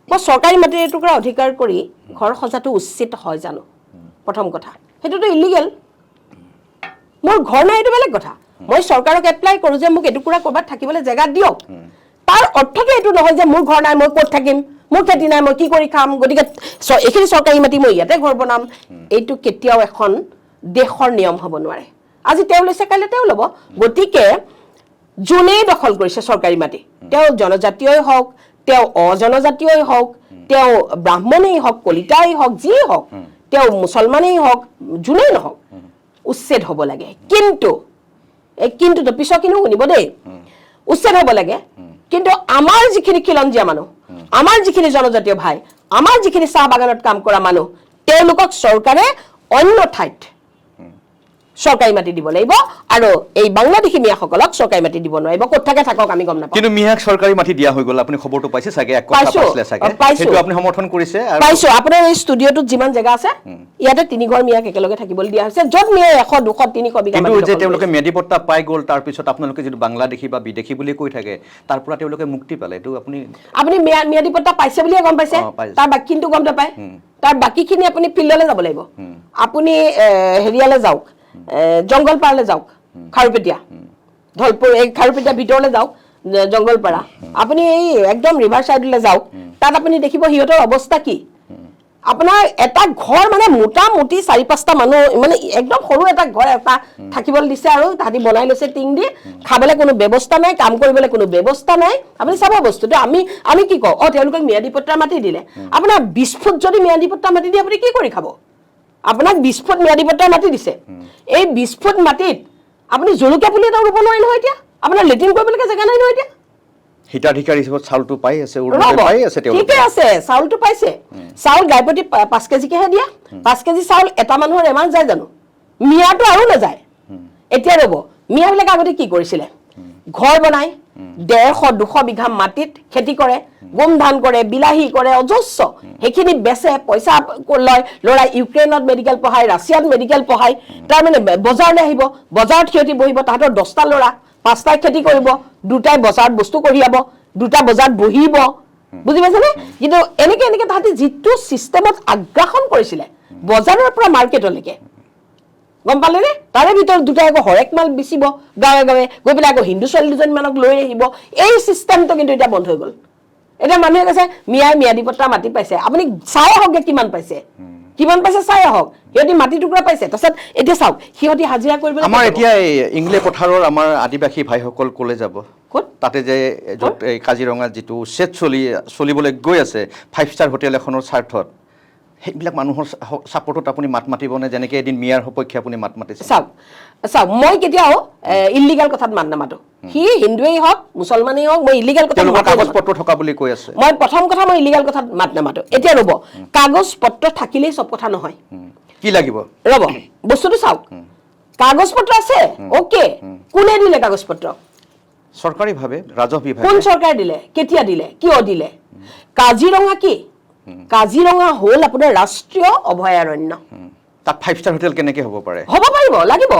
Speaker 1: মই চৰকাৰী মাটিৰ এটুকুৰা অধিকাৰ কৰি ঘৰ সজাটো উচিত হয় জানো প্ৰথম কথা সেইটোতো ইলিগেল মোৰ ঘৰ নাই এইটো বেলেগ কথা মই চৰকাৰক এপ্লাই কৰোঁ যে মোক এটুকুৰা ক'ৰবাত থাকিবলৈ জেগা দিয়ক তাৰ অৰ্থটো এইটো নহয় যে মোৰ ঘৰ নাই মই ক'ত থাকিম মোৰ খেতি নাই মই কি কৰি খাম গতিকে এইখিনি চৰকাৰী মাটি মই ইয়াতে ঘৰ বনাম এইটো কেতিয়াও এখন দেশৰ নিয়ম হ'ব নোৱাৰে আজি তেওঁ লৈছে কাইলৈ তেওঁ ল'ব গতিকে যোনেই দখল কৰিছে চৰকাৰী মাটি তেওঁ জনজাতীয়ই হওক তেওঁ অজনজাতীয়ই হওক তেওঁ ব্ৰাহ্মণেই হওক কলিতাই হওক যিয়েই হওক তেওঁ মুছলমানেই হওক যোনেই নহওক উচ্ছেদ হ'ব লাগে কিন্তু কিন্তু পিছৰখিনিও শুনিব দেই উচ্ছেদ হ'ব লাগে কিন্তু আমাৰ যিখিনি খিলঞ্জীয়া মানুহ আমাৰ যিখিনি জনজাতীয় ভাই আমাৰ যিখিনি চাহ বাগানত কাম কৰা মানুহ তেওঁলোকক চৰকাৰে অন্য ঠাইত চৰকাৰী মাটি দিব লাগিব আৰু এই বাংলাদেশী মিয়াসকলক চৰকাৰী মাটি দিব নোৱাৰিব ক'ত থাকে থাকক আমি গম নাপাওঁ
Speaker 2: কিন্তু মিয়াক চৰকাৰী মাটি দিয়া হৈ গ'ল আপুনি খবৰটো পাইছে চাগে এক কথা পাইছিলে চাগে সেইটো আপুনি সমৰ্থন কৰিছে
Speaker 1: পাইছো আপোনাৰ এই ষ্টুডিঅ'টোত যিমান জেগা আছে ইয়াতে 3 ঘৰ মিয়াক একেলগে থাকিবলৈ দিয়া হৈছে য'ত মিয়াই 100 200 300 বিঘা
Speaker 2: কিন্তু যে তেওঁলোকে মেডি পট্টা পাই গ'ল তাৰ পিছত আপোনালোকে যিটো বাংলাদেশী বা বিদেশী বুলি কৈ থাকে তাৰ পৰা তেওঁলোকে মুক্তি পালে এইটো আপুনি
Speaker 1: মিয়াদি পট্টা পাইছে বুলিয়ে গম পাইছে তাৰ বাকীখিনিটো গম নাপায় তাৰ বাকীখিনি আপুনি ফিল্ডলৈ যাব লাগিব আপুনি হেৰিয়ালৈ যাওক জংগলপাৰালৈ যাওক খাৰুপেটীয়া ধলপুৰ এই খাৰুপেটীয়া ভিতৰলৈ যাওক জংগলপাৰা আপুনি এই একদম ৰিভাৰ চাইডলৈ যাওক তাত আপুনি দেখিব সিহঁতৰ অৱস্থা কি আপোনাৰ এটা ঘৰ মানে মোটামুটি 4-5টা মানুহ মানে একদম সৰু এটা ঘৰ এটা থাকিবলৈ দিছে আৰু তাহাঁতি বনাই লৈছে টিং দি খাবলৈ কোনো ব্যৱস্থা নাই কাম কৰিবলৈ কোনো ব্যৱস্থা নাই আপুনি চাব বস্তুটো আমি কি কওঁ তেওঁলোকক মিয়াদী পট্টাৰ মাটি দিলে আপোনাৰ 20 ফুট যদি মিয়াদী পট্টাৰ মাটি দিয়ে আপুনি কি কৰি খাব আপোনাক 20 ফুট মিয়াদী পট্টাৰ মাটি দিছে এই 20 ফুট মাটিত আপুনি জলকীয়া পুলি এটা ৰুব নোৱাৰি নহয় এতিয়া আপোনাৰ লেট্ৰিন কৰিবলৈকে জেগা নাই নহয় এতিয়া
Speaker 2: হিতাধিকাৰী হিচাপত চাউলটো পাই আছে পাই আছে
Speaker 1: ঠিকে আছে চাউলটো পাইছে চাউল গাইপতি 5 কেজিকেহে দিয়া 5 কেজি চাউল এটা মানুহৰ এমাহ যায় জানো মিয়াটো আৰু নাযায় এতিয়া ৰ'ব মিয়াবিলাক আগতে কি কৰিছিলে ঘৰ বনাই 150-200 বিঘা মাটিত খেতি কৰে গম ধান কৰে বিলাহী কৰে অজস্ৰ সেইখিনি বেচে পইচা লয় ল'ৰা ইউক্ৰেইনত মেডিকেল পঢ়ায় ৰাছিয়াত মেডিকেল পঢ়ায় তাৰমানে বজাৰলৈ আহিব বজাৰত সিহঁতি বহিব তাহাঁতৰ 10টা ল'ৰা 5টাই খেতি কৰিব 2টাই বজাৰত বস্তু কঢ়িয়াব 2টা বজাৰত বহিব বুজি পাইছেনে কিন্তু এনেকে তাহাঁতি যিটো চিষ্টেমত আগ্ৰাসন কৰিছিলে বজাৰৰ পৰা মাৰ্কেটলৈকে গম পালেনে তাৰে ভিতৰত 2টাই আকৌ হৰেক মাল বেচিব গাঁৱে গাঁৱে গৈ পেলাই আকৌ হিন্দু ছোৱালী 2জনীমানক লৈ আহিব এই চিষ্টেমটো কিন্তু এতিয়া বন্ধ হৈ গ'ল এতিয়া মানুহে কৈছে মিয়াদী পট্টা মাটি পাইছে আপুনি চাই আহক কিমান পাইছে চাই আহক সিহঁতি মাটি টুকুৰা পাইছে তাৰপিছত এতিয়া চাওক সিহঁতি হাজিৰা কৰিবলৈ
Speaker 2: আমাৰ এতিয়া ইংলে পথাৰৰ আমাৰ আদিবাসী ভাইসকল ক'লে যাব
Speaker 1: ক'ত
Speaker 2: তাতে যে য'ত এই কাজিৰঙাত যিটো উচ্ছেদ চলিবলৈ গৈ আছে 5-ষ্টাৰ হোটেল এখনৰ স্বাৰ্থত সেইবিলাক মানুহৰ ছাপোৰ্টত আপুনি মাত মাতিবনে যেনেকৈ এদিন মিয়াৰ সপক্ষে আপুনি মাত মাতিছে
Speaker 1: চাওক মই কেতিয়াও ইলিগেল কথাত মাত নামাতো সি হিন্দুৱেই হওক মুছলমানেই হওক মই ইলিগেল কথা
Speaker 2: কাগজ পত্ৰ থকা বুলি কৈ আছে
Speaker 1: মই প্ৰথম কথা মই ইলিগেল কথাত মাত নামাতো এতিয়া ৰ'ব কাগজ পত্ৰ থাকিলেই চব কথা নহয়
Speaker 2: কি লাগিব
Speaker 1: ৰ'ব বস্তুটো চাওক কাগজ পত্ৰ আছে ওকে কোনে দিলে কাগজ পত্ৰ
Speaker 2: চৰকাৰীভাৱে ৰাজহ বিভাগ
Speaker 1: কোন চৰকাৰে দিলে কেতিয়া দিলে কিয় দিলে কাজিৰঙা কি কাজিৰঙা হ'ল আপোনাৰ ৰাষ্ট্ৰীয় অভয়াৰণ্য
Speaker 2: তাত 5 ষ্টাৰ হোটেল কেনেকৈ হ'ব পাৰে?
Speaker 1: হ'ব পাৰিব,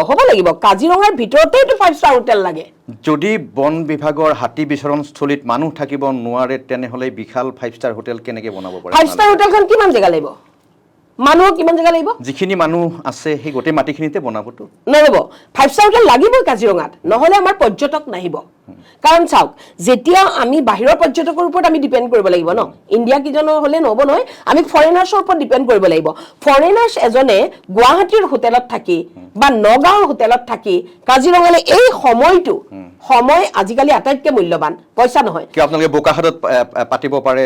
Speaker 1: হ'ব লাগিব। কাজিৰঙাৰ ভিতৰতেইতো 5 ষ্টাৰ হোটেল লাগে।
Speaker 2: যদি বন বিভাগৰ হাতী বিচৰণস্থলীত মানুহ থাকিব নোৱাৰে তেনেহ'লে বিশাল 5 ষ্টাৰ হোটেল কেনেকৈ বনাব পাৰে?
Speaker 1: 5 ষ্টাৰ হোটেলখন কিমান জেগা লাগিব? মানুহ কিমান জেগা লাগিব?
Speaker 2: যিখিনি মানুহ আছে সেই গোটেই মাটিখিনিতে বনাবতো।
Speaker 1: নহ'ব, 5 ষ্টাৰ হোটেল লাগিবই কাজিৰঙাত, নহ'লে আমাৰ পৰ্যটক নাহিব। কাৰণ চাওক, যেতিয়া আমি বাহিৰৰ পৰ্যটকৰ ওপৰত আমি ডিপেণ্ড কৰিব লাগিব ন, ইণ্ডিয়া কিজনৰ হ'লে নহ'ব নহয়, আমি ফৰেনাৰ্ছৰ ওপৰত ডিপেণ্ড কৰিব লাগিব। ফৰেনাৰ্ছ এজনে গুৱাহাটীৰ হোটেলত থাকি বা নগাঁৱৰ হোটেলত থাকি কাজিৰঙালৈ এই সময়টো, সময় আজিকালি আটাইতকৈ মূল্যৱান, পইচা নহয়।
Speaker 2: কিয় আপোনালোকে বোকাখাতত পাতিব পাৰে,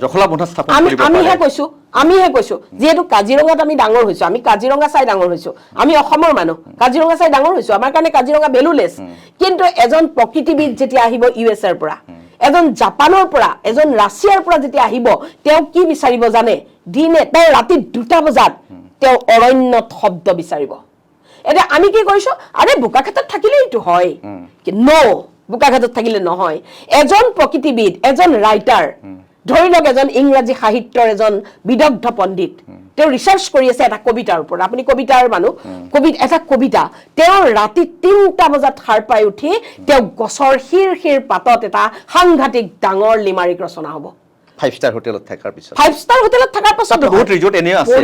Speaker 2: জখলা বন্ধা স্থাপন কৰিব পাৰে?
Speaker 1: আমিহে কৈছো যিহেতু কাজিৰঙাত আমি ডাঙৰ হৈছো, আমি কাজিৰঙা চাই ডাঙৰ হৈছো, আমি অসমৰ মানুহ, কাজিৰঙা চাই ডাঙৰ হৈছো, আমাৰ কাৰণে কাজিৰঙা ভেলুলেছ। কিন্তু এজন প্ৰকৃতিবিদ যেতিয়া আহিব ইউএছৰ পৰা, এজন জাপানৰ পৰা, এজন ৰাছিয়াৰ পৰা যেতিয়া আহিব, তেওঁ কি বিচাৰিব জানে? দিনে তেওঁ ৰাতি 2টা বজাত তেওঁ অৰণ্যত শব্দ বিচাৰিব। এতিয়া আমি কি কৰিছো, আৰে বোকাখাতত থাকিলে এইটো হয়, বোকাখাতত থাকিলে নহয়। এজন প্ৰকৃতিবিদ, এজন ৰাইটাৰ, ধৰি লওক এজন ইংৰাজী সাহিত্যৰ এজন বিদগ্ধ পণ্ডিত, তেওঁ ৰিচাৰ্চ কৰি আছে এটা কবিতাৰ ওপৰত, আপুনি কবিতাৰ মানুহ, এটা কবিতা, তেওঁ ৰাতি 3টা বজাত সাৰ পাই উঠি তেওঁ গছৰ শিৰ পাতত এটা সাংঘাতিক ডাঙৰ লিমাৰিক ৰচনা হ'ব।
Speaker 2: 5 ষ্টাৰ হোটেলত থকাৰ পিছত,
Speaker 1: 5 ষ্টাৰ হোটেলত থকাৰ পাছত
Speaker 2: বহুত ৰিজৰ্ট এনেও আছে।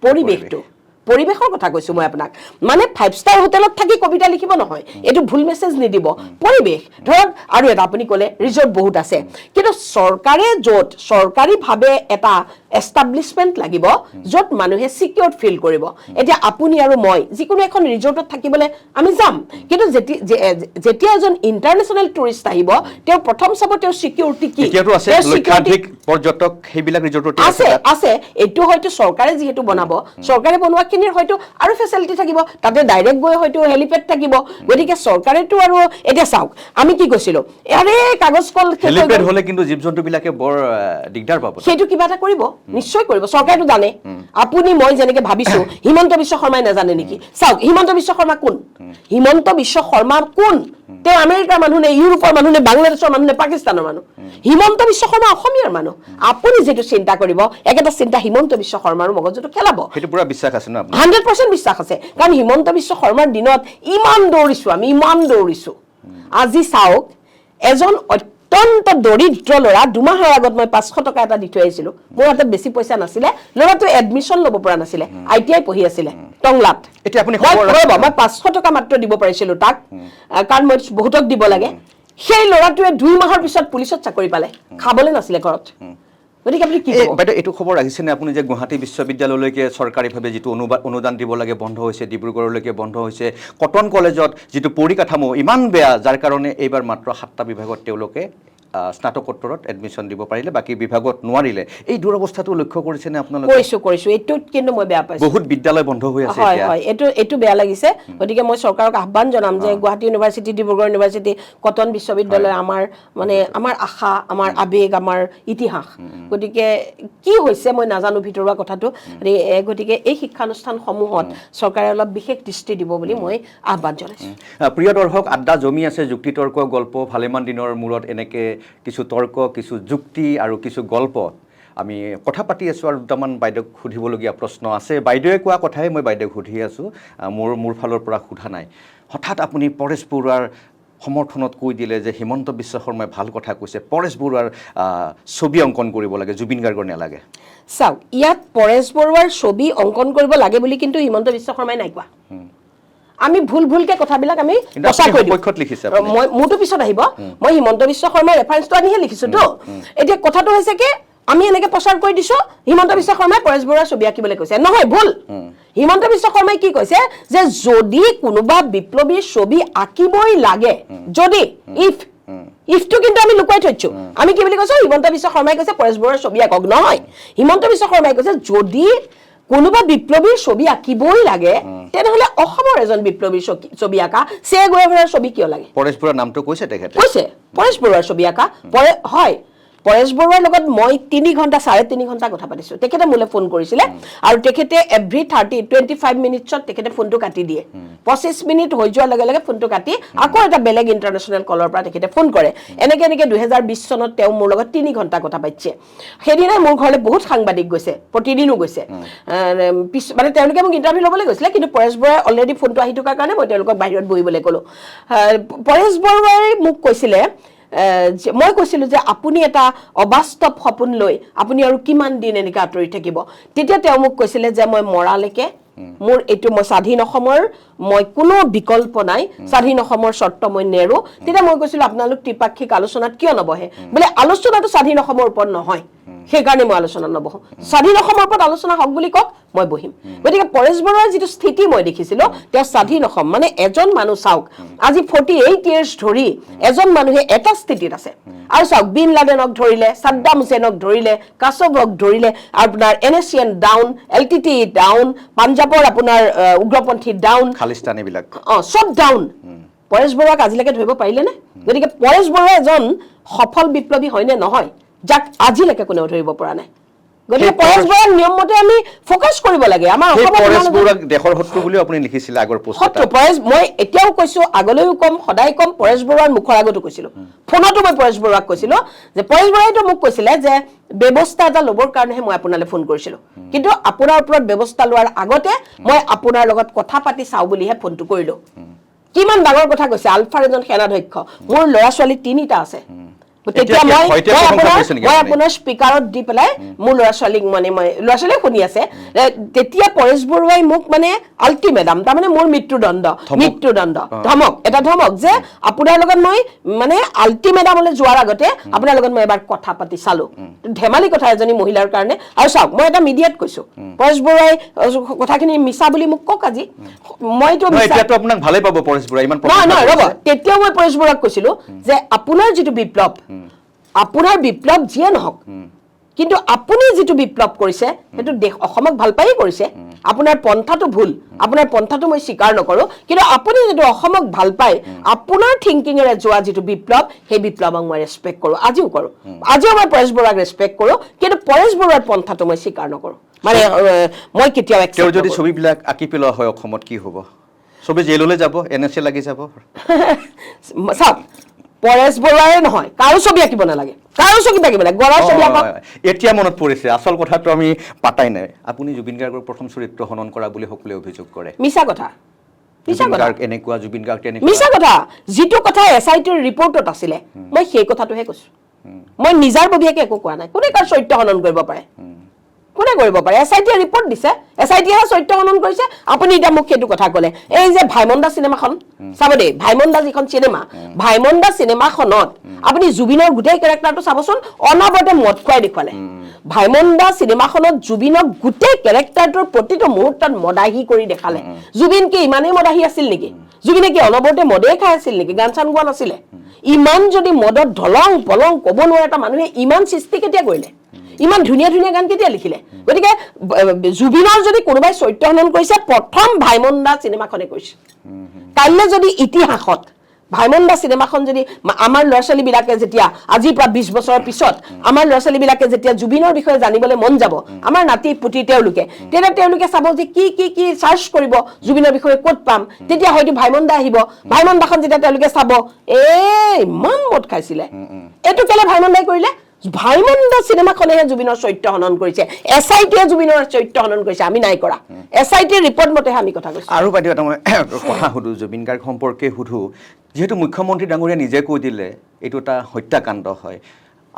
Speaker 2: পৰিৱেশটো, পৰিৱেশৰ কথা কৈছো মই আপোনাক। মানে 5 ষ্টাৰ হোটেলত থাকি কবিতা লিখিব নহয়, এইটো ভুল মেছেজ নিদিব। পৰিৱেশ ধৰক, আৰু এটা আপুনি ক'লে ৰিজৰ্ট বহুত আছে, কিন্তু চৰকাৰে য'ত চৰকাৰীভাৱে এটা এষ্টাব্লিছমেণ্ট লাগিব য'ত মানুহে ছিকিউৰ ফিল কৰিব। এতিয়া আপুনি আৰু মই যিকোনো এখন ৰিজৰ্টত থাকিবলৈ আমি যাম, কিন্তু যেতিয়া এজন ইণ্টাৰনেশ্যনেল টুৰিষ্ট আহিব, তেওঁ প্ৰথম চাব তেওঁৰ ছিকিউৰিটি কি। পৰ্যটক সেইবিলাক ৰিজৰ্টত
Speaker 1: আছে। এইটো হয়তো চৰকাৰে যিহেতু বনাব, চৰকাৰে বনোৱাখিনিৰ হয়তো আৰু ফেচিলিটি থাকিব, তাতে ডাইৰেক্ট গৈ হয়তো হেলিপেড থাকিব। গতিকে চৰকাৰেতো আৰু এতিয়া চাওক, আমি কি কৈছিলো, আৰে কাগজ কল
Speaker 2: হেলিপেড হ'লে কিন্তু জীৱ জন্তুবিলাকে বৰ দিগদাৰ পাব।
Speaker 1: সেইটো কিবা এটা কৰিব, নিশ্চয় কৰিব, চৰকাৰেতো জানে। আপুনি মই যেনেকে ভাবিছো, হিমন্ত বিশ্ব শৰ্মাই নাজানে নেকি? চাওক, হিমন্ত বিশ্ব শৰ্মা কোন? হিমন্ত বিশ্ব শৰ্মা কোন? তেওঁ আমেৰিকাৰ মানুহ নে, ইউৰোপৰ মানুহ নে, বাংলাদেশৰ মানুহ নে, পাকিস্তানৰ মানুহ? হিমন্ত বিশ্ব শৰ্মা অসমীয়াৰ মানুহ। আপুনি যিটো চিন্তা কৰিব, একেটা চিন্তা হিমন্ত বিশ্ব শৰ্মাৰ মগজুটো খেলাব।
Speaker 2: সেইটো পুৰা বিশ্বাস আছে ন?
Speaker 1: 100% বিশ্বাস আছে। কাৰণ হিমন্ত বিশ্ব শৰ্মাৰ দিনত ইমান দৌৰিছো। আজি চাওক, এজন অত্যন্ত দৰিদ্ৰ ল'ৰা, 2 মাহৰ আগত মই 500 টকা এটা দি থৈ আহিছিলো, মোৰ হাতত বেছি পইচা নাছিলে, ল'ৰাটো এডমিশ্যন ল'ব পৰা নাছিলে, ITI পঢ়ি আছিলে টংলাত। মই 500 টকা মাত্ৰ দিব পাৰিছিলো তাক, কাৰণ মই বহুতক দিব লাগে। সেই ল'ৰাটোৱে 2 মাহৰ পিছত পুলিচত চাকৰি পালে, খাবলৈ নাছিলে ঘৰত। গতিকে আপুনি কি
Speaker 2: বাইদেউ, এইটো খবৰ আহিছেনে আপুনি যে গুৱাহাটী বিশ্ববিদ্যালয়লৈকে চৰকাৰীভাৱে যিটো অনুদান দিব লাগে বন্ধ হৈছে, ডিব্ৰুগড়লৈকে বন্ধ হৈছে, কটন কলেজত যিটো পৰিকাঠামো ইমান বেয়া, যাৰ কাৰণে এইবাৰ মাত্ৰ 7টা বিভাগত তেওঁলোকে স্নাতকোত্তৰত এডমিশ্যন দিব পাৰিলে, বাকী বিভাগত নোৱাৰিলে। এই দুৰৱস্থাটো লক্ষ্য কৰিছেনে আপোনালোকে? কৰিছো। এইটোত কিন্তু মই বেয়া পাইছো। বহুত বিদ্যালয় বন্ধ হৈ আছে।
Speaker 1: হয়, এইটো বেয়া লাগিছে। গতিকে মই চৰকাৰক আহ্বান জনাম যে Guwahati university, Dibrugarh university, cotton বিশ্ববিদ্যালয় আমাৰ আশা, আমাৰ আৱেগ, আমাৰ ইতিহাস। গতিকে কি হৈছে মই নাজানো ভিতৰুৱা কথাটো। গতিকে এই শিক্ষানুষ্ঠানসমূহত চৰকাৰে অলপ বিশেষ দৃষ্টি দিব বুলি মই আহ্বান জনাইছো।
Speaker 2: প্ৰিয় দৰ্শক, আড্ডা জমি আছে, যুক্তিতৰ্ক গল্প, ভালেমান দিনৰ মূৰত এনেকৈ কিছু তৰ্ক, কিছু যুক্তি আৰু কিছু গল্প আমি কথা পাতি আছোঁ। আৰু দুটামান বাইদেউক সুধিবলগীয়া প্ৰশ্ন আছে। বাইদেৱে কোৱা কথাই মই বাইদেউক সুধি আছোঁ, মোৰ ফালৰ পৰা সোধা নাই। হঠাৎ আপুনি পৰেশ বৰুৱাৰ সমৰ্থনত কৈ দিলে যে হিমন্ত বিশ্ব শৰ্মাই ভাল কথা কৈছে, পৰেশ বৰুৱাৰ ছবি অংকন কৰিব লাগে, জুবিন গাৰ্গৰ নালাগে।
Speaker 1: চাওক, ইয়াত পৰেশ বৰুৱাৰ ছবি অংকন কৰিব লাগে বুলি কিন্তু হিমন্ত বিশ্ব শৰ্মাই নাই কোৱা। আমি ভুলকে কথাবিলাক আমি প্ৰচাৰ কৰি দিওঁ। মোৰতো পিছত আহিব, মই হিমন্ত বিশ্ব শৰ্মাৰ ৰেফাৰেন্সটো আনিহে লিখিছোতো। এতিয়া কথাটো হৈছে কি, আমি এনেকে প্ৰচাৰ কৰি দিছো হিমন্ত বিশ্ব শৰ্মাই পৰেশ বৰুৱাৰ ছবি আঁকিবলৈ কৈছে, নহয়, ভুল। হিমন্ত বিশ্ব শৰ্মাই কি কৈছে যে যদি কোনোবা বিপ্লৱীৰ ছবি আঁকিবই লাগে, যদি ইফটো কিন্তু আমি লুকুৱাই থৈছো। আমি কি বুলি কৈছো, হিমন্ত বিশ্ব শৰ্মাই কৈছে পৰেশ বৰুৱাৰ ছবি আঁকক, নহয়। হিমন্ত বিশ্ব শৰ্মাই কৈছে যদি কোনোবা বিপ্লৱীৰ ছবি আঁকিবই লাগে, তেনেহ'লে অসমৰ এজন বিপ্লৱীৰ ছবি আঁকা চে গুৱেভাৰাৰ ছবি কিয় লাগে?
Speaker 2: পৰেশ বৰুৱাৰ নামটো কৈছে তেখেতে,
Speaker 1: কৈছে পৰেশ বৰুৱাৰ ছবি আঁকা হয়। পৰেশ বৰুৱাৰ লগত মই 3 ঘণ্টা 3.5 ঘণ্টা কথা পাতিছোঁ তেখেতে মোলৈ ফোন কৰিছিলে আৰু তেখেতে এভৰি 25 মিনিটছত তেখেতে ফোনটো কাটি দিয়ে 25 মিনিট হৈ যোৱাৰ লগে লগে ফোনটো কাটি আকৌ এটা বেলেগ ইণ্টাৰনেশ্যনেল কলৰ পৰা তেখেতে ফোন কৰে এনেকে 2020 চনত তেওঁ মোৰ লগত 3 ঘণ্টা কথা পাতিছে সেইদিনা মোৰ ঘৰলৈ বহুত সাংবাদিক গৈছে প্ৰতিদিনো গৈছে মানে তেওঁলোকে মোক ইণ্টাৰভিউ ল'বলৈ গৈছিলে কিন্তু পৰেশ বৰুৱাই অলৰেডি ফোনটো আহি থকাৰ কাৰণে মই তেওঁলোকক বাহিৰত বহিবলৈ ক'লো পৰেশ বৰুৱাই মোক কৈছিলে মই কৈছিলোঁ যে আপুনি এটা অবাস্তৱ সপোন লৈ আপুনি আৰু কিমান দিন এনেকৈ আঁতৰি থাকিব তেতিয়া তেওঁ মোক কৈছিলে যে মই মৰালৈকে মোৰ এইটো মই স্বাধীন অসমৰ মই কোনো বিকল্প নাই স্বাধীন অসমৰ চৰ্ত মই নেৰো তেতিয়া মই কৈছিলোঁ আপোনালোক ত্ৰিপাক্ষিক আলোচনাত কিয় নবহে বোলে আলোচনাটো স্বাধীন অসমৰ ওপৰত নহয় সেইকাৰণে মই আলোচনাত নবহোঁ স্বাধীন অসমৰ ওপৰত আলোচনা হওক বুলি কওক মই বহিম গতিকে পৰেশ বৰুৱাৰ যিটো স্থিতি মই দেখিছিলোঁ তেওঁ স্বাধীন অসম মানে এজন মানুহ চাওক আজি 48 ইয়াৰ্ছ ধৰি এজন মানুহে এটা স্থিতিত আছে আৰু চাওক বিন লাডেনক ধৰিলে ছাদ্দাম হুছেইনক ধৰিলে কাছবক ধৰিলে আপোনাৰ NSCN ডাউন LTT ডাউন পাঞ্জাবৰ আপোনাৰ উগ্ৰপন্থী ডাউন
Speaker 2: খালিস্তানীবিলাক
Speaker 1: সব ডাউন পৰেশ বৰুৱাক আজিলৈকে ধৰিব পাৰিলেনে গতিকে পৰেশ বৰুৱা এজন সফল বিপ্লৱী হয়নে নহয় যাক আজিলৈকে কোনেও ধৰিব পৰা নাই গতিকে পৰেশ বৰুৱাৰ নিয়ম মতে আমি ফ'কাছ কৰিব লাগে আমাৰ
Speaker 2: পৰেশ বৰুৱাক দেশৰ শত্ৰু বুলিও আপুনি লিখিছিলে আগৰ পোষ্টত
Speaker 1: পৰেশ মই এতিয়াও কৈছোঁ আগলৈও কম সদায় কম পৰেশ বৰুৱাৰ মুখৰ আগতো কৈছিলোঁ ফোনতো মই পৰেশ বৰুৱাক কৈছিলোঁ যে পৰেশ বৰুৱাইতো মোক কৈছিলে যে ব্যৱস্থা এটা ল'বৰ কাৰণেহে মই আপোনালৈ ফোন কৰিছিলোঁ কিন্তু আপোনাৰ ওপৰত ব্যৱস্থা লোৱাৰ আগতে মই আপোনাৰ লগত কথা পাতি চাওঁ বুলিহে ফোনটো কৰিলোঁ কিমান ডাঙৰ কথা কৈছে আলফাৰ এজন সেনাধ্যক্ষ মোৰ ল'ৰা ছোৱালী 3টা আছে তেতিয়া মই আপোনাৰ স্পীকাৰত দি পেলাই মোৰ ল'ৰা ছোৱালীক মানে মই ল'ৰা ছোৱালীয়ে শুনি আছে তেতিয়া পৰেশ বৰুৱাই মোক মানে আল্টিমেটাম তাৰমানে মোৰ মৃত্যুদণ্ড ধমক এটা ধমক যে আপোনাৰ লগত মই মানে আল্টিমেটামলৈ যোৱাৰ আগতে আপোনাৰ লগত মই এবাৰ কথা পাতি চালোঁ ধেমালি কথা এজনী মহিলাৰ কাৰণে আৰু চাওক মই এটা মিডিয়াত কৈছোঁ পৰেশ বৰুৱাই কথাখিনি মিছা বুলি মোক কওক আজি মইতো
Speaker 2: আপোনাক ভালেই পাব পৰেশ বৰুৱাই ইমান
Speaker 1: নহয় ৰ'ব তেতিয়াও মই পৰেশ বৰুৱাক কৈছিলোঁ যে আপোনাৰ যিটো বিপ্লৱ আপোনাৰ বিপ্লৱ যিয়ে নহওক কিন্তু আপুনি যিটো বিপ্লৱ কৰিছে সেইটো দেশ অসমক ভাল পাই কৰিছে আপোনাৰ পন্থাটো ভুল আপোনাৰ পন্থাটো মই স্বীকাৰ নকৰোঁ কিন্তু আপুনি যিটো অসমক ভাল পায় আপোনাৰ থিংকিঙেৰে যোৱা যিটো বিপ্লৱ সেই বিপ্লৱক মই ৰেছপেক্ট কৰোঁ আজিও মই পৰেশ বৰুৱাক ৰেছপেক্ট কৰোঁ কিন্তু পৰেশ বৰুৱাৰ পন্থাটো মই স্বীকাৰ নকৰোঁ মানে মই কেতিয়াও
Speaker 2: তেওঁ যদি ছবিবিলাক আঁকি পেলোৱা হয় অসমত কি হ'ব ছবি জেললৈ যাব NSA লাগি যাব
Speaker 1: চাওক পৰেশ বৰুৱাৰে নহয় কাৰো ছবি আঁকিব নালাগে কাৰো ছবি আঁকিব নালাগে গড়ৰ ছবি আঁকক
Speaker 2: এতিয়া মনত পৰিছে আচল কথাটো আমি পাতাই নাই আপুনি জুবিন গাৰ্গৰ প্ৰথম চৰিত্ৰ হনন কৰা বুলি সকলোৱে অভিযোগ কৰে
Speaker 1: মিছা কথা
Speaker 2: এনেকুৱা জুবিন গাৰ্গ
Speaker 1: মিছা কথা যিটো কথা SITৰ ৰিপৰ্টত আছিলে মই সেই কথাটোহে কৈছোঁ মই নিজাৰ ববীয়াকে একো কোৱা নাই কোনে কাৰ চৰিত্ৰ হনন কৰিব পাৰে কোনে কৰিব পাৰে SITয়ে ৰিপৰ্ট দিছে SITয়েহে চৰিত্ৰ হনন কৰিছে আপুনি এতিয়া মোক সেইটো কথা ক'লে এই যে ভাইমন্দা চিনেমাখন চাব দেই ভাইমন্দা যিখন চিনেমা ভাইমন্দা চিনেমাখনত আপুনি জুবিনৰ গোটেই কেৰেক্টাৰটো চাবচোন অনাবৰতে মদ খুৱাই দেখুৱালে ভাইমন্দা চিনেমাখনত জুবিনক গোটেই কেৰেক্টাৰটোৰ প্ৰতিটো মুহূৰ্তত মদাহী কৰি দেখালে জুবিন কি ইমানেই মদাহী আছিল নেকি জুবিনে কি অনবৰতে মদেই খাই আছিল নেকি গান চান গোৱা নাছিলে ইমান যদি মদত ঢলং পলং ক'ব নোৱাৰে এটা মানুহে ইমান সৃষ্টি কেতিয়া কৰিলে ইমান ধুনীয়া গান কেতিয়া লিখিলে গতিকে জুবিনৰ যদি কোনোবাই চৰিত্ৰ হনন কৰিছে প্ৰথম ভাইমন্দা চিনেমাখনে কৰিছে কাইলৈ যদি ইতিহাসত ভাইমন্দা চিনেমাখন যদি আমাৰ ল'ৰা ছোৱালীবিলাকে যেতিয়া আজিৰ পৰা 20 বছৰৰ পিছত আমাৰ ল'ৰা ছোৱালীবিলাকে যেতিয়া জুবিনৰ বিষয়ে জানিবলৈ মন যাব আমাৰ নাতি পুতি তেওঁলোকে চাব যে কি চাৰ্চ কৰিব জুবিনৰ বিষয়ে ক'ত পাম তেতিয়া হয়তো ভাইমন্দা আহিব ভাইমন্দাখন যেতিয়া তেওঁলোকে চাব ইমান মদ খাইছিলে এইটো কেলে ভাইমন্দাই কৰিলে ভাইমন্দা চিনেমাখনেহে জুবিনৰ চৰিত্ৰ হনন কৰিছে SITয়ে জুবিনৰ চৰিত্ৰ হনন কৰিছে আমি নাই কৰা SITৰ ৰিপৰ্ট মতেহে আমি কথা কৈছোঁ
Speaker 2: আৰু বাইদেউ এটা মই কথা সুধো জুবিন গাৰ্গ সম্পৰ্কে সুধো যিহেতু মুখ্যমন্ত্ৰী ডাঙৰীয়া নিজে কৈ দিলে এইটো এটা হত্যাকাণ্ড হয়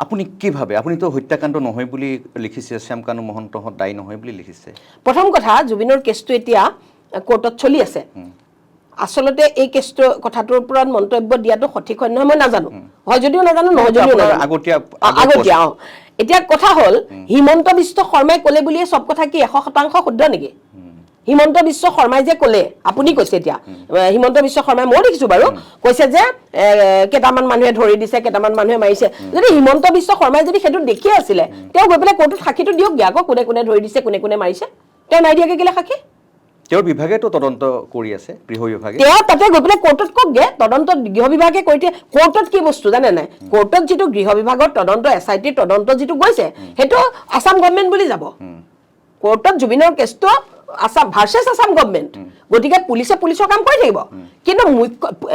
Speaker 2: আপুনি কি ভাবে আপুনিতো হত্যাকাণ্ড নহয় বুলি লিখিছে শ্যামকানু মহন্তহঁত দায়ী নহয় বুলি লিখিছে
Speaker 1: প্ৰথম কথা জুবিনৰ কেছটো এতিয়া কোৰ্টত চলি আছে আসলতে এই কেছটো কথাটোৰ ওপৰত মন্তব্য দিয়াটো সঠিক হয় নহয় মই নাজানো হয় যদিও নাজানো নহয় যদিও নাজানো আগতীয়া এতিয়া কথা হ'ল হিমন্ত বিশ্ব শৰ্মাই ক'লে বুলিয়ে সব কথা কি 100% শুদ্ধ নেকি হিমন্ত বিশ্ব শৰ্মাই যে ক'লে আপুনি কৈছে এতিয়া হিমন্ত বিশ্ব শৰ্মাই মই দেখিছোঁ বাৰু কৈছে যে কেইটামান মানুহে ধৰি দিছে কেইটামান মানুহে মাৰিছে যদি হিমন্ত বিশ্ব শৰ্মাই যদি সেইটো দেখি আছিলে তেওঁ গৈ পেলাই কোৰ্টত সাক্ষীটো দিয়ক আকৌ কোনে কোনে ধৰি দিছে কোনে কোনে মাৰিছে তেওঁ নাই দিয়াকে কেলে সাক্ষী
Speaker 2: তেওঁৰ বিভাগেতো তদন্ত কৰি আছে গৃহ বিভাগে
Speaker 1: তেওঁ তাতে গৈ পেলাই কোৰ্টত কওকগে তদন্ত গৃহ বিভাগে কৈ দিয়ে কোৰ্টত কি বস্তু জানে নাই কোৰ্টত যিটো গৃহ বিভাগৰ তদন্ত SIT তদন্ত যিটো গৈছে সেইটো আসাম গভৰ্ণমেণ্ট বুলি যাব কোৰ্টত জুবিনৰ কেছটো আসাম ভাৰ্চেছ আসাম গভৰ্ণমেণ্ট গতিকে পুলিচৰ কাম কৰি থাকিব কিন্তু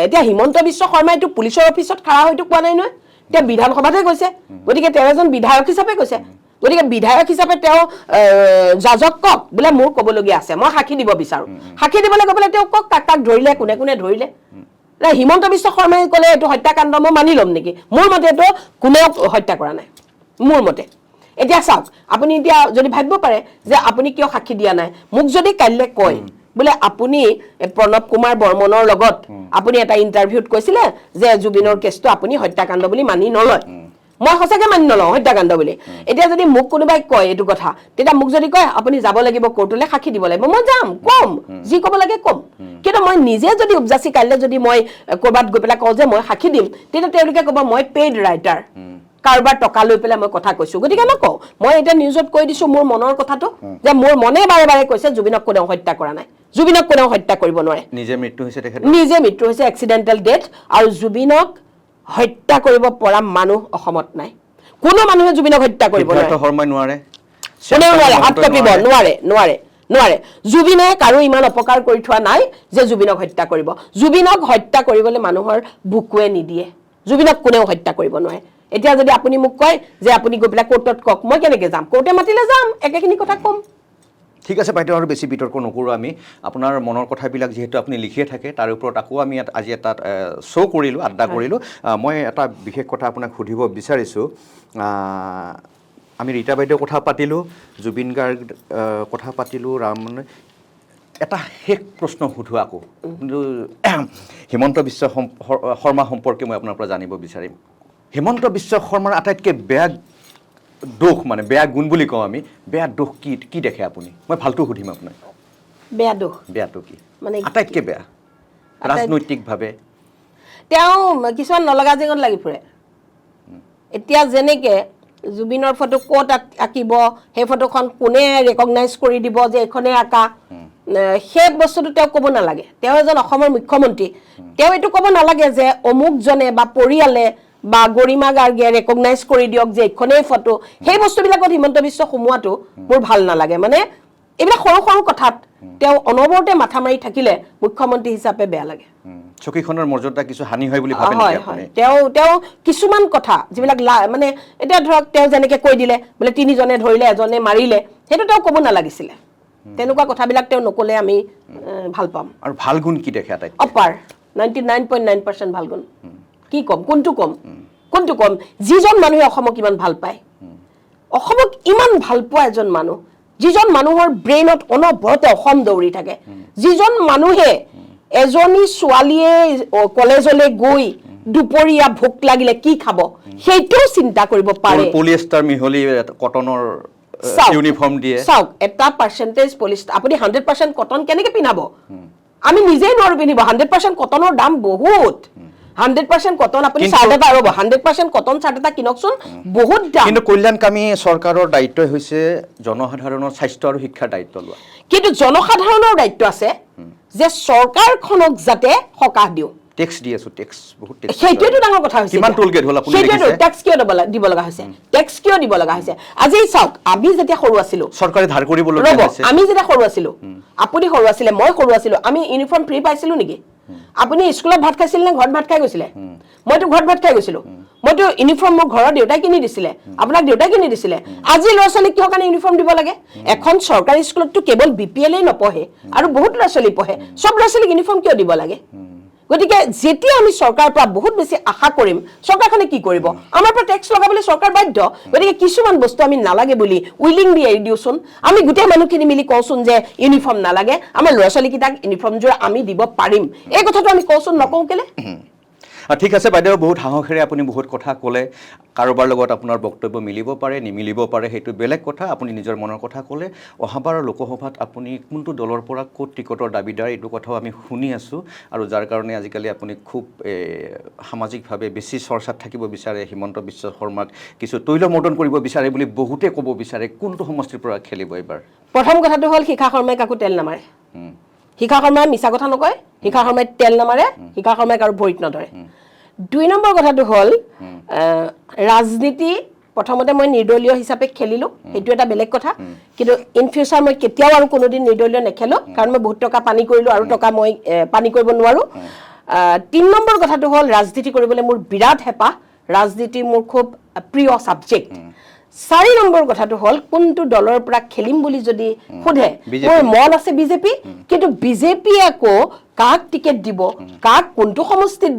Speaker 1: এতিয়া হিমন্ত বিশ্ব শৰ্মাই এইটো পুলিচৰ অফিচত খাৰা হয়তো কোৱা নাই নহয় তেওঁ বিধানসভাতহে কৈছে গতিকে তেওঁ এজন বিধায়ক হিচাপে কৈছে গতিকে বিধায়ক হিচাপে তেওঁ জাজক কওক বোলে মোৰ ক'বলগীয়া আছে মই সাক্ষী দিব বিচাৰো সাক্ষী দিবলৈ গৈ পেলাই তেওঁ কওক কাক ধৰিলে কোনে কোনে ধৰিলে হিমন্ত বিশ্ব শৰ্মাই ক'লে এইটো হত্যাকাণ্ড মই মানি ল'ম নেকি মোৰ মতে এইটো কোনেও হত্যা কৰা নাই মোৰ মতে এতিয়া চাওক আপুনি এতিয়া যদি ভাবিব পাৰে যে আপুনি কিয় সাক্ষী দিয়া নাই মোক যদি কাইলৈ কয় বোলে আপুনি প্ৰণৱ কুমাৰ বৰ্মনৰ লগত আপুনি এটা ইণ্টাৰভিউত কৈছিলে যে জুবিনৰ কেছটো আপুনি হত্যাকাণ্ড বুলি মানি নলয় মই সঁচাকে মানি নলওঁ হত্যাকাণ্ড বুলি এতিয়া যদি মোক কোনোবাই কয় এইটো কথা তেতিয়া মোক যদি কয় আপুনি যাব লাগিব কোৰ্টলৈ সাক্ষী দিব লাগিব মই যাম কম যি ক'ব লাগে কম কিন্তু মই নিজে যদি উপজাচি কাইলৈ যদি মই ক'ৰবাত গৈ পেলাই কওঁ যে মই সাক্ষী দিম তেতিয়া তেওঁলোকে ক'ব মই পেইড ৰাইটাৰ কাৰোবাৰ টকা লৈ পেলাই মই কথা কৈছো গতিকে নকওঁ মই এতিয়া নিউজত কৈ দিছো মোৰ মনৰ কথাটো যে মোৰ মনে বাৰে বাৰে কৈছে জুবিনক কোনেও হত্যা কৰা নাই জুবিনক কোনেও হত্যা কৰিব নোৱাৰে
Speaker 2: নিজে মৃত্যু হৈছে
Speaker 1: এক্সিডেণ্টেল ডেথ আৰু জুবিনক হত্যা কৰিব পৰা মানুহ অসমত নাই কোনো মানুহে জুবিনক হত্যা কৰিব
Speaker 2: নোৱাৰে
Speaker 1: কোনেও নোৱাৰে হাত কাপিব নোৱাৰে জুবিনে কাৰো ইমান অপকাৰ কৰি থোৱা নাই যে জুবিনক হত্যা কৰিব জুবিনক হত্যা কৰিবলৈ মানুহৰ বুকুৱে নিদিয়ে জুবিনক কোনেও হত্যা কৰিব নোৱাৰে এতিয়া যদি আপুনি মোক কয় যে আপুনি গৈ পেলাই কোৰ্টত কওক মই কেনেকৈ যাম কোৰ্টে মাতিলে যাম একেখিনি কথা ক'ম
Speaker 2: ঠিক আছে বাইদেউ আৰু বেছি বিতৰ্ক নকৰোঁ আমি আপোনাৰ মনৰ কথাবিলাক যিহেতু আপুনি লিখিয়ে থাকে তাৰ ওপৰত আকৌ আমি আজি এটা শ্ব' কৰিলোঁ আড্ডা কৰিলোঁ মই এটা বিশেষ কথা আপোনাক সুধিব বিচাৰিছোঁ আমি ৰীতা বাইদেউৰ কথা পাতিলোঁ জুবিন গাৰ্গ কথা পাতিলোঁ এটা শেষ প্ৰশ্ন সুধো আকৌ কিন্তু হিমন্ত বিশ্ব শৰ্মা সম্পৰ্কে মই আপোনাৰ পৰা জানিব বিচাৰিম হিমন্ত বিশ্ব শৰ্মাৰ আটাইতকৈ বেয়া দোষ মানে বেয়া গুণ বুলি কওঁ আমি বেয়া দোষ কি দেখে আপুনি মই ভালটো সুধিম আপোনাক বেয়াটো কি মানে আটাইতকৈ বেয়া ৰাজনৈতিকভাৱে
Speaker 1: তেওঁ কিছুমান নলগা জেগত লাগি ফুৰে এতিয়া যেনেকৈ জুবিনৰ ফটো ক'ত আঁকিব সেই ফটোখন কোনে ৰেকগনাইজ কৰি দিব যে এইখনে আঁকা সেই বস্তুটো তেওঁ ক'ব নালাগে তেওঁ এজন অসমৰ মুখ্যমন্ত্ৰী তেওঁ এইটো ক'ব নালাগে যে অমুকজনে বা পৰিয়ালে বা গৰিমা গাৰ্গে ৰেকগনাইজ কৰি দিয়ক যে এইখনেই ফটো সেই বস্তুবিলাকত হিমন্ত বিশ্ব সোমোৱাটো মোৰ ভাল নালাগে মানে এইবিলাক সৰু সৰু কথাত তেওঁ অনবৰতে মাথা মাৰি থাকিলে মুখ্যমন্ত্ৰী হিচাপে বেয়া লাগে
Speaker 2: চকীখনৰ মৰ্যাদা কিছু হানি হয় বুলি ভাবে নেকি আপুনি
Speaker 1: তেওঁ কিছুমান কথা যিবিলাক মানে এতিয়া ধৰক তেওঁ যেনেকৈ কৈ দিলে বোলে তিনিজনে ধৰিলে এজনে মাৰিলে সেইটো তেওঁ ক'ব নালাগিছিলে তেনেকুৱা কথাবিলাক তেওঁ নক'লে আমি ভাল পাম
Speaker 2: আৰু ভাল গুণ কি দেখে আটাইতকৈ
Speaker 1: অপাৰ 99.9% ভাল গুণ কি কম কোনটো কম যিজন মানুহে অসমক ইমান ভাল পায় অসমক ইমান ভাল পোৱা এজন মানুহ যিজন মানুহৰ ব্ৰেইনত অনবৰতে অসম দৌৰি থাকে যিজন মানুহে এজনী ছোৱালীয়ে কলেজলৈ গৈ দুপৰীয়া ভোক লাগিলে কি খাব সেইটোও চিন্তা কৰিব পাৰে
Speaker 2: পলিয়েষ্টাৰ মিহলি কটনৰ ইউনিফৰ্ম দিয়ে
Speaker 1: চাওক এটা পাৰ্চেণ্টেজ পলিয়েষ্টাৰ আপুনি 100% কটন কেনেকৈ পিন্ধাব আমি নিজেই নোৱাৰো পিন্ধিব 100% কটনৰ দাম বহুত 100% কটন আপুনি চাৰ্ট এটা ৰ'ব 100% কটন চাৰ্ট এটা কিনকচোন বহুত দাম
Speaker 2: কিন্তু কল্যাণকামী চৰকাৰৰ দায়িত্বই হৈছে জনসাধাৰণৰ স্বাস্থ্য আৰু শিক্ষাৰ দায়িত্ব লোৱা
Speaker 1: কিন্তু জনসাধাৰণৰ দায়িত্ব আছে যে চৰকাৰখনক যাতে সকাহ দিওঁ
Speaker 2: টেক্স দি আছো টেক্স বহুত টেক্স
Speaker 1: সেইটোৱেতো ডাঙৰ কথা হৈছে
Speaker 2: কিমান টোল গেট হ'ল আপুনি
Speaker 1: সেইটোৱেতো টেক্স কিয় দিব লগা হৈছে আজি চাওক আমি যেতিয়া সৰু আছিলো
Speaker 2: চৰকাৰে ধাৰ কৰিবলগীয়া হৈছে
Speaker 1: আমি যেতিয়া সৰু আছিলো আপুনি সৰু আছিলে মই সৰু আছিলো আমি ইউনিফৰ্ম ফ্ৰী পাইছিলো নেকি আপুনি স্কুলত ভাত খাইছিল নে ঘৰত ভাত খাই গৈছিলে মইতো ঘৰত ভাত খাই গৈছিলো মইতো ইউনিফৰ্ম মোৰ ঘৰৰ দেউতাই কিনি দিছিলে আপোনাক দেউতাই কিনি দিছিলে আজি ল'ৰা ছোৱালীক কিহৰ কাৰণে ইউনিফৰ্ম দিব লাগে এখন চৰকাৰী স্কুলততো কেৱল BPL নপঢ়ে আৰু বহুত ল'ৰা ছোৱালী পঢ়ে সব ল'ৰা ছোৱালীক ইউনিফৰ্ম কিয় দিব লাগে গতিকে যেতিয়া আমি চৰকাৰৰ পৰা বহুত বেছি আশা কৰিম চৰকাৰখনে কি কৰিব আমাৰ পৰা টেক্স লগাবলৈ চৰকাৰ বাধ্য গতিকে কিছুমান বস্তু আমি নালাগে বুলি উইলিংলি এৰি দিওঁচোন আমি গোটেই মানুহখিনি মিলি কওঁচোন যে ইউনিফৰ্ম নালাগে আমাৰ ল'ৰা ছোৱালীকেইটাক ইউনিফৰ্মযোৰ আমি দিব পাৰিম এই কথাটো আমি কওঁচোন নকওঁ কেলে
Speaker 2: ঠিক আছে বাইদেউ, বহুত সাহসেৰে আপুনি বহুত কথা ক'লে। কাৰোবাৰ লগত আপোনাৰ বক্তব্য মিলিব পাৰে, নিমিলিব পাৰে, সেইটো বেলেগ কথা। আপুনি নিজৰ মনৰ কথা ক'লে। অহাবাৰৰ লোকসভাত আপুনি কোনটো দলৰ পৰা ক'ত টিকটৰ দাবীদাৰ, এইটো কথাও আমি শুনি আছোঁ। আৰু যাৰ কাৰণে আজিকালি আপুনি খুব সামাজিকভাৱে বেছি চৰ্চাত থাকিব বিচাৰে। হিমন্ত বিশ্ব শৰ্মাক কিছু তৈলমৰ্দন কৰিব বিচাৰে বুলি বহুতে ক'ব বিচাৰে। কোনটো সমষ্টিৰ পৰা খেলিব এইবাৰ?
Speaker 1: প্ৰথম কথাটো হ'ল শিখা শৰ্মাই কাকো তেল নামাৰে। শিখা শৰ্মাই মিছা কথা নকয়, শিখা শৰ্মাই তেল নামাৰে, শিখা শৰ্মাই কাৰো ভৰিত নধৰে। 2 নম্বৰ কথাটো হ'ল ৰাজনীতি প্ৰথমতে মই নিৰ্দলীয় হিচাপে খেলিলোঁ, সেইটো এটা বেলেগ কথা। কিন্তু ইন ফিউচাৰ মই কেতিয়াও আৰু কোনোদিন নিৰ্দলীয় নেখেলোঁ, কাৰণ মই বহুত টকা পানী কৰিলোঁ আৰু টকা মই পানী কৰিব নোৱাৰোঁ। 3 নম্বৰ কথাটো হ'ল ৰাজনীতি কৰিবলৈ মোৰ বিৰাট হেঁপাহ, ৰাজনীতি মোৰ খুব প্ৰিয় ছাবজেক্ট। 4 নম্বৰ কথাটো হ'ল কোনটো দলৰ পৰা খেলিম বুলি যদি সোধে, মোৰ মন আছে বিজেপি, কিন্তু বিজেপি আকৌ কাক টিকেট দিব, কাক কোনটো সমষ্টিত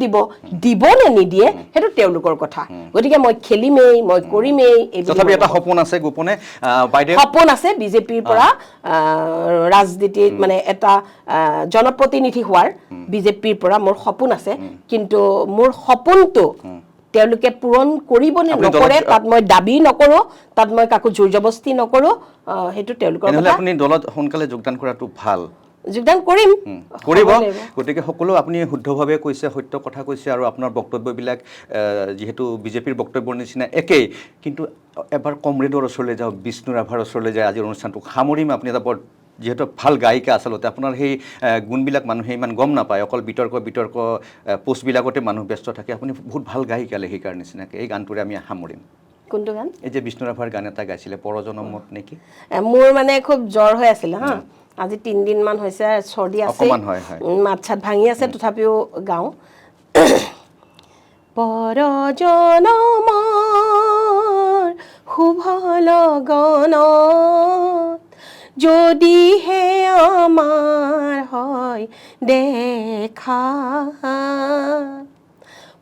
Speaker 1: দিব নে নিদিয়ে, সেইটো তেওঁলোকৰ কথা। গতিকে মই খেলিমেই, মই কৰিমেই।
Speaker 2: তথাপি এটা সপোন আছে গোপনে বাইদেউ,
Speaker 1: সপোন আছে বিজেপিৰ পৰা ৰাজনীতিত মানে এটা জনপ্ৰতিনিধি হোৱাৰ, বিজেপিৰ পৰা মোৰ সপোন আছে। কিন্তু মোৰ সপোনটো তেওঁলোকে পূৰণ কৰিব নে নকৰে তাত মই দাবী নকৰোঁ, তাত মই কাকো জোৰ জবস্তি নকৰোঁ, সেইটো তেওঁলোকৰ কথা।
Speaker 2: আপুনি দলত সোনকালে যোগদান কৰাটো ভাল।
Speaker 1: যোগদান কৰিম,
Speaker 2: কৰিব। গতিকে সকলো আপুনি শুদ্ধভাৱে কৈছে, সত্য কথা কৈছে। আৰু আপোনাৰ বক্তব্যবিলাক যিহেতু বিজেপিৰ বক্তব্যৰ নিচিনা একেই, কিন্তু এবাৰ কমৰেডৰ ওচৰলৈ যাওঁ, বিষ্ণু ৰাভাৰ ওচৰলৈ যায়। আজিৰ অনুষ্ঠানটো সামৰিম। আপুনি এটা বৰ যিহেতু ভাল গায়িকা, আচলতে আপোনাৰ সেই গুণবিলাক মানুহে ইমান গম নাপায়। অকল বিতৰ্ক পোষ্টবিলাকতে মানুহ ব্যস্ত থাকে। আপুনি বহুত ভাল গায়িকা, লেখিকাৰ নিচিনাকৈ। এই গানটোৰে আমি সামৰিম।
Speaker 1: কোনটো গান?
Speaker 2: এই যে বিষ্ণু ৰাভাৰ গান এটা গাইছিলে, পৰজনমত নেকি?
Speaker 1: মোৰ মানে খুব জ্বৰ হৈ আছিলে হা, আজি 3 দিনমান হৈছে, চৰ্দি আছে, মাত চাত ভাঙি আছে, তথাপিও গাওঁ। পৰজনমৰ শুভ লগনত যদিহে আমাৰ হয় দেখা,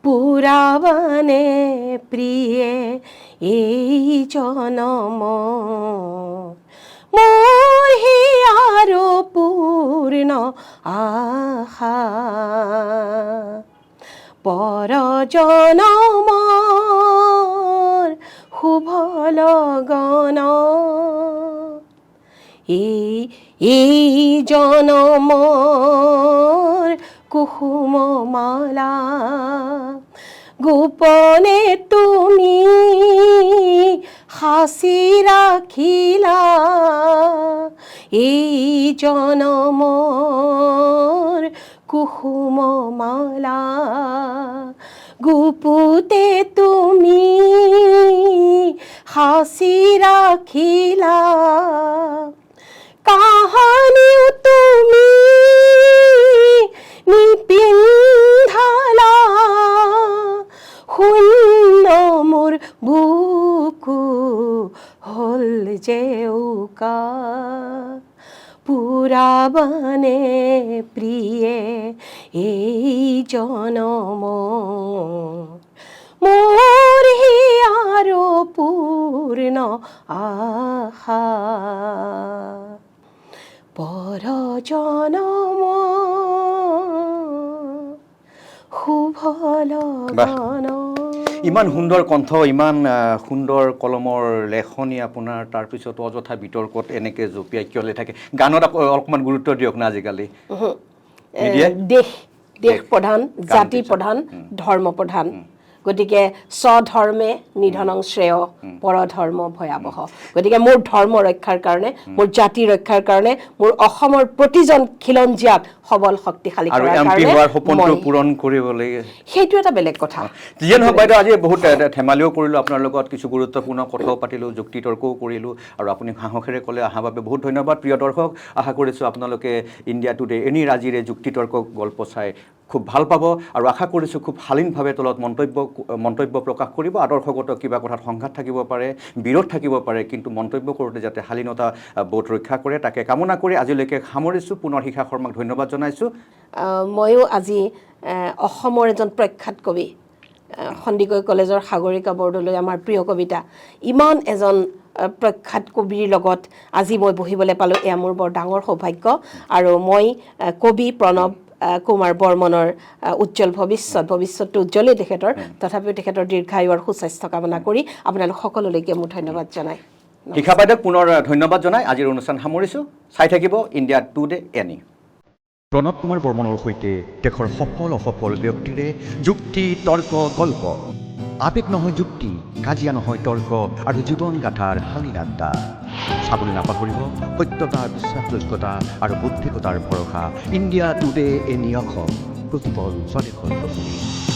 Speaker 1: পুৰাবানে প্ৰিয়ে এই জনম মোৰ হিয়াৰো পূৰ্ণ আশা, পৰজনমৰ শুভ লগনত এই জনমৰ কুসুম মালা গোপনে তুমি সাঁচি ৰাখিলা, এই জনমৰ কুসুম মালা গুপুতে তুমি সাঁচি ৰাখিলা, কাহানিও তুমি নিপিন্ধালা, শূন্য মোৰ বুকু হ'ল জেউকা, পুৰাবানে প্ৰিয়ে এই জনম মোৰ হিয়াৰো পূৰ্ণ আশা, পৰজনমৰ শুভ লগন।
Speaker 2: ইমান সুন্দৰ কণ্ঠ, ইমান সুন্দৰ কলমৰ লেখনি আপোনাৰ, তাৰপিছত অযথা বিতৰ্কত এনেকৈ জঁপিয়াই কিয়লে থাকে। গানত অকণমান গুৰুত্ব দিয়ক না আজিকালি।
Speaker 1: দেশ প্ৰধান, জাতি প্ৰধান, ধৰ্ম প্ৰধান। গতিকে স্বধৰ্মে নিধনং শ্ৰেয়, পৰধৰ্ম ভয়াৱহ। গতিকে মোৰ ধৰ্ম ৰক্ষাৰ কাৰণে, মোৰ জাতি ৰক্ষাৰ কাৰণে, মোৰ অসমৰ প্ৰতিজন খিলঞ্জীয়াক সবল শক্তিশালী কৰাৰ কাৰণে
Speaker 2: পূৰণ কৰিবলৈ,
Speaker 1: সেইটো এটা বেলেগ কথা।
Speaker 2: যিয়ে নহওক বাইদেউ, আজি বহুত ধেমালিও কৰিলোঁ আপোনাৰ লগত, কিছু গুৰুত্বপূৰ্ণ কথাও পাতিলোঁ, যুক্তি তৰ্কও কৰিলোঁ, আৰু আপুনি সাহসেৰে ক'লে। অহাৰ বাবে বহুত ধন্যবাদ। প্ৰিয় দৰ্শক, আশা কৰিছোঁ আপোনালোকে ইণ্ডিয়া টুডে এনি ৰাজিৰে যুক্তি তৰ্ক গল্প চাই খুব ভাল পাব, আৰু আশা কৰিছোঁ খুব শালীনভাৱে তলত মন্তব্য প্ৰকাশ কৰিব। আদৰ্শগত কিবা কথাত সংঘাত থাকিব পাৰে, বিৰোধ থাকিব পাৰে, কিন্তু মন্তব্য কৰোঁতে যাতে শালীনতা বোধ ৰক্ষা কৰে, তাকে কামনা কৰি আজিলৈকে সামৰিছোঁ। পুনৰ শিখা শৰ্মাক ধন্যবাদ জনাইছোঁ।
Speaker 1: ময়ো আজি অসমৰ এজন প্ৰখ্যাত কবি, সন্দিকৈ কলেজৰ সাগৰিকা বৰদলৈ, আমাৰ প্ৰিয় কবিতা, ইমান এজন প্ৰখ্যাত কবিৰ লগত আজি মই বহিবলৈ পালোঁ, এয়া মোৰ বৰ ডাঙৰ সৌভাগ্য। আৰু মই কবি প্ৰণৱ কুমাৰ বৰ্মনৰ উজ্জ্বল ভৱিষ্যতটো উজ্জ্বলেই তেখেতৰ তথাপিও তেখেতৰ দীৰ্ঘায়ু আৰু সুস্বাস্থ্য কামনা কৰি আপোনালোক সকলোলৈকে মোৰ ধন্যবাদ জনাই
Speaker 2: শিখা বাইদেউক পুনৰ ধন্যবাদ জনাই আজিৰ অনুষ্ঠান সামৰিছোঁ চাই থাকিব India today any
Speaker 3: Pranab Kumar বৰ্মনৰ সৈতে দেশৰ সফল অসফল ব্যক্তিৰে যুক্তি তৰ্ক গল্প আবেগ নহয় যুক্তি কাজিয়া নহয় তৰ্ক আৰু জীৱন গাথাৰ শালীন আড্ডা চাবলৈ নাপাহৰিব সত্যতা বিশ্বাসযোগ্যতা আৰু বুদ্ধিকতাৰ ভৰসা ইণ্ডিয়া টুডে এনি অসম প্ৰতিপল স্বদেশৰ প্ৰতি